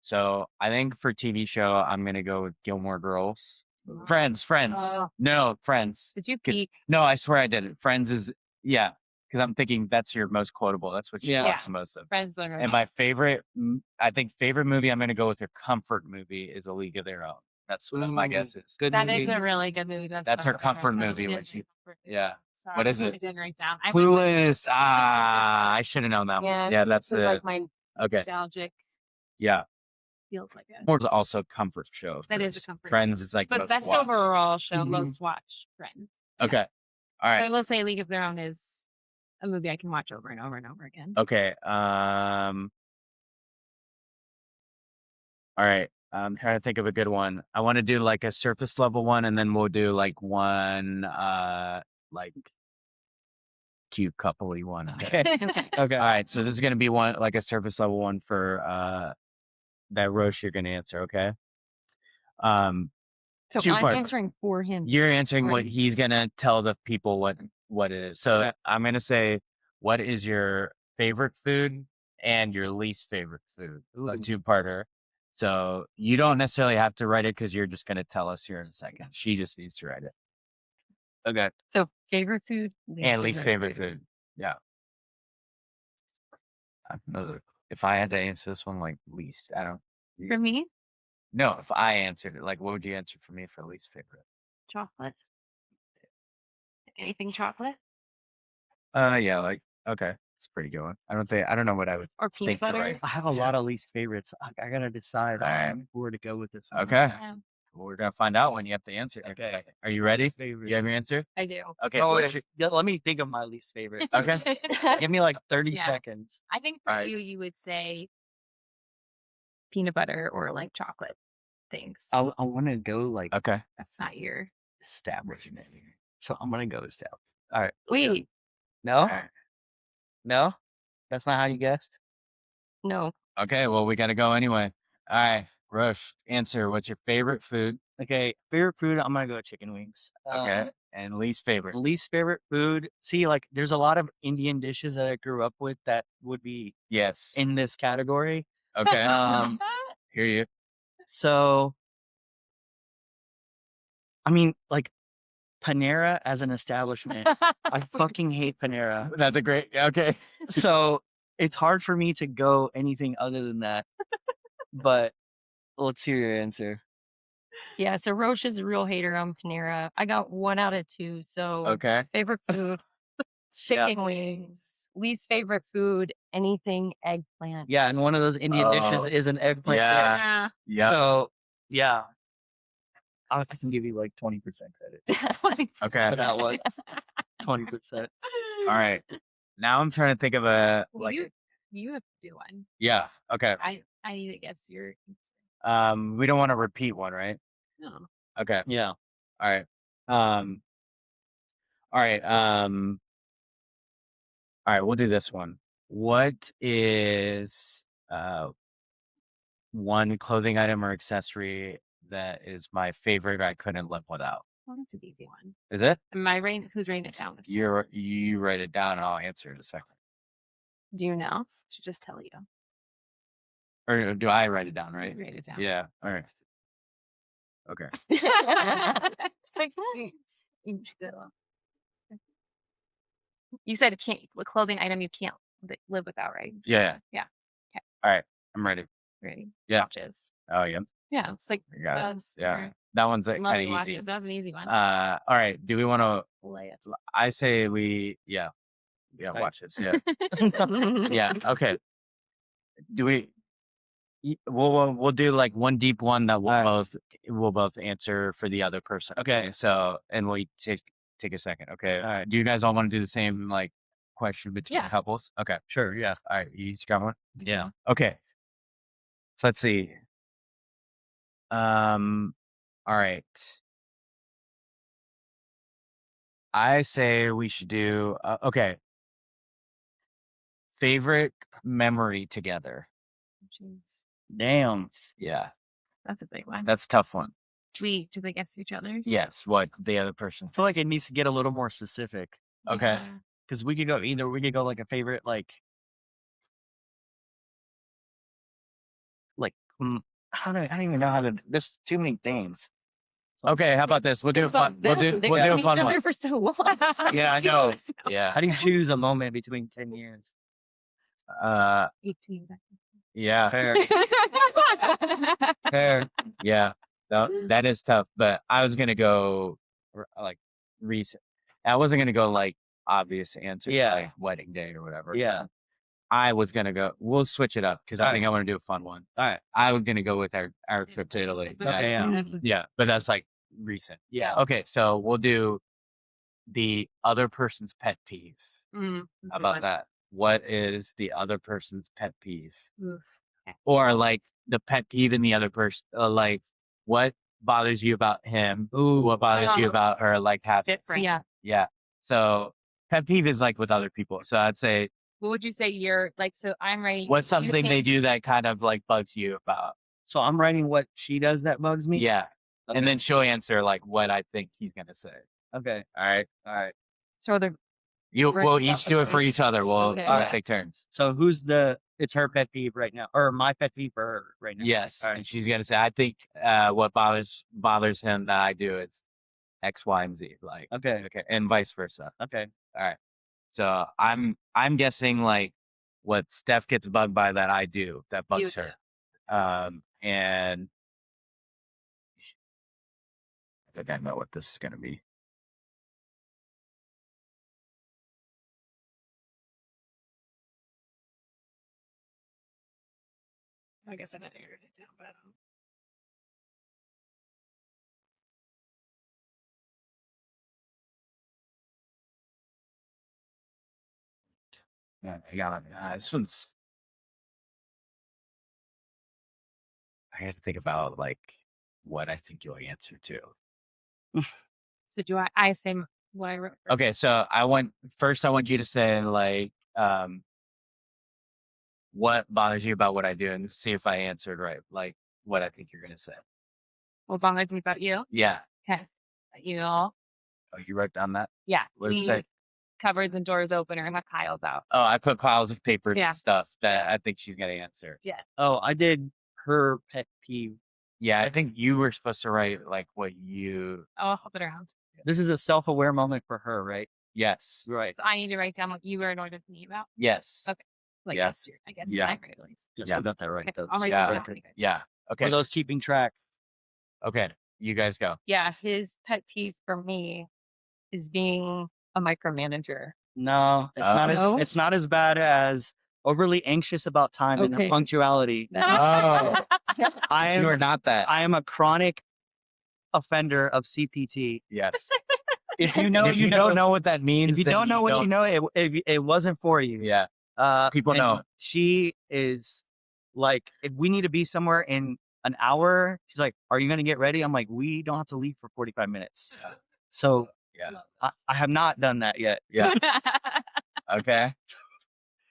[SPEAKER 5] So I think for TV show, I'm gonna go with Gilmore Girls. Friends.
[SPEAKER 6] Oh.
[SPEAKER 5] No, Friends.
[SPEAKER 6] Did you
[SPEAKER 5] Good.
[SPEAKER 6] peek?
[SPEAKER 5] No, I swear I didn't. Friends is because I'm thinking that's your most quotable. That's what you
[SPEAKER 2] Yeah.
[SPEAKER 5] watch the most of.
[SPEAKER 6] Friends are
[SPEAKER 5] And my favorite, favorite movie I'm gonna go with your comfort movie is A League of Their Own. That's what my guess is.
[SPEAKER 2] Good
[SPEAKER 6] That
[SPEAKER 2] movie.
[SPEAKER 6] is a really good movie.
[SPEAKER 5] That's her
[SPEAKER 6] what I
[SPEAKER 5] comfort
[SPEAKER 6] wrote down.
[SPEAKER 5] movie
[SPEAKER 6] It
[SPEAKER 5] when
[SPEAKER 6] is
[SPEAKER 5] she-
[SPEAKER 6] her comfort movie.
[SPEAKER 5] Yeah.
[SPEAKER 6] Sorry,
[SPEAKER 5] What is
[SPEAKER 6] I
[SPEAKER 5] it?
[SPEAKER 6] didn't write down. I went with-
[SPEAKER 5] Clueless. I should have known that one. Yeah, that's
[SPEAKER 6] this is
[SPEAKER 5] it.
[SPEAKER 6] like my
[SPEAKER 5] Okay.
[SPEAKER 6] nostalgic.
[SPEAKER 5] Yeah.
[SPEAKER 6] Feels like it.
[SPEAKER 5] More also a comfort show.
[SPEAKER 6] That is a comfort
[SPEAKER 5] Friends is like
[SPEAKER 6] But
[SPEAKER 5] most
[SPEAKER 6] best
[SPEAKER 5] watched.
[SPEAKER 6] overall show,
[SPEAKER 2] Mhm.
[SPEAKER 6] most watched Friends.
[SPEAKER 5] Okay. All
[SPEAKER 6] But
[SPEAKER 5] right.
[SPEAKER 6] I will say League of Their Own is a movie I can watch over and over and over again.
[SPEAKER 5] Okay. All right. I'm trying to think of a good one. I want to do like a surface level one, and then we'll do like one like cute coupley one.
[SPEAKER 2] Okay.
[SPEAKER 6] Okay.
[SPEAKER 2] Okay.
[SPEAKER 5] All right. So this is gonna be one like a surface level one for that Roche you're gonna answer, okay?
[SPEAKER 4] So
[SPEAKER 5] Two
[SPEAKER 4] I'm
[SPEAKER 5] part.
[SPEAKER 4] answering for him.
[SPEAKER 5] You're answering what
[SPEAKER 4] Right.
[SPEAKER 5] he's gonna tell the people what it is. So
[SPEAKER 2] Okay.
[SPEAKER 5] I'm gonna say, what is your favorite food and your least favorite food? A
[SPEAKER 2] Ooh.
[SPEAKER 5] two-parter. So you don't necessarily have to write it because you're just gonna tell us here in a second. She just needs to write it.
[SPEAKER 2] Okay.
[SPEAKER 4] So favorite food
[SPEAKER 5] And least favorite food. Yeah. I don't know if I had to answer this one, like least, I don't.
[SPEAKER 6] For me,
[SPEAKER 5] No, if I answered it, like, what would you answer for me for least favorite?
[SPEAKER 6] chocolate. Anything chocolate
[SPEAKER 5] Yeah, like okay, it's a pretty good one. I don't know what I would.
[SPEAKER 6] or peanut
[SPEAKER 5] Think to
[SPEAKER 6] butter?
[SPEAKER 5] write.
[SPEAKER 2] I have a lot of least favorites. I gotta decide
[SPEAKER 5] Alright.
[SPEAKER 2] where to go with this one.
[SPEAKER 5] Okay.
[SPEAKER 6] Yeah,
[SPEAKER 5] Well, we're gonna find out when you have to answer. In a
[SPEAKER 2] Okay.
[SPEAKER 5] second. Are you ready?
[SPEAKER 2] Least
[SPEAKER 5] You have
[SPEAKER 2] favorites.
[SPEAKER 5] your answer?
[SPEAKER 6] I do.
[SPEAKER 5] Okay.
[SPEAKER 2] Oh,
[SPEAKER 5] what's
[SPEAKER 2] wait, yeah, let me think of my least favorite.
[SPEAKER 5] Okay.
[SPEAKER 2] Give me like 30
[SPEAKER 6] Yeah.
[SPEAKER 2] seconds.
[SPEAKER 6] I think for
[SPEAKER 5] Alright.
[SPEAKER 6] you would say peanut butter or like chocolate things.
[SPEAKER 2] I want to go like
[SPEAKER 5] Okay.
[SPEAKER 6] That's not your.
[SPEAKER 2] establishment. So I'm gonna go establishment. All right. let's go.
[SPEAKER 6] Wait,
[SPEAKER 2] No?
[SPEAKER 5] Alright.
[SPEAKER 2] No? That's not how you guessed?
[SPEAKER 4] No.
[SPEAKER 5] Okay. Well, we gotta go anyway. All right, Rush. Answer. What's your favorite food?
[SPEAKER 2] Okay. Favorite food, I'm gonna go chicken wings.
[SPEAKER 5] Okay. And least favorite.
[SPEAKER 2] Least favorite food. See, like there's a lot of Indian dishes that I grew up with that would be
[SPEAKER 5] Yes.
[SPEAKER 2] in this category.
[SPEAKER 5] Okay. Hear you.
[SPEAKER 2] So I mean, like Panera as an establishment. I fucking hate Panera.
[SPEAKER 5] That's a great. Okay.
[SPEAKER 2] So it's hard for me to go anything other than that. But let's hear your answer.
[SPEAKER 4] Yeah, so Roche is a real hater on Panera. I got 1 out of 2. So
[SPEAKER 5] Okay.
[SPEAKER 4] favorite food, chicken wings. Least favorite food, anything eggplant.
[SPEAKER 2] Yeah, and one of those Indian dishes
[SPEAKER 5] Oh,
[SPEAKER 2] is an eggplant
[SPEAKER 5] yeah.
[SPEAKER 2] dish.
[SPEAKER 6] Yeah.
[SPEAKER 5] Yeah.
[SPEAKER 2] So yeah, I can give you like 20% credit
[SPEAKER 6] 20%.
[SPEAKER 5] Okay.
[SPEAKER 2] for that one. 20%.
[SPEAKER 5] All right. Now I'm trying to think of a
[SPEAKER 6] Well,
[SPEAKER 5] like.
[SPEAKER 6] you have to do one.
[SPEAKER 5] Yeah. Okay.
[SPEAKER 6] I need to guess your.
[SPEAKER 5] We don't want to repeat one, right?
[SPEAKER 6] No.
[SPEAKER 5] Okay.
[SPEAKER 2] Yeah.
[SPEAKER 5] All right. All right. All right. We'll do this one. What is one clothing item or accessory that is my favorite? I couldn't live without.
[SPEAKER 6] Well, that's an easy one.
[SPEAKER 5] Is it?
[SPEAKER 6] Who's writing it down?
[SPEAKER 5] You write it down, and I'll answer in a second.
[SPEAKER 6] Do you know? I should just tell you.
[SPEAKER 5] Or do I write it down? Right.
[SPEAKER 6] Write it down.
[SPEAKER 5] Yeah. All right. Okay.
[SPEAKER 6] It's like, you said what clothing item you can't live without, right?
[SPEAKER 5] Yeah.
[SPEAKER 6] Yeah. Okay.
[SPEAKER 5] All right. I'm ready.
[SPEAKER 6] Ready?
[SPEAKER 5] Yeah.
[SPEAKER 6] Watches.
[SPEAKER 5] Oh yeah.
[SPEAKER 6] Yeah, it's like
[SPEAKER 5] I got it.
[SPEAKER 6] those
[SPEAKER 5] Yeah.
[SPEAKER 6] are
[SPEAKER 5] That one's kind
[SPEAKER 6] lovely
[SPEAKER 5] of easy.
[SPEAKER 6] watches. That was an easy one.
[SPEAKER 5] All right. Do we want to?
[SPEAKER 6] Lay it.
[SPEAKER 5] I say we. Yeah.
[SPEAKER 2] Okay.
[SPEAKER 5] Watch this. Yeah. Yeah. Okay. Do we? We'll do like one deep one that we'll both answer for the other person.
[SPEAKER 2] Okay.
[SPEAKER 5] So and we'll take a second. Okay.
[SPEAKER 2] All right.
[SPEAKER 5] Do you guys all want to do the same like question between
[SPEAKER 6] Yeah.
[SPEAKER 5] couples? Okay.
[SPEAKER 2] Sure. Yeah.
[SPEAKER 5] All right. You each got one.
[SPEAKER 2] Yeah.
[SPEAKER 5] Okay. Let's see. All right. I say we should do okay. Favorite memory together.
[SPEAKER 6] Jeez.
[SPEAKER 2] Damn.
[SPEAKER 5] Yeah.
[SPEAKER 6] That's a big one.
[SPEAKER 5] That's a tough one.
[SPEAKER 6] Do they guess each other's?
[SPEAKER 5] Yes. What the other person.
[SPEAKER 2] I feel like it needs to get a little more specific.
[SPEAKER 5] Okay.
[SPEAKER 2] Because we could go like a favorite I don't even know how to. There's too many things.
[SPEAKER 5] Okay, how about this? We'll do a fun. We'll do a fun
[SPEAKER 4] each
[SPEAKER 5] one.
[SPEAKER 4] other for so long.
[SPEAKER 2] Yeah, I know.
[SPEAKER 5] Yeah.
[SPEAKER 2] How do you choose a moment between 10 years?
[SPEAKER 6] 18 seconds.
[SPEAKER 5] Yeah.
[SPEAKER 2] Fair. Fair.
[SPEAKER 5] Yeah. That is tough. But I was gonna go like recent. I wasn't gonna go like obvious answer,
[SPEAKER 2] Yeah.
[SPEAKER 5] like wedding day or whatever.
[SPEAKER 2] Yeah.
[SPEAKER 5] I was gonna go. We'll switch it up because I
[SPEAKER 2] All
[SPEAKER 5] think I want to do a fun one.
[SPEAKER 2] All right.
[SPEAKER 5] I was gonna go with our trip to Italy.
[SPEAKER 2] Okay, yeah.
[SPEAKER 5] Yeah, but that's like recent.
[SPEAKER 2] Yeah.
[SPEAKER 5] Okay, so we'll do the other person's pet peeve.
[SPEAKER 6] Mm,
[SPEAKER 5] How about that? What is the other person's pet peeve?
[SPEAKER 6] Oof.
[SPEAKER 5] Or like the pet peeve in the other person? Like what bothers you about him?
[SPEAKER 2] Ooh.
[SPEAKER 5] What bothers you
[SPEAKER 6] Oh.
[SPEAKER 5] about her? Like habits.
[SPEAKER 6] Different.
[SPEAKER 4] Yeah.
[SPEAKER 5] Yeah. So pet peeve is like with other people. So I'd say
[SPEAKER 6] What would you say you're like? So I'm right.
[SPEAKER 5] what's something they do that kind of like bugs you about?
[SPEAKER 2] So I'm writing what she does that bugs me.
[SPEAKER 5] Yeah.
[SPEAKER 2] Okay.
[SPEAKER 5] And then she'll answer like what I think he's gonna say.
[SPEAKER 2] Okay.
[SPEAKER 5] All right. All right.
[SPEAKER 4] So they're Right.
[SPEAKER 5] We'll each do it for each other. We'll
[SPEAKER 4] Okay.
[SPEAKER 5] take turns.
[SPEAKER 2] So it's her pet peeve right now, or my pet peeve for her right now.
[SPEAKER 5] Yes.
[SPEAKER 2] All right.
[SPEAKER 5] And she's gonna say, I think what bothers him that I do is X, Y, and Z. Like
[SPEAKER 2] Okay.
[SPEAKER 5] and vice versa.
[SPEAKER 2] Okay.
[SPEAKER 5] All right. So I'm guessing like what Steph gets bugged by that I do that bugs her. And I think I know what this is gonna be.
[SPEAKER 6] I guess I didn't hear it down, but
[SPEAKER 5] Yeah, I got it. This one's. I had to think about like what I think you'll answer to.
[SPEAKER 6] so do I say what I wrote? first?
[SPEAKER 5] Okay, so I want you to say like what bothers you about what I do and see if I answered right, like what I think you're gonna say.
[SPEAKER 6] What bothers me about you?
[SPEAKER 5] Yeah.
[SPEAKER 6] Okay. You all.
[SPEAKER 5] Oh, you wrote down that?
[SPEAKER 6] Yeah.
[SPEAKER 5] What does it say?
[SPEAKER 6] Cupboards and doors open or my piles out.
[SPEAKER 5] Oh, I put piles of paper
[SPEAKER 6] Yeah.
[SPEAKER 5] and stuff that I think she's gonna answer.
[SPEAKER 6] Yeah.
[SPEAKER 2] Oh, I did her pet peeve.
[SPEAKER 5] Yeah, I think you were supposed to write like what you.
[SPEAKER 6] I'll flip it around.
[SPEAKER 2] This is a self-aware moment for her, right?
[SPEAKER 5] Yes.
[SPEAKER 2] Right.
[SPEAKER 6] So I need to write down what you were annoyed with me about.
[SPEAKER 5] Yes.
[SPEAKER 6] Okay. Like
[SPEAKER 5] Yeah.
[SPEAKER 6] yesterday, I guess.
[SPEAKER 5] Yeah.
[SPEAKER 6] I agree, at least.
[SPEAKER 2] Just
[SPEAKER 5] Yeah.
[SPEAKER 2] got that right.
[SPEAKER 6] Okay,
[SPEAKER 2] Though.
[SPEAKER 6] I'll write
[SPEAKER 5] Yeah.
[SPEAKER 6] this down. Anyway.
[SPEAKER 5] Yeah. Okay.
[SPEAKER 2] For those keeping track.
[SPEAKER 5] Okay. You guys go.
[SPEAKER 4] yeah, his pet peeve for me is being a micromanager.
[SPEAKER 2] No, it's
[SPEAKER 5] Oh.
[SPEAKER 2] not
[SPEAKER 4] No?
[SPEAKER 2] as bad as overly anxious about time and
[SPEAKER 4] Okay.
[SPEAKER 2] punctuality.
[SPEAKER 5] Oh,
[SPEAKER 2] I
[SPEAKER 5] you are
[SPEAKER 2] am
[SPEAKER 5] not that.
[SPEAKER 2] I am a chronic offender of CPT.
[SPEAKER 5] Yes.
[SPEAKER 2] If you
[SPEAKER 5] And
[SPEAKER 2] know,
[SPEAKER 5] if you don't know what that means,
[SPEAKER 2] If you
[SPEAKER 5] then
[SPEAKER 2] don't know what you know, it wasn't for you.
[SPEAKER 5] Yeah. People
[SPEAKER 2] and
[SPEAKER 5] know.
[SPEAKER 2] She is like, if we need to be somewhere in an hour, she's like, "Are you going to get ready?" I'm like, "We don't have to leave for 45 minutes."
[SPEAKER 5] Yeah.
[SPEAKER 2] So
[SPEAKER 5] Yeah.
[SPEAKER 2] I have not done that yet.
[SPEAKER 5] Yeah. Okay.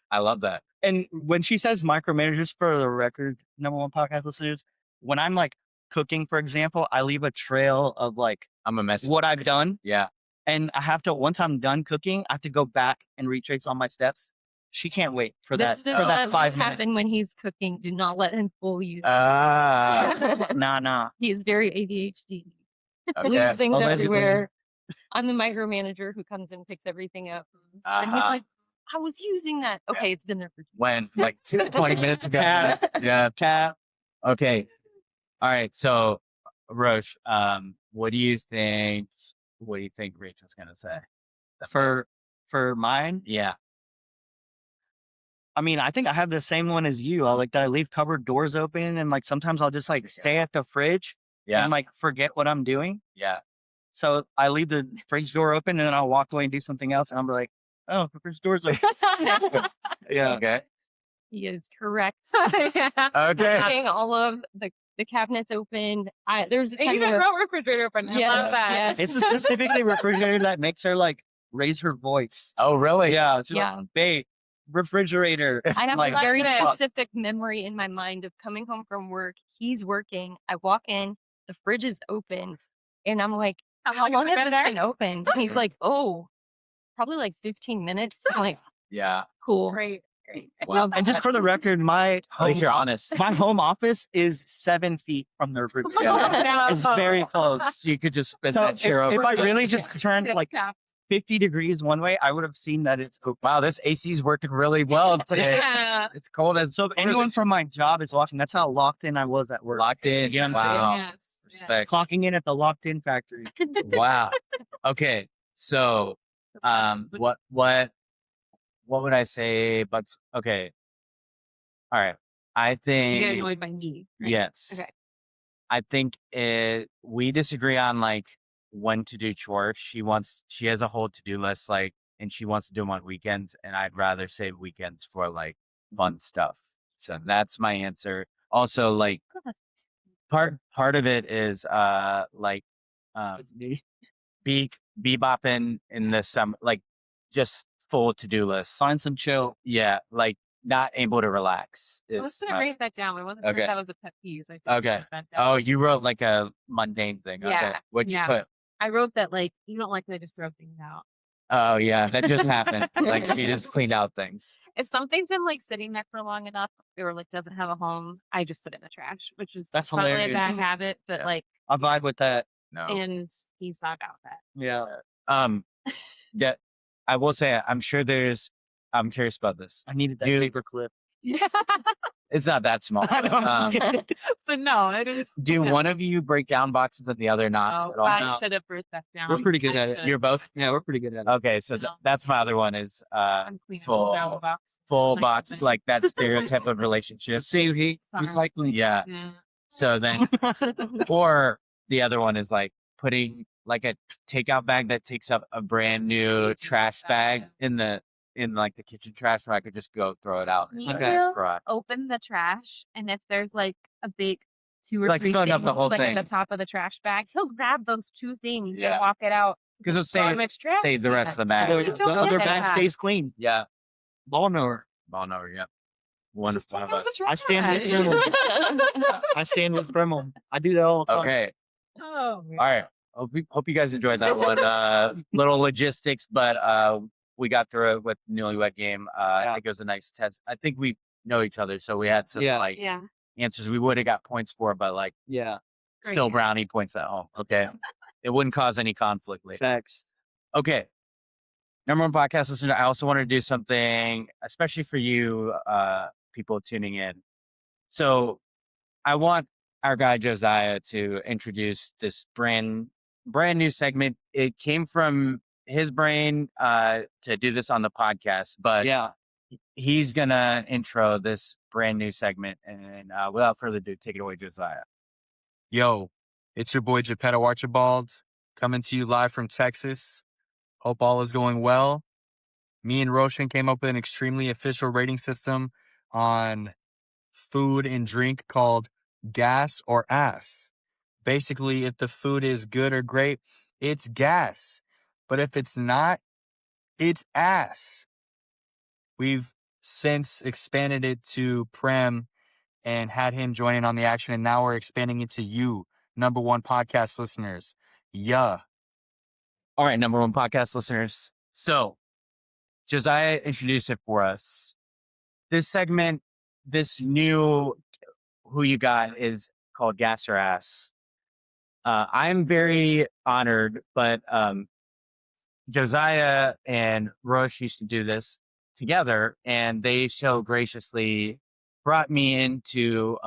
[SPEAKER 5] I love that.
[SPEAKER 2] And when she says micromanagers, for the record, #1 podcast listeners, when I'm like cooking, for example, I leave a trail of like
[SPEAKER 5] I'm a mess.
[SPEAKER 2] what I've done.
[SPEAKER 5] Yeah.
[SPEAKER 2] And I have to, once I'm done cooking, I have to go back and retrace all my steps. She can't wait for
[SPEAKER 4] This
[SPEAKER 2] that,
[SPEAKER 4] does
[SPEAKER 2] for that
[SPEAKER 4] not
[SPEAKER 2] 5 minutes.
[SPEAKER 4] happen when he's cooking. Do not let him fool you.
[SPEAKER 2] Nah.
[SPEAKER 4] He's very ADHD.
[SPEAKER 5] Okay.
[SPEAKER 4] Leaves things
[SPEAKER 2] Allegedly.
[SPEAKER 4] everywhere. I'm the micromanager who comes and picks everything up. And he's
[SPEAKER 5] Uh-huh.
[SPEAKER 4] like, I was using that. Okay, it's been there for 2
[SPEAKER 5] When like 20 minutes ago.
[SPEAKER 2] Yeah.
[SPEAKER 5] Yeah.
[SPEAKER 2] Cap.
[SPEAKER 5] Okay. All right. So, Roche, what do you think? What do you think Rachel's gonna say?
[SPEAKER 2] For mine,
[SPEAKER 5] Yeah.
[SPEAKER 2] I mean, I think I have the same one as you. I like that I leave cupboard doors open, and like sometimes I'll just like stay at the fridge
[SPEAKER 5] Yeah.
[SPEAKER 2] and like forget what I'm doing.
[SPEAKER 5] Yeah.
[SPEAKER 2] So I leave the fridge door open and then I'll walk away and do something else, and I'm like, "Oh, the fridge door's open." Yeah.
[SPEAKER 5] Okay.
[SPEAKER 4] He is correct.
[SPEAKER 6] Yeah.
[SPEAKER 5] Okay.
[SPEAKER 4] Leaving all of the cabinets open. There's a
[SPEAKER 6] And
[SPEAKER 4] time
[SPEAKER 6] even
[SPEAKER 4] where
[SPEAKER 6] wrote refrigerator open. I
[SPEAKER 4] Yes,
[SPEAKER 6] love that.
[SPEAKER 4] yes.
[SPEAKER 2] It's the specifically refrigerator that makes her like raise her voice.
[SPEAKER 5] Oh, really?
[SPEAKER 2] Yeah. She's
[SPEAKER 4] Yeah.
[SPEAKER 2] like, "Babe, refrigerator."
[SPEAKER 4] I have
[SPEAKER 2] like,
[SPEAKER 4] a very
[SPEAKER 6] this.
[SPEAKER 4] specific memory in my mind of coming home from work. He's working. I walk in, the fridge is open, and I'm like, how long
[SPEAKER 6] has it
[SPEAKER 4] has
[SPEAKER 6] been
[SPEAKER 4] this
[SPEAKER 6] there?
[SPEAKER 4] been open? And he's like, oh, probably like 15 minutes. I'm like,
[SPEAKER 5] Yeah.
[SPEAKER 4] cool.
[SPEAKER 6] Great.
[SPEAKER 5] Wow.
[SPEAKER 7] And just for the record,
[SPEAKER 5] At least you're honest.
[SPEAKER 7] my home office is 7 feet from the roof.
[SPEAKER 5] Yeah.
[SPEAKER 7] It's very close.
[SPEAKER 5] So you could just spin
[SPEAKER 7] So
[SPEAKER 5] that chair
[SPEAKER 7] if
[SPEAKER 5] over.
[SPEAKER 7] I really just turned like
[SPEAKER 6] Yeah.
[SPEAKER 7] 50 degrees one way, I would have seen that it's open.
[SPEAKER 5] Wow, this AC is working really well today.
[SPEAKER 6] Yeah.
[SPEAKER 5] It's cold as
[SPEAKER 7] So if anyone from my job is watching, that's how locked in I was at work.
[SPEAKER 5] locked in.
[SPEAKER 7] You know what I'm
[SPEAKER 5] Wow.
[SPEAKER 6] Yes.
[SPEAKER 5] Respect.
[SPEAKER 7] Clocking in at the locked in factory.
[SPEAKER 5] Wow. Okay. So, what would I say? But okay. All right. I
[SPEAKER 6] You get
[SPEAKER 5] think
[SPEAKER 6] annoyed by me. Right?
[SPEAKER 5] yes.
[SPEAKER 6] Okay.
[SPEAKER 5] I think we disagree on like when to do chores. She has a whole to-do list, like, and she wants to do them on weekends, and I'd rather save weekends for like fun stuff. So that's my answer. Also, like part of it is like
[SPEAKER 7] That's me.
[SPEAKER 5] bebopping in the summer, like just full to-do list.
[SPEAKER 7] Find some chill.
[SPEAKER 5] Yeah, like not able to relax.
[SPEAKER 6] I was
[SPEAKER 5] is
[SPEAKER 6] gonna
[SPEAKER 5] my-
[SPEAKER 6] write that down. I wasn't sure
[SPEAKER 5] Okay.
[SPEAKER 6] if that was a pet peeve. So I didn't
[SPEAKER 5] Okay.
[SPEAKER 6] write that
[SPEAKER 5] Oh,
[SPEAKER 6] down.
[SPEAKER 5] you wrote like a mundane thing. Okay.
[SPEAKER 6] Yeah,
[SPEAKER 5] What'd you
[SPEAKER 6] yeah.
[SPEAKER 5] put?
[SPEAKER 6] I wrote that like you don't like to just throw things out.
[SPEAKER 5] Oh yeah, that just happened. Like she just cleaned out things.
[SPEAKER 6] If something's been like sitting there for long enough or like doesn't have a home, I just put it in the trash, which is
[SPEAKER 7] That's
[SPEAKER 6] probably a
[SPEAKER 7] hilarious.
[SPEAKER 6] bad habit, but
[SPEAKER 5] Yeah.
[SPEAKER 6] like,
[SPEAKER 7] I vibe with that.
[SPEAKER 5] No.
[SPEAKER 6] and he's not about that.
[SPEAKER 7] Yeah.
[SPEAKER 5] Yeah, I will say I'm sure I'm curious about this.
[SPEAKER 7] I needed that
[SPEAKER 5] Dude.
[SPEAKER 7] paper clip.
[SPEAKER 5] It's not that small.
[SPEAKER 7] I know, I'm just kidding.
[SPEAKER 6] But no, it is.
[SPEAKER 5] Do
[SPEAKER 6] yeah.
[SPEAKER 5] one of you break down boxes and the other not at
[SPEAKER 6] Oh,
[SPEAKER 5] all?
[SPEAKER 6] I
[SPEAKER 7] No.
[SPEAKER 6] should have wrote that down.
[SPEAKER 7] We're pretty good
[SPEAKER 6] I
[SPEAKER 7] at it.
[SPEAKER 6] should.
[SPEAKER 5] You're both?
[SPEAKER 7] Yeah, we're pretty good at it.
[SPEAKER 5] Okay, so
[SPEAKER 6] No.
[SPEAKER 5] that's my other one is
[SPEAKER 6] I'm cleaning
[SPEAKER 5] full-
[SPEAKER 6] this down box.
[SPEAKER 5] full
[SPEAKER 6] Recycle
[SPEAKER 5] box,
[SPEAKER 6] thing.
[SPEAKER 5] like that stereotype of relationship.
[SPEAKER 7] Save heat,
[SPEAKER 6] Sorry.
[SPEAKER 7] recycling.
[SPEAKER 5] Yeah.
[SPEAKER 6] Yeah.
[SPEAKER 5] So then, or the other one is like putting like a takeout bag that takes up a brand new trash bag in like the kitchen trash where I could just go throw it out. in the
[SPEAKER 7] Okay.
[SPEAKER 5] garage.
[SPEAKER 6] Open the trash, and if there's like a big 2 or
[SPEAKER 5] Like
[SPEAKER 6] 3
[SPEAKER 5] filling
[SPEAKER 6] things
[SPEAKER 5] up the whole
[SPEAKER 6] like
[SPEAKER 5] thing.
[SPEAKER 6] at the top of the trash bag, he'll grab those 2 things
[SPEAKER 5] Yeah.
[SPEAKER 6] and walk it out.
[SPEAKER 5] Because it'll
[SPEAKER 6] Garbage trash
[SPEAKER 5] save the rest of the
[SPEAKER 7] So
[SPEAKER 5] bag.
[SPEAKER 7] the,
[SPEAKER 6] You
[SPEAKER 7] the
[SPEAKER 6] don't
[SPEAKER 7] other
[SPEAKER 6] look at
[SPEAKER 7] bag
[SPEAKER 6] that.
[SPEAKER 7] stays clean.
[SPEAKER 5] Yeah.
[SPEAKER 7] Lawnmower.
[SPEAKER 5] Oh no, yeah. One
[SPEAKER 6] Just
[SPEAKER 5] of
[SPEAKER 6] take out
[SPEAKER 5] us.
[SPEAKER 6] the
[SPEAKER 7] I stand with
[SPEAKER 6] trash.
[SPEAKER 7] I stand with Premal. I do that all the time.
[SPEAKER 5] Okay.
[SPEAKER 6] Oh,
[SPEAKER 5] All right. Hope you guys enjoyed that one. Little logistics, but we got through it with Newlywed Game. I
[SPEAKER 7] Yeah.
[SPEAKER 5] think it was a nice test. I think we know each other, so we had some
[SPEAKER 7] Yeah.
[SPEAKER 5] like
[SPEAKER 6] yeah.
[SPEAKER 5] answers we would have got points for, but like
[SPEAKER 7] Yeah.
[SPEAKER 6] Great.
[SPEAKER 5] still brownie points at home. Okay. It wouldn't cause any conflict later.
[SPEAKER 7] Facts.
[SPEAKER 5] Okay. Number one podcast listener, I also want to do something, especially for you people tuning in. So I want our guy Josiah to introduce this brand new segment. It came from his brain to do this on the podcast, but
[SPEAKER 7] Yeah.
[SPEAKER 5] he's gonna intro this brand new segment. And without further ado, take it away, Josiah.
[SPEAKER 8] Yo, it's your boy Geppetto Archibald coming to you live from Texas. Hope all is going well. Me and Roshan came up with an extremely official rating system on food and drink called gas or ass. Basically, if the food is good or great, it's gas. But if it's not, it's ass. We've since expanded it to Prem and had him join in on the action, and now we're expanding it to you, number one podcast listeners. Yeah.
[SPEAKER 5] All right, number one podcast listeners. So Josiah introduced it for us. This segment, this new Who You Got is called Gas or Ass. I'm very honored, but Josiah and Rush used to do this together, and they so graciously brought me into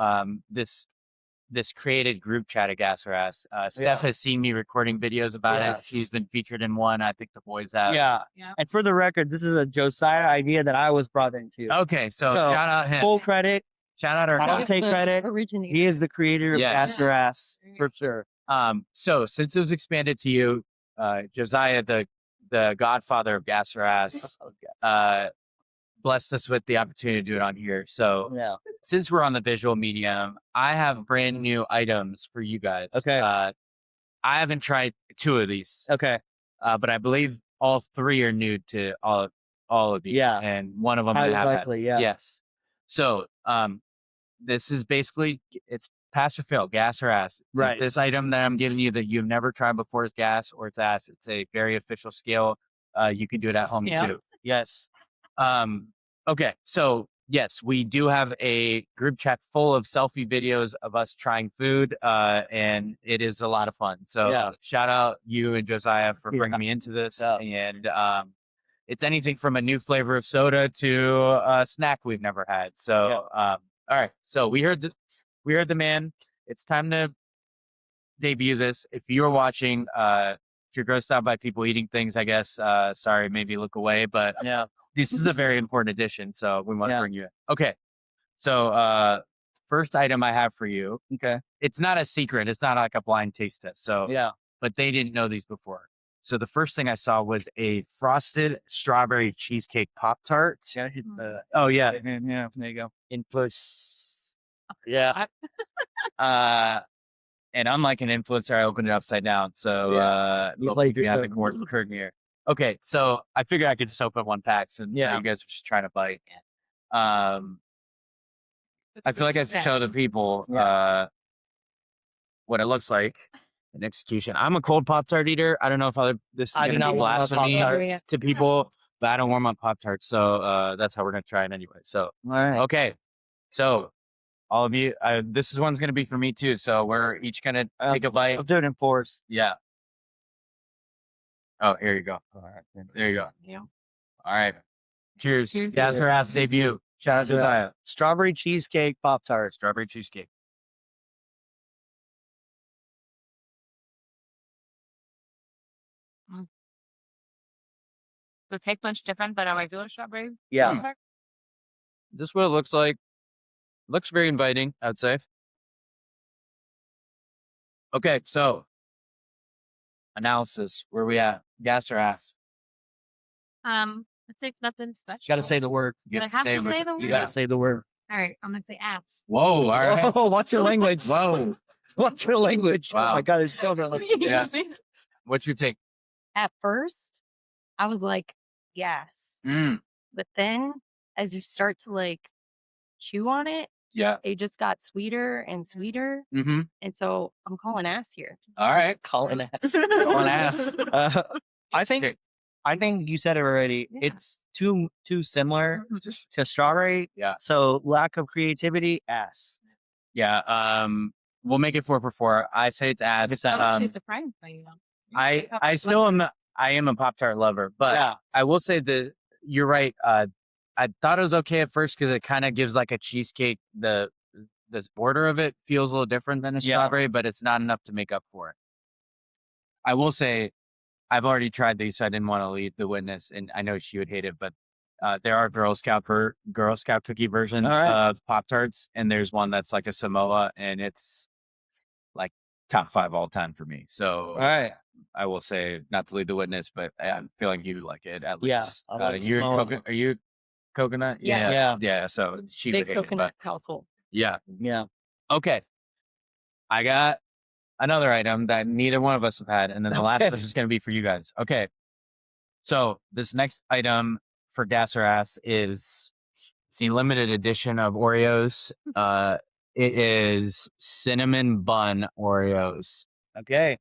[SPEAKER 5] this created group chat at Gas or Ass. Steph has seen me recording videos about it.
[SPEAKER 7] Yes.
[SPEAKER 5] She's been featured in one. I think the boys have.
[SPEAKER 7] Yeah.
[SPEAKER 6] Yeah.
[SPEAKER 7] And for the record, this is a Josiah idea that I was brought into.
[SPEAKER 5] Okay, so
[SPEAKER 7] So,
[SPEAKER 5] shout out him.
[SPEAKER 7] Full credit.
[SPEAKER 5] Shout out our
[SPEAKER 7] I
[SPEAKER 5] guy.
[SPEAKER 7] don't take credit.
[SPEAKER 4] Originator.
[SPEAKER 7] He is the creator of
[SPEAKER 5] Yes.
[SPEAKER 7] Gas or Ass, for sure.
[SPEAKER 5] So since it was expanded to you, Josiah, the godfather of Gas or Ass, blessed us with the opportunity to do it on here. So
[SPEAKER 7] Yeah.
[SPEAKER 5] since we're on the visual medium, I have brand new items for you guys.
[SPEAKER 7] Okay.
[SPEAKER 5] I haven't tried 2 of these,
[SPEAKER 7] Okay.
[SPEAKER 5] but I believe all 3 are new to all of you.
[SPEAKER 7] Yeah.
[SPEAKER 5] And one of them I
[SPEAKER 7] Highly
[SPEAKER 5] have had.
[SPEAKER 7] likely, yeah.
[SPEAKER 5] Yes. So this is basically, it's pass or fail, gas or ass. If
[SPEAKER 7] Right.
[SPEAKER 5] this item that I'm giving you that you've never tried before is gas or it's ass. It's a very official scale. you can do it at home
[SPEAKER 7] Yeah.
[SPEAKER 5] too.
[SPEAKER 7] Yes.
[SPEAKER 5] Okay, so yes, we do have a group chat full of selfie videos of us trying food, and it is a lot of fun. So
[SPEAKER 7] Yeah.
[SPEAKER 5] shout out you and Josiah for
[SPEAKER 7] Yeah.
[SPEAKER 5] bringing me into this.
[SPEAKER 7] Yeah.
[SPEAKER 5] And it's anything from a new flavor of soda to a snack we've never had. So all right, so we heard the man. It's time to debut this. If you're watching, if you're grossed out by people eating things, I guess, sorry, maybe look away, but
[SPEAKER 7] Yeah.
[SPEAKER 5] this is a very important addition, so we want to
[SPEAKER 7] Yeah.
[SPEAKER 5] bring you in. Okay. So first item I have for you,
[SPEAKER 7] Okay.
[SPEAKER 5] it's not a secret. It's not like a blind taste test. So
[SPEAKER 7] Yeah.
[SPEAKER 5] but they didn't know these before. So the first thing I saw was a frosted strawberry cheesecake Pop-Tart.
[SPEAKER 7] Yeah. Hit the,
[SPEAKER 5] Oh yeah.
[SPEAKER 7] yeah. There you go.
[SPEAKER 5] Influence.
[SPEAKER 7] Yeah.
[SPEAKER 5] And unlike an influencer, I opened it upside down. So
[SPEAKER 7] You played
[SPEAKER 5] you have the
[SPEAKER 7] yourself.
[SPEAKER 5] curtain here. Okay, so I figured I could just open one pack since
[SPEAKER 7] Yeah.
[SPEAKER 5] you guys are just trying to bite. I feel like I should show the people what it looks like in execution. I'm a cold Pop-Tart eater. I don't know if this is
[SPEAKER 7] I
[SPEAKER 5] going
[SPEAKER 7] do
[SPEAKER 5] to
[SPEAKER 7] not
[SPEAKER 5] be
[SPEAKER 7] want
[SPEAKER 5] blasphemy
[SPEAKER 7] Pop-Tarts.
[SPEAKER 5] to people, but I don't warm up Pop-Tarts. So that's how we're going to try it anyway. So,
[SPEAKER 7] All right.
[SPEAKER 5] okay. So all of you, this one's going to be for me too. So we're each going to take a bite.
[SPEAKER 7] I'll do it in fours.
[SPEAKER 5] Yeah. Oh, here you go. All right. There you go.
[SPEAKER 6] Yeah.
[SPEAKER 5] All right. Cheers.
[SPEAKER 6] Cheers.
[SPEAKER 5] That's her ass debut. Shout out to Josiah.
[SPEAKER 7] Strawberry cheesecake Pop-Tart.
[SPEAKER 5] Strawberry cheesecake.
[SPEAKER 6] The cake much different than a regular strawberry.
[SPEAKER 7] Yeah.
[SPEAKER 6] Pop-Tart?
[SPEAKER 5] This is what it looks like. Looks very inviting, I'd say. Okay, so analysis. Where we at? Gas or ass?
[SPEAKER 6] I'd say it's nothing special.
[SPEAKER 7] Got to say the word.
[SPEAKER 5] You
[SPEAKER 6] I have to
[SPEAKER 5] what-
[SPEAKER 6] say the
[SPEAKER 7] You
[SPEAKER 6] word?
[SPEAKER 7] got to say the word.
[SPEAKER 6] All right, I'm gonna say ass.
[SPEAKER 5] Whoa, all right.
[SPEAKER 7] Whoa, what's your language?
[SPEAKER 5] Whoa.
[SPEAKER 7] What's your language?
[SPEAKER 5] Wow.
[SPEAKER 7] Oh my God, there's children listening.
[SPEAKER 5] Yeah. What's your take?
[SPEAKER 4] At first, I was like, gas.
[SPEAKER 5] Mm,
[SPEAKER 4] But then as you start to like chew on it,
[SPEAKER 5] yeah.
[SPEAKER 4] it just got sweeter and sweeter.
[SPEAKER 5] Mm-hmm.
[SPEAKER 4] And so I'm calling ass here.
[SPEAKER 5] All right.
[SPEAKER 7] Calling ass.
[SPEAKER 5] Calling ass.
[SPEAKER 7] I think you said it already.
[SPEAKER 4] Yeah.
[SPEAKER 7] It's too similar to strawberry.
[SPEAKER 5] Yeah.
[SPEAKER 7] So lack of creativity, ass.
[SPEAKER 5] Yeah. We'll make it 4 for 4. I say it's ass.
[SPEAKER 6] I'm actually surprised by you.
[SPEAKER 5] I still am. I am a Pop-Tart lover, but
[SPEAKER 7] Yeah.
[SPEAKER 5] I will say that you're right. I thought it was okay at first because it kind of gives like a cheesecake. This border of it feels a little different than a
[SPEAKER 7] Yeah.
[SPEAKER 5] strawberry, but it's not enough to make up for it. I will say, I've already tried these, so I didn't want to lead the witness, and I know she would hate it, but there are Girl Scout cookie versions
[SPEAKER 7] All right.
[SPEAKER 5] of Pop-Tarts, and there's one that's like a Samoa, and it's like top 5 all time for me. So
[SPEAKER 7] All right.
[SPEAKER 5] I will say, not to lead the witness, but I'm feeling you like it at
[SPEAKER 7] Yeah,
[SPEAKER 5] least.
[SPEAKER 7] I like
[SPEAKER 5] you're
[SPEAKER 7] Samoa.
[SPEAKER 5] are you coconut?
[SPEAKER 4] Yeah.
[SPEAKER 7] Yeah.
[SPEAKER 5] So she
[SPEAKER 4] Big
[SPEAKER 5] would hate it,
[SPEAKER 4] coconut
[SPEAKER 5] but
[SPEAKER 4] household.
[SPEAKER 5] yeah.
[SPEAKER 7] Yeah.
[SPEAKER 5] Okay. I got another item that neither one of us have had, and then the last
[SPEAKER 7] Okay.
[SPEAKER 5] one is going to be for you guys. Okay. So this next item for gas or ass is the limited edition of Oreos. It is cinnamon bun Oreos.
[SPEAKER 7] Okay.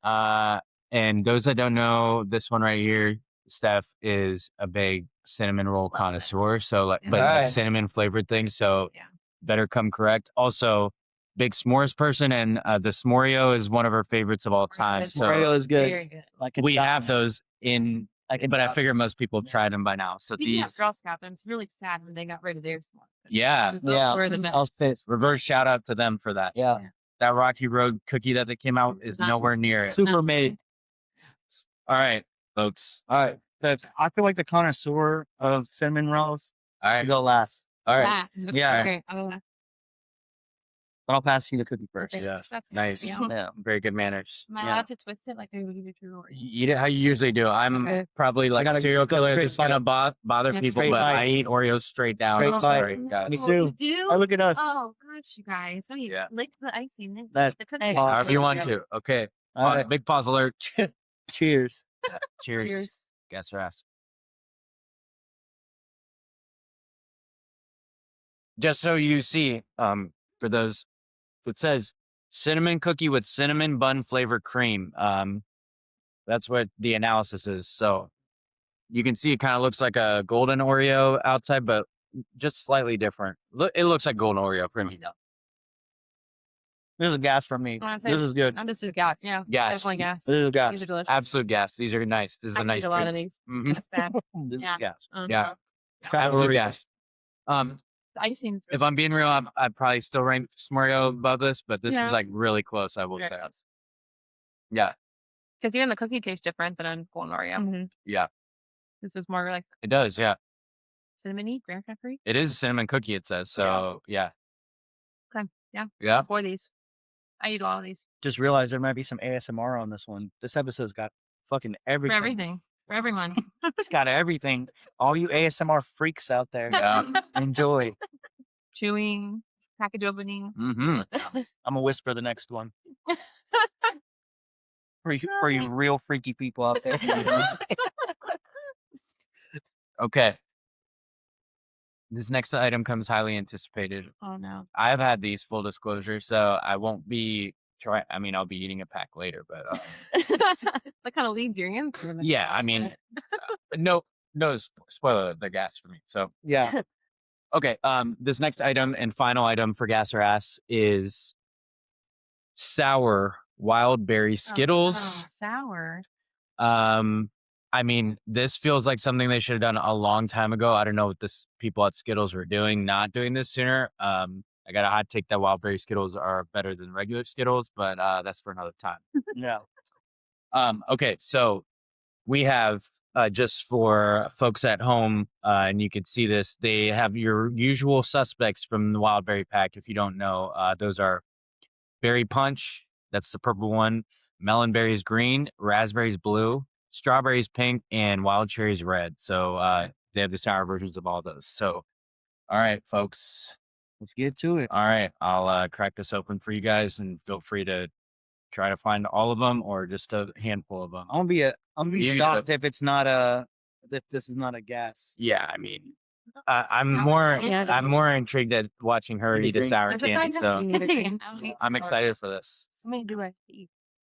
[SPEAKER 5] And those that don't know, this one right here, Steph, is a big cinnamon roll connoisseur. So, like, but
[SPEAKER 7] Alright.
[SPEAKER 5] like cinnamon flavored things. So,
[SPEAKER 6] Yeah.
[SPEAKER 5] better come correct. Also, big s'mores person, and the s'moreo is one of her favorites of all time.
[SPEAKER 6] is
[SPEAKER 5] So,
[SPEAKER 7] Oreo is good.
[SPEAKER 6] Very good.
[SPEAKER 7] Like a
[SPEAKER 5] we
[SPEAKER 7] dot.
[SPEAKER 5] have those in, but I figure most people have tried them by now. So
[SPEAKER 6] Speaking of
[SPEAKER 5] these,
[SPEAKER 6] Girl Scout, I'm really sad when they got rid of their s'mores.
[SPEAKER 5] yeah,
[SPEAKER 6] Those
[SPEAKER 7] Yeah.
[SPEAKER 6] were the best.
[SPEAKER 7] I'll say
[SPEAKER 5] reverse shout out to them for that.
[SPEAKER 7] yeah.
[SPEAKER 5] That Rocky Road cookie that they came out is
[SPEAKER 6] Not-
[SPEAKER 5] nowhere near it.
[SPEAKER 7] Super made.
[SPEAKER 5] All right, folks.
[SPEAKER 7] All right. So I feel like the connoisseur of cinnamon rolls
[SPEAKER 5] All
[SPEAKER 7] should
[SPEAKER 5] right,
[SPEAKER 7] go last.
[SPEAKER 5] all right.
[SPEAKER 6] Last.
[SPEAKER 7] Yeah.
[SPEAKER 6] Okay. I'll last.
[SPEAKER 7] But I'll pass you the cookie first.
[SPEAKER 6] Okay,
[SPEAKER 5] Yeah.
[SPEAKER 6] That's
[SPEAKER 5] Nice.
[SPEAKER 6] Yeah.
[SPEAKER 7] Yeah.
[SPEAKER 5] Very good manners.
[SPEAKER 6] Am I
[SPEAKER 7] Yeah.
[SPEAKER 6] allowed to twist it like I would do to
[SPEAKER 5] You eat it how you usually do. I'm
[SPEAKER 6] Okay.
[SPEAKER 5] probably like
[SPEAKER 7] gotta
[SPEAKER 5] serial
[SPEAKER 7] go
[SPEAKER 5] killer.
[SPEAKER 7] straight
[SPEAKER 5] It's gonna bother
[SPEAKER 6] Yeah,
[SPEAKER 5] people,
[SPEAKER 7] straight
[SPEAKER 5] but
[SPEAKER 7] bite.
[SPEAKER 5] I eat Oreos straight down.
[SPEAKER 7] Straight
[SPEAKER 5] I'm
[SPEAKER 7] bite.
[SPEAKER 5] sorry, guys.
[SPEAKER 7] Me
[SPEAKER 6] Oh,
[SPEAKER 7] too.
[SPEAKER 6] you do?
[SPEAKER 7] Oh, look at us.
[SPEAKER 6] Oh gosh, you guys. Oh, you
[SPEAKER 5] Yeah.
[SPEAKER 6] licked the icing. Then
[SPEAKER 7] That-
[SPEAKER 6] the cookie.
[SPEAKER 4] Hey,
[SPEAKER 5] However you want to. Okay.
[SPEAKER 7] All right.
[SPEAKER 5] Big pause alert.
[SPEAKER 7] Cheers.
[SPEAKER 5] Cheers.
[SPEAKER 6] Cheers.
[SPEAKER 5] Gas or ass. Just so you see, for those, it says cinnamon cookie with cinnamon bun flavored cream. That's what the analysis is. So
[SPEAKER 3] You can see it kind of looks like a golden Oreo outside, but just slightly different. It looks like golden Oreo for me.
[SPEAKER 7] This is gas from me.
[SPEAKER 6] Wanna say-
[SPEAKER 7] This is good.
[SPEAKER 4] This is gas.
[SPEAKER 6] Yeah,
[SPEAKER 3] Gas.
[SPEAKER 6] definitely gas.
[SPEAKER 7] This is gas.
[SPEAKER 6] These are delicious.
[SPEAKER 3] Absolute gas. These are nice. This is
[SPEAKER 6] I
[SPEAKER 3] a
[SPEAKER 6] can
[SPEAKER 3] nice
[SPEAKER 6] eat a lot
[SPEAKER 3] treat.
[SPEAKER 6] of these.
[SPEAKER 3] Mhm.
[SPEAKER 6] That's bad.
[SPEAKER 7] This
[SPEAKER 6] Yeah.
[SPEAKER 7] is gas.
[SPEAKER 3] Yeah.
[SPEAKER 7] Shout out
[SPEAKER 3] Absolute
[SPEAKER 7] Oreo.
[SPEAKER 3] gas.
[SPEAKER 6] I just seen
[SPEAKER 3] If I'm being real, I'd probably still rank Smorgasbord above this, but this
[SPEAKER 6] Yeah.
[SPEAKER 3] is like really close, I will
[SPEAKER 6] Very
[SPEAKER 3] say.
[SPEAKER 6] close.
[SPEAKER 3] Yeah.
[SPEAKER 6] Because even the cookie tastes different than a golden Oreo.
[SPEAKER 4] Mhm.
[SPEAKER 3] Yeah.
[SPEAKER 6] This is more like
[SPEAKER 3] It does. Yeah.
[SPEAKER 6] cinnamony, graham peppery.
[SPEAKER 3] It is a cinnamon cookie, it says. So, yeah.
[SPEAKER 6] Okay, yeah.
[SPEAKER 3] Yeah.
[SPEAKER 6] 4 of these. I eat all of these.
[SPEAKER 7] Just realized there might be some ASMR on this one. This episode's got fucking
[SPEAKER 6] For
[SPEAKER 7] everything.
[SPEAKER 6] everything. For everyone.
[SPEAKER 7] It's got everything. All you ASMR freaks out there,
[SPEAKER 3] Yeah.
[SPEAKER 7] enjoy.
[SPEAKER 6] Chewing, package opening.
[SPEAKER 3] Mm-hmm.
[SPEAKER 7] I'm gonna whisper the next one for you real freaky people out there.
[SPEAKER 3] Okay. This next item comes highly anticipated.
[SPEAKER 6] Oh no.
[SPEAKER 3] I've had these, full disclosure, so I won't be I'll be eating a pack later, but
[SPEAKER 6] That kind of leads your answer.
[SPEAKER 3] yeah, I mean, no spoiler, the gas for me. So,
[SPEAKER 7] Yeah.
[SPEAKER 3] okay. This next item and final item for gas or ass is sour wild berry Skittles.
[SPEAKER 6] Oh, sour.
[SPEAKER 3] I mean, this feels like something they should have done a long time ago. I don't know what this people at Skittles were doing, not doing this sooner. I got a hot take that wild berry Skittles are better than regular Skittles, but that's for another time.
[SPEAKER 7] Yeah.
[SPEAKER 3] Okay, so we have just for folks at home, and you can see this, they have your usual suspects from the wild berry pack. If you don't know, those are berry punch, that's the purple one, melon berries green, raspberries blue, strawberries pink, and wild cherries red. So they have the sour versions of all those. So, all right, folks.
[SPEAKER 7] Let's get to it.
[SPEAKER 3] All right, I'll crack this open for you guys, and feel free to try to find all of them or just a handful of them.
[SPEAKER 7] I'm gonna be
[SPEAKER 3] You
[SPEAKER 7] shocked if it's not if this is not a gas.
[SPEAKER 3] Yeah, I mean, I'm more intrigued at watching her
[SPEAKER 7] Maybe
[SPEAKER 3] eat a
[SPEAKER 7] green.
[SPEAKER 3] sour
[SPEAKER 6] There's a
[SPEAKER 3] candy.
[SPEAKER 6] kind
[SPEAKER 3] So
[SPEAKER 6] of
[SPEAKER 3] I'm excited for this.
[SPEAKER 6] Somebody do it.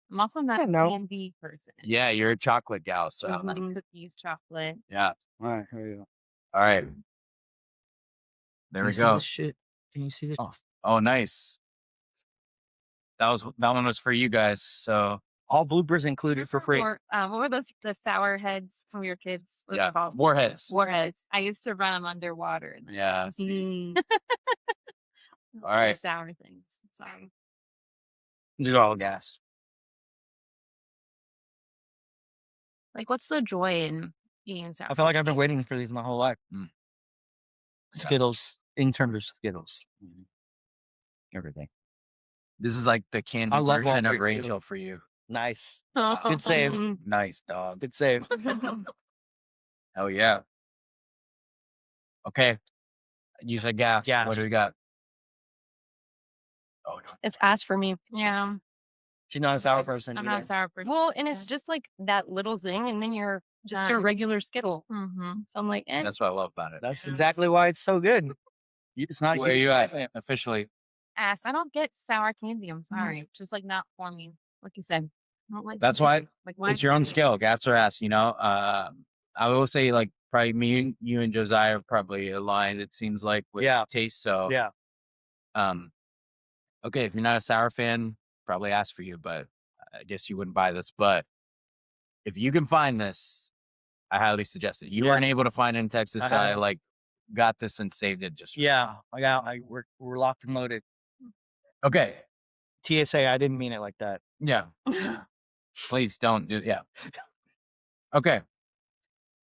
[SPEAKER 6] I'm also not a
[SPEAKER 7] No.
[SPEAKER 6] candy person.
[SPEAKER 3] Yeah, you're a chocolate gal. So
[SPEAKER 6] I like cookies, chocolate.
[SPEAKER 3] yeah.
[SPEAKER 7] All right, here we go.
[SPEAKER 3] All right. There we go.
[SPEAKER 7] Shit. Can you see this?
[SPEAKER 3] Oh, nice. That one was for you guys. So
[SPEAKER 7] All bloopers included for free.
[SPEAKER 6] Or, what were those the sour heads when we were kids? What were they
[SPEAKER 3] yeah,
[SPEAKER 6] called?
[SPEAKER 3] warheads.
[SPEAKER 6] Warheads. I used to run them underwater. And
[SPEAKER 3] Yeah.
[SPEAKER 4] Mm.
[SPEAKER 3] All right.
[SPEAKER 6] Sour things. Sorry.
[SPEAKER 7] These are all gas.
[SPEAKER 6] Like, what's the joy in eating sour?
[SPEAKER 7] I feel like I've been waiting for these my whole life.
[SPEAKER 3] Mm.
[SPEAKER 7] Skittles, in terms of Skittles. Everything.
[SPEAKER 3] This is like the candy
[SPEAKER 7] I love
[SPEAKER 3] version of
[SPEAKER 7] Walgreens, too.
[SPEAKER 3] Rachel for you.
[SPEAKER 7] Nice.
[SPEAKER 6] Oh.
[SPEAKER 7] Good save.
[SPEAKER 3] Nice dog.
[SPEAKER 7] Good save.
[SPEAKER 3] Oh yeah. Okay. You said gas.
[SPEAKER 7] Gas.
[SPEAKER 3] What do we got? Oh no.
[SPEAKER 4] It's ass for me.
[SPEAKER 6] Yeah.
[SPEAKER 7] She's not a sour person.
[SPEAKER 6] I'm not a
[SPEAKER 7] either.
[SPEAKER 6] sour person.
[SPEAKER 4] Well, and it's just like that little zing, and then you're just a
[SPEAKER 6] Done.
[SPEAKER 4] regular Skittle.
[SPEAKER 6] Mm-hmm.
[SPEAKER 4] So I'm like, eh.
[SPEAKER 3] That's what I love about it.
[SPEAKER 7] That's exactly why it's so good. It's not.
[SPEAKER 3] Where are you at officially?
[SPEAKER 6] Ass. I don't get sour candy. I'm sorry. Just like not for me. Like you said. I don't like
[SPEAKER 3] That's
[SPEAKER 6] it.
[SPEAKER 3] why
[SPEAKER 6] Like why?
[SPEAKER 3] it's your own skill, gas or ass, you know. I will say like probably me, you and Josiah are probably aligned, it seems like, with
[SPEAKER 7] Yeah.
[SPEAKER 3] taste. So
[SPEAKER 7] Yeah.
[SPEAKER 3] Okay, if you're not a sour fan, probably ask for you, but I guess you wouldn't buy this. But if you can find this, I highly suggest it. You
[SPEAKER 7] Yeah.
[SPEAKER 3] weren't able to find it in Texas,
[SPEAKER 7] I
[SPEAKER 3] so I
[SPEAKER 7] haven't.
[SPEAKER 3] like got this and saved it just for
[SPEAKER 7] Yeah. We're locked and loaded.
[SPEAKER 3] Okay.
[SPEAKER 7] TSA, I didn't mean it like that.
[SPEAKER 3] Yeah. Please don't do yeah. Okay.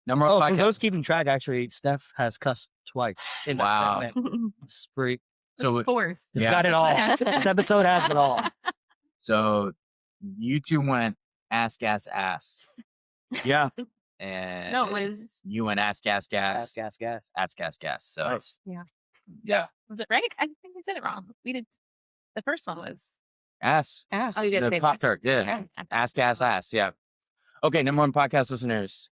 [SPEAKER 3] Number
[SPEAKER 7] Oh,
[SPEAKER 3] one
[SPEAKER 7] for
[SPEAKER 3] podcast.
[SPEAKER 7] those keeping track, actually, Steph has cussed twice in that
[SPEAKER 3] Wow.
[SPEAKER 7] segment. It's free.
[SPEAKER 3] So
[SPEAKER 6] Of course.
[SPEAKER 7] It's
[SPEAKER 3] Yeah.
[SPEAKER 7] got it all. This episode has it all.
[SPEAKER 3] so you two went ass gas ass.
[SPEAKER 7] Yeah.
[SPEAKER 3] And
[SPEAKER 6] No, it was.
[SPEAKER 3] you went ass gas gas.
[SPEAKER 7] Gas.
[SPEAKER 3] Ass gas gas. So
[SPEAKER 7] Nice.
[SPEAKER 3] yeah.
[SPEAKER 6] Was it right? I think we said it wrong. We did. The first one was.
[SPEAKER 3] Ass.
[SPEAKER 4] ass.
[SPEAKER 6] Oh, you did
[SPEAKER 3] The
[SPEAKER 6] say
[SPEAKER 3] Pop
[SPEAKER 6] that.
[SPEAKER 3] Tart, yeah.
[SPEAKER 6] Okay.
[SPEAKER 3] Ass gas ass, yeah. Okay, number one podcast listeners.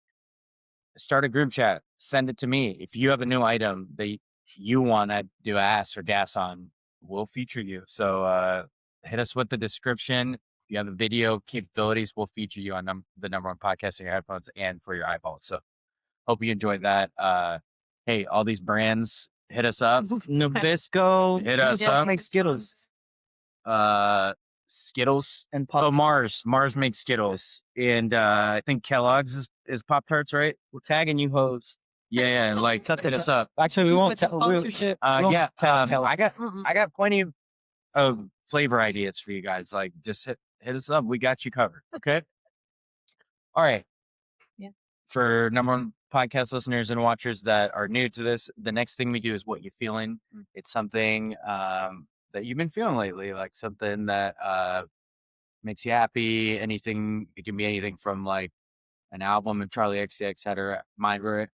[SPEAKER 3] Start a group chat. Send it to me. If you have a new item that you want to do ass or gas on, we'll feature you. So hit us with the description. If you have the video capabilities, we'll feature you on the number one podcast in your headphones and for your eyeballs. So
[SPEAKER 5] hope you enjoyed that. Hey, all these brands, hit us up.
[SPEAKER 7] Nabisco.
[SPEAKER 5] Hit us up.
[SPEAKER 7] Make Skittles.
[SPEAKER 5] Skittles
[SPEAKER 7] And Pop.
[SPEAKER 5] Oh, Mars makes Skittles, and I think Kellogg's is Pop Tarts, right?
[SPEAKER 7] We're tagging you hoes.
[SPEAKER 5] Yeah, like
[SPEAKER 7] Cut the
[SPEAKER 5] hit us up.
[SPEAKER 7] Actually, we won't
[SPEAKER 4] With the
[SPEAKER 7] tell.
[SPEAKER 4] sponsorship.
[SPEAKER 5] Yeah,
[SPEAKER 7] tag
[SPEAKER 5] I got
[SPEAKER 4] Mm-mm.
[SPEAKER 5] I got plenty of flavor ideas for you guys. Like, just hit us up. We got you covered. Okay. All right.
[SPEAKER 4] Yeah.
[SPEAKER 5] For number one podcast listeners and watchers that are new to this, the next thing we do is what you feeling. It's something that you've been feeling lately, like something that makes you happy. Anything. It can be anything from like an album if Charlie XCX had her mind right,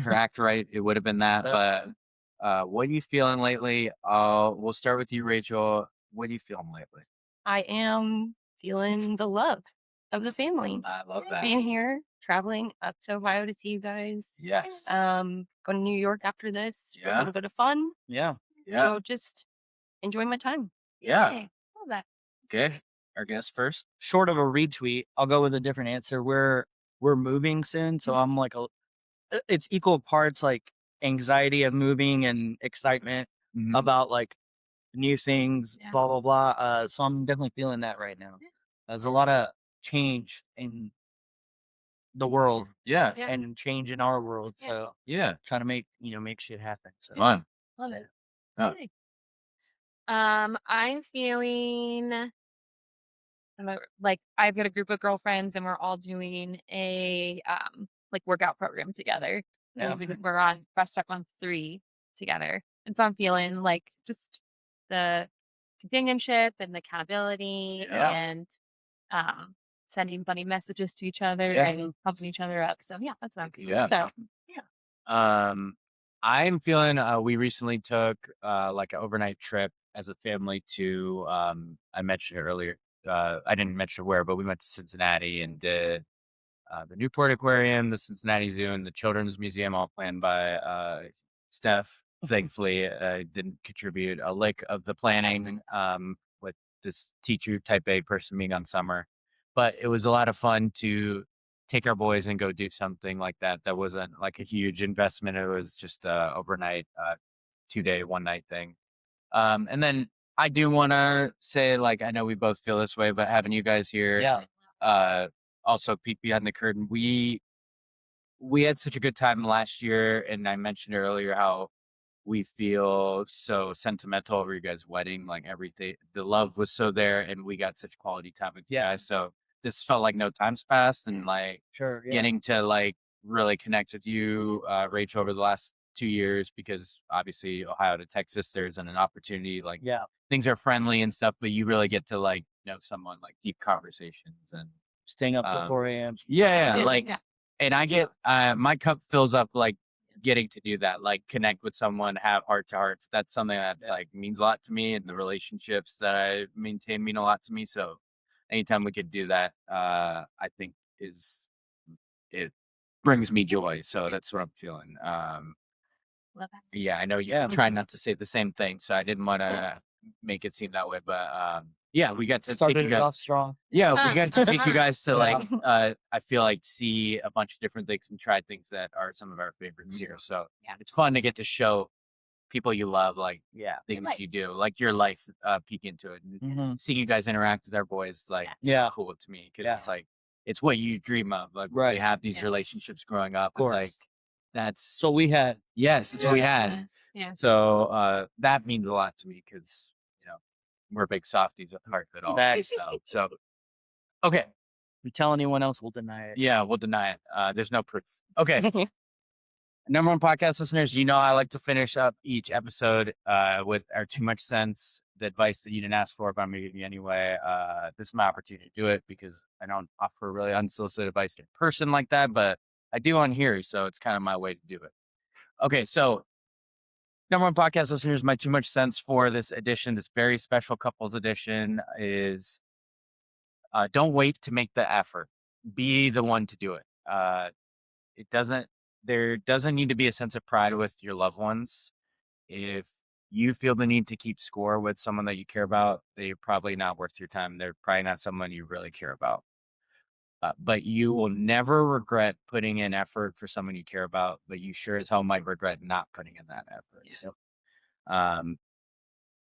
[SPEAKER 5] her act right. It would have been that. But what are you feeling lately? We'll start with you, Rachel. What are you feeling lately?
[SPEAKER 4] I am feeling the love of the family.
[SPEAKER 5] I love that.
[SPEAKER 4] Being here, traveling up to Ohio to see you guys.
[SPEAKER 5] Yes.
[SPEAKER 4] Going to New York after this for a
[SPEAKER 5] Yeah.
[SPEAKER 4] little bit of fun.
[SPEAKER 7] Yeah.
[SPEAKER 5] Yeah.
[SPEAKER 4] So just enjoy my time.
[SPEAKER 5] Yeah.
[SPEAKER 4] Yay. Love that.
[SPEAKER 5] Okay. Our guest first.
[SPEAKER 7] Short of a retweet, I'll go with a different answer. We're moving soon, so I'm like it's equal parts like anxiety of moving and excitement about like new things,
[SPEAKER 4] Yeah.
[SPEAKER 7] blah blah blah. So I'm definitely feeling that right now. There's a lot of change in the world
[SPEAKER 5] Yeah.
[SPEAKER 4] Yeah.
[SPEAKER 7] and change in our world.
[SPEAKER 4] Yeah.
[SPEAKER 7] So
[SPEAKER 5] Yeah.
[SPEAKER 7] trying to make shit happen. So
[SPEAKER 5] Fun.
[SPEAKER 4] Love it.
[SPEAKER 5] Oh.
[SPEAKER 4] Yay.
[SPEAKER 6] I'm feeling like I've got a group of girlfriends and we're all doing a like workout program together.
[SPEAKER 7] Yeah.
[SPEAKER 6] We're on Fresh Start month 3 together. And so I'm feeling like just the companionship and the accountability
[SPEAKER 5] Yeah.
[SPEAKER 6] and sending funny messages to each other
[SPEAKER 7] Yeah.
[SPEAKER 6] and pumping each other up. So yeah, that's what I'm feeling.
[SPEAKER 5] Yeah.
[SPEAKER 6] So
[SPEAKER 5] I'm feeling we recently took like an overnight trip as a family to I mentioned it earlier. I didn't mention where, but we went to Cincinnati and did the Newport Aquarium, the Cincinnati Zoo, and the Children's Museum, all planned by Steph. Thankfully, I didn't contribute a lick of the planning with this teacher type A person being on summer. But it was a lot of fun to take our boys and go do something like that. That wasn't like a huge investment. It was just a overnight, 2-day, 1-night thing. And then I do want to say, like, I know we both feel this way, but having you guys here,
[SPEAKER 7] yeah.
[SPEAKER 5] also peek behind the curtain. We had such a good time last year, and I mentioned earlier how we feel so sentimental over your guys' wedding. Like everything, the love was so there, and we got such quality time with you guys. So this felt like no time's passed, and like
[SPEAKER 7] Sure. Yeah.
[SPEAKER 5] getting to like really connect with you, Rachel, over the last 2 years, because obviously Ohio to Texas, there's an opportunity. Like
[SPEAKER 7] Yeah.
[SPEAKER 5] things are friendly and stuff, but you really get to like know someone, like deep conversations and
[SPEAKER 7] Staying up till 4 a.m.
[SPEAKER 5] yeah,
[SPEAKER 6] Yeah.
[SPEAKER 5] like,
[SPEAKER 6] Yeah.
[SPEAKER 5] and I get my cup fills up like getting to do that, like connect with someone, have heart to hearts. That's something that's
[SPEAKER 7] Yeah.
[SPEAKER 5] like means a lot to me, and the relationships that I maintain mean a lot to me. So anytime we could do that, I think it brings me joy. So that's what I'm feeling.
[SPEAKER 6] love that.
[SPEAKER 5] Yeah, I know you try not to say the same thing, so I didn't want to make it seem that way, but yeah, we got to take
[SPEAKER 7] Started
[SPEAKER 5] you
[SPEAKER 7] it
[SPEAKER 5] guys.
[SPEAKER 7] off strong.
[SPEAKER 5] Yeah, we got to take you guys to
[SPEAKER 7] Yeah.
[SPEAKER 5] like I feel like see a bunch of different things and try things that are some of our favorites here. So
[SPEAKER 6] Yeah.
[SPEAKER 5] it's fun to get to show people you love like
[SPEAKER 7] Yeah.
[SPEAKER 5] things
[SPEAKER 6] life.
[SPEAKER 5] you do, like your life, peek into it. And
[SPEAKER 7] Mhm.
[SPEAKER 5] seeing you guys interact with our boys is like
[SPEAKER 7] Yeah.
[SPEAKER 5] so cool to me because
[SPEAKER 7] Yeah.
[SPEAKER 5] it's like it's what you dream of. Like
[SPEAKER 7] Right.
[SPEAKER 5] we have these
[SPEAKER 6] Yeah.
[SPEAKER 5] relationships growing up.
[SPEAKER 7] Of
[SPEAKER 5] It's
[SPEAKER 7] course.
[SPEAKER 5] like that's
[SPEAKER 7] So we had.
[SPEAKER 5] yes, it's what we had.
[SPEAKER 6] Yeah.
[SPEAKER 5] So that means a lot to me because we're big softies at heart at all.
[SPEAKER 7] Facts.
[SPEAKER 5] So okay.
[SPEAKER 7] If you tell anyone else, we'll deny it.
[SPEAKER 5] Yeah, we'll deny it. There's no proof. Okay. Number one podcast listeners, I like to finish up each episode with our too much sense, the advice that you didn't ask for, but I'm going to give you anyway. This is my opportunity to do it because I don't offer really unsolicited advice in person like that, but I do on here, so it's kind of my way to do it. Okay, so number one podcast listeners, my too much sense for this edition, this very special couples edition is don't wait to make the effort. Be the one to do it. There doesn't need to be a sense of pride with your loved ones. If you feel the need to keep score with someone that you care about, they're probably not worth your time. They're probably not someone you really care about. but you will never regret putting in effort for someone you care about, but you sure as hell might regret not putting in that effort. So,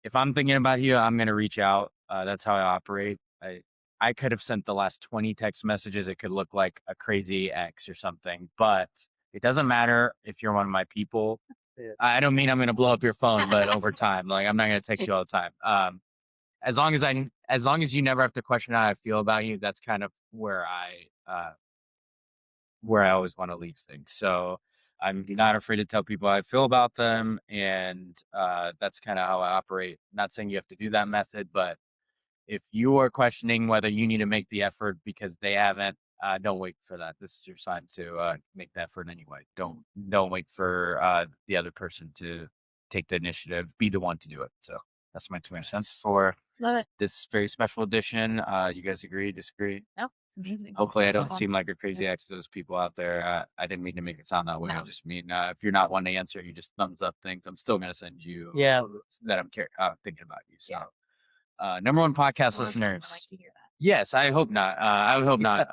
[SPEAKER 5] if I'm thinking about you, I'm going to reach out. That's how I operate. I could have sent the last 20 text messages. It could look like a crazy ex or something, but it doesn't matter if you're one of my people. I don't mean I'm going to blow up your phone, but over time, like I'm not going to text you all the time. As long as you never have to question how I feel about you, that's kind of where I always want to leave things. So I'm not afraid to tell people how I feel about them, and that's kind of how I operate. Not saying you have to do that method, but if you are questioning whether you need to make the effort because they haven't, don't wait for that. This is your sign to make the effort anyway. Don't wait for the other person to take the initiative. Be the one to do it. So that's my 2 cents for
[SPEAKER 6] Love it.
[SPEAKER 5] this very special edition. You guys agree, disagree?
[SPEAKER 6] No, it's amazing.
[SPEAKER 5] Hopefully I don't
[SPEAKER 6] Fun.
[SPEAKER 5] seem like a crazy ex to those people out there. I didn't mean to make it sound that way. I
[SPEAKER 6] No.
[SPEAKER 5] just mean if you're not one to answer, you just thumbs up things. I'm still going to send you
[SPEAKER 7] Yeah.
[SPEAKER 5] that I'm thinking about you. So number one podcast
[SPEAKER 6] Well,
[SPEAKER 5] listeners.
[SPEAKER 6] I like to hear that.
[SPEAKER 5] Yes, I hope not. I would hope not.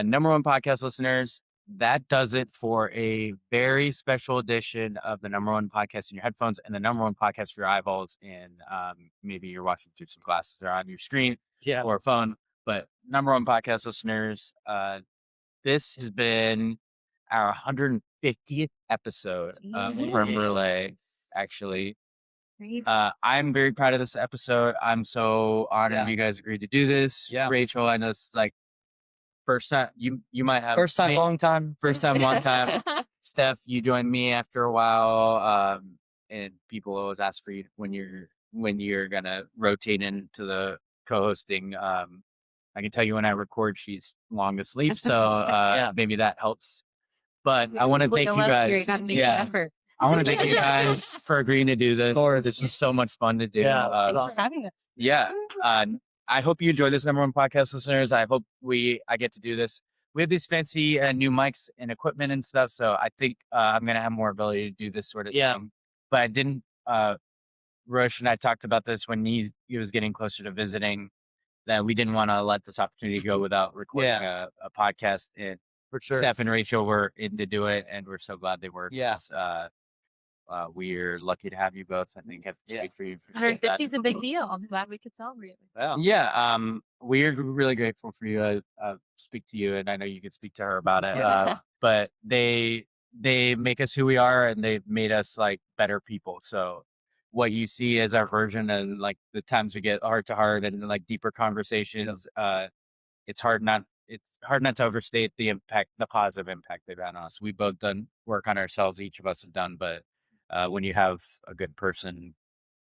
[SPEAKER 5] Number one podcast listeners, that does it for a very special edition of the number one podcast in your headphones and the number one podcast for your eyeballs. And maybe you're watching through some glasses or on your screen or phone. But number one podcast listeners, this has been our 150th episode of Creme Brulee, actually. I'm very proud of this episode. I'm so honored you guys agreed to do this.
[SPEAKER 7] Yeah.
[SPEAKER 5] Rachel, I know it's like first time you might have
[SPEAKER 7] First time, long time.
[SPEAKER 5] First time, long time. Steph, you joined me after a while. And people always ask for you when you're gonna rotate into the co-hosting. I can tell you when I record, she's long asleep, so maybe that helps. But I want to thank you guys. I want to thank you guys for agreeing to do this. This is so much fun to do.
[SPEAKER 7] Yeah,
[SPEAKER 6] Thanks for having us.
[SPEAKER 5] Yeah. I hope you enjoy this, number one podcast listeners. I hope I get to do this. We have these fancy new mics and equipment and stuff, so I think I'm going to have more ability to do this sort of thing. But I didn't, Rosh and I talked about this when he was getting closer to visiting, that we didn't want to let this opportunity go without recording a podcast. And
[SPEAKER 7] For sure.
[SPEAKER 5] Steph and Rachel were in to do it, and we're so glad they were.
[SPEAKER 7] Yeah.
[SPEAKER 5] We're lucky to have you both. I think I have to speak for you.
[SPEAKER 6] 150 is a big deal. I'm glad we could celebrate it.
[SPEAKER 5] Yeah. We're really grateful for you. I speak to you, and I know you could speak to her about it. But they make us who we are, and they've made us like better people. So what you see as our version, and like the times we get heart to heart and like deeper conversations, it's hard not to overstate the impact, the positive impact they've had on us. We've both done work on ourselves. Each of us has done, but when you have a good person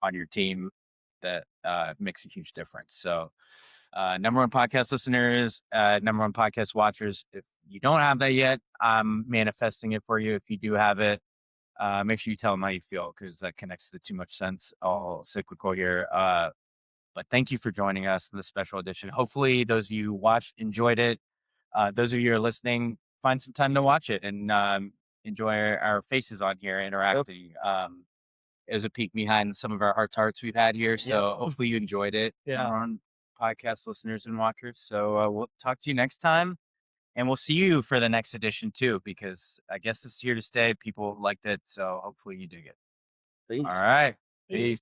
[SPEAKER 5] on your team, that makes a huge difference. So number one podcast listeners, number one podcast watchers, if you don't have that yet, I'm manifesting it for you. If you do have it, make sure you tell them how you feel, because that connects to Too Much Sense, all cyclical here. But thank you for joining us in this special edition. Hopefully those of you who watched enjoyed it. Those of you who are listening, find some time to watch it and enjoy our faces on here interacting. It was a peek behind some of our hearts we've had here. So hopefully you enjoyed it. On podcast listeners and watchers. So we'll talk to you next time, and we'll see you for the next edition too, because I guess it's here to stay. People liked it, so hopefully you dig it.
[SPEAKER 7] Peace.
[SPEAKER 5] All right. Peace.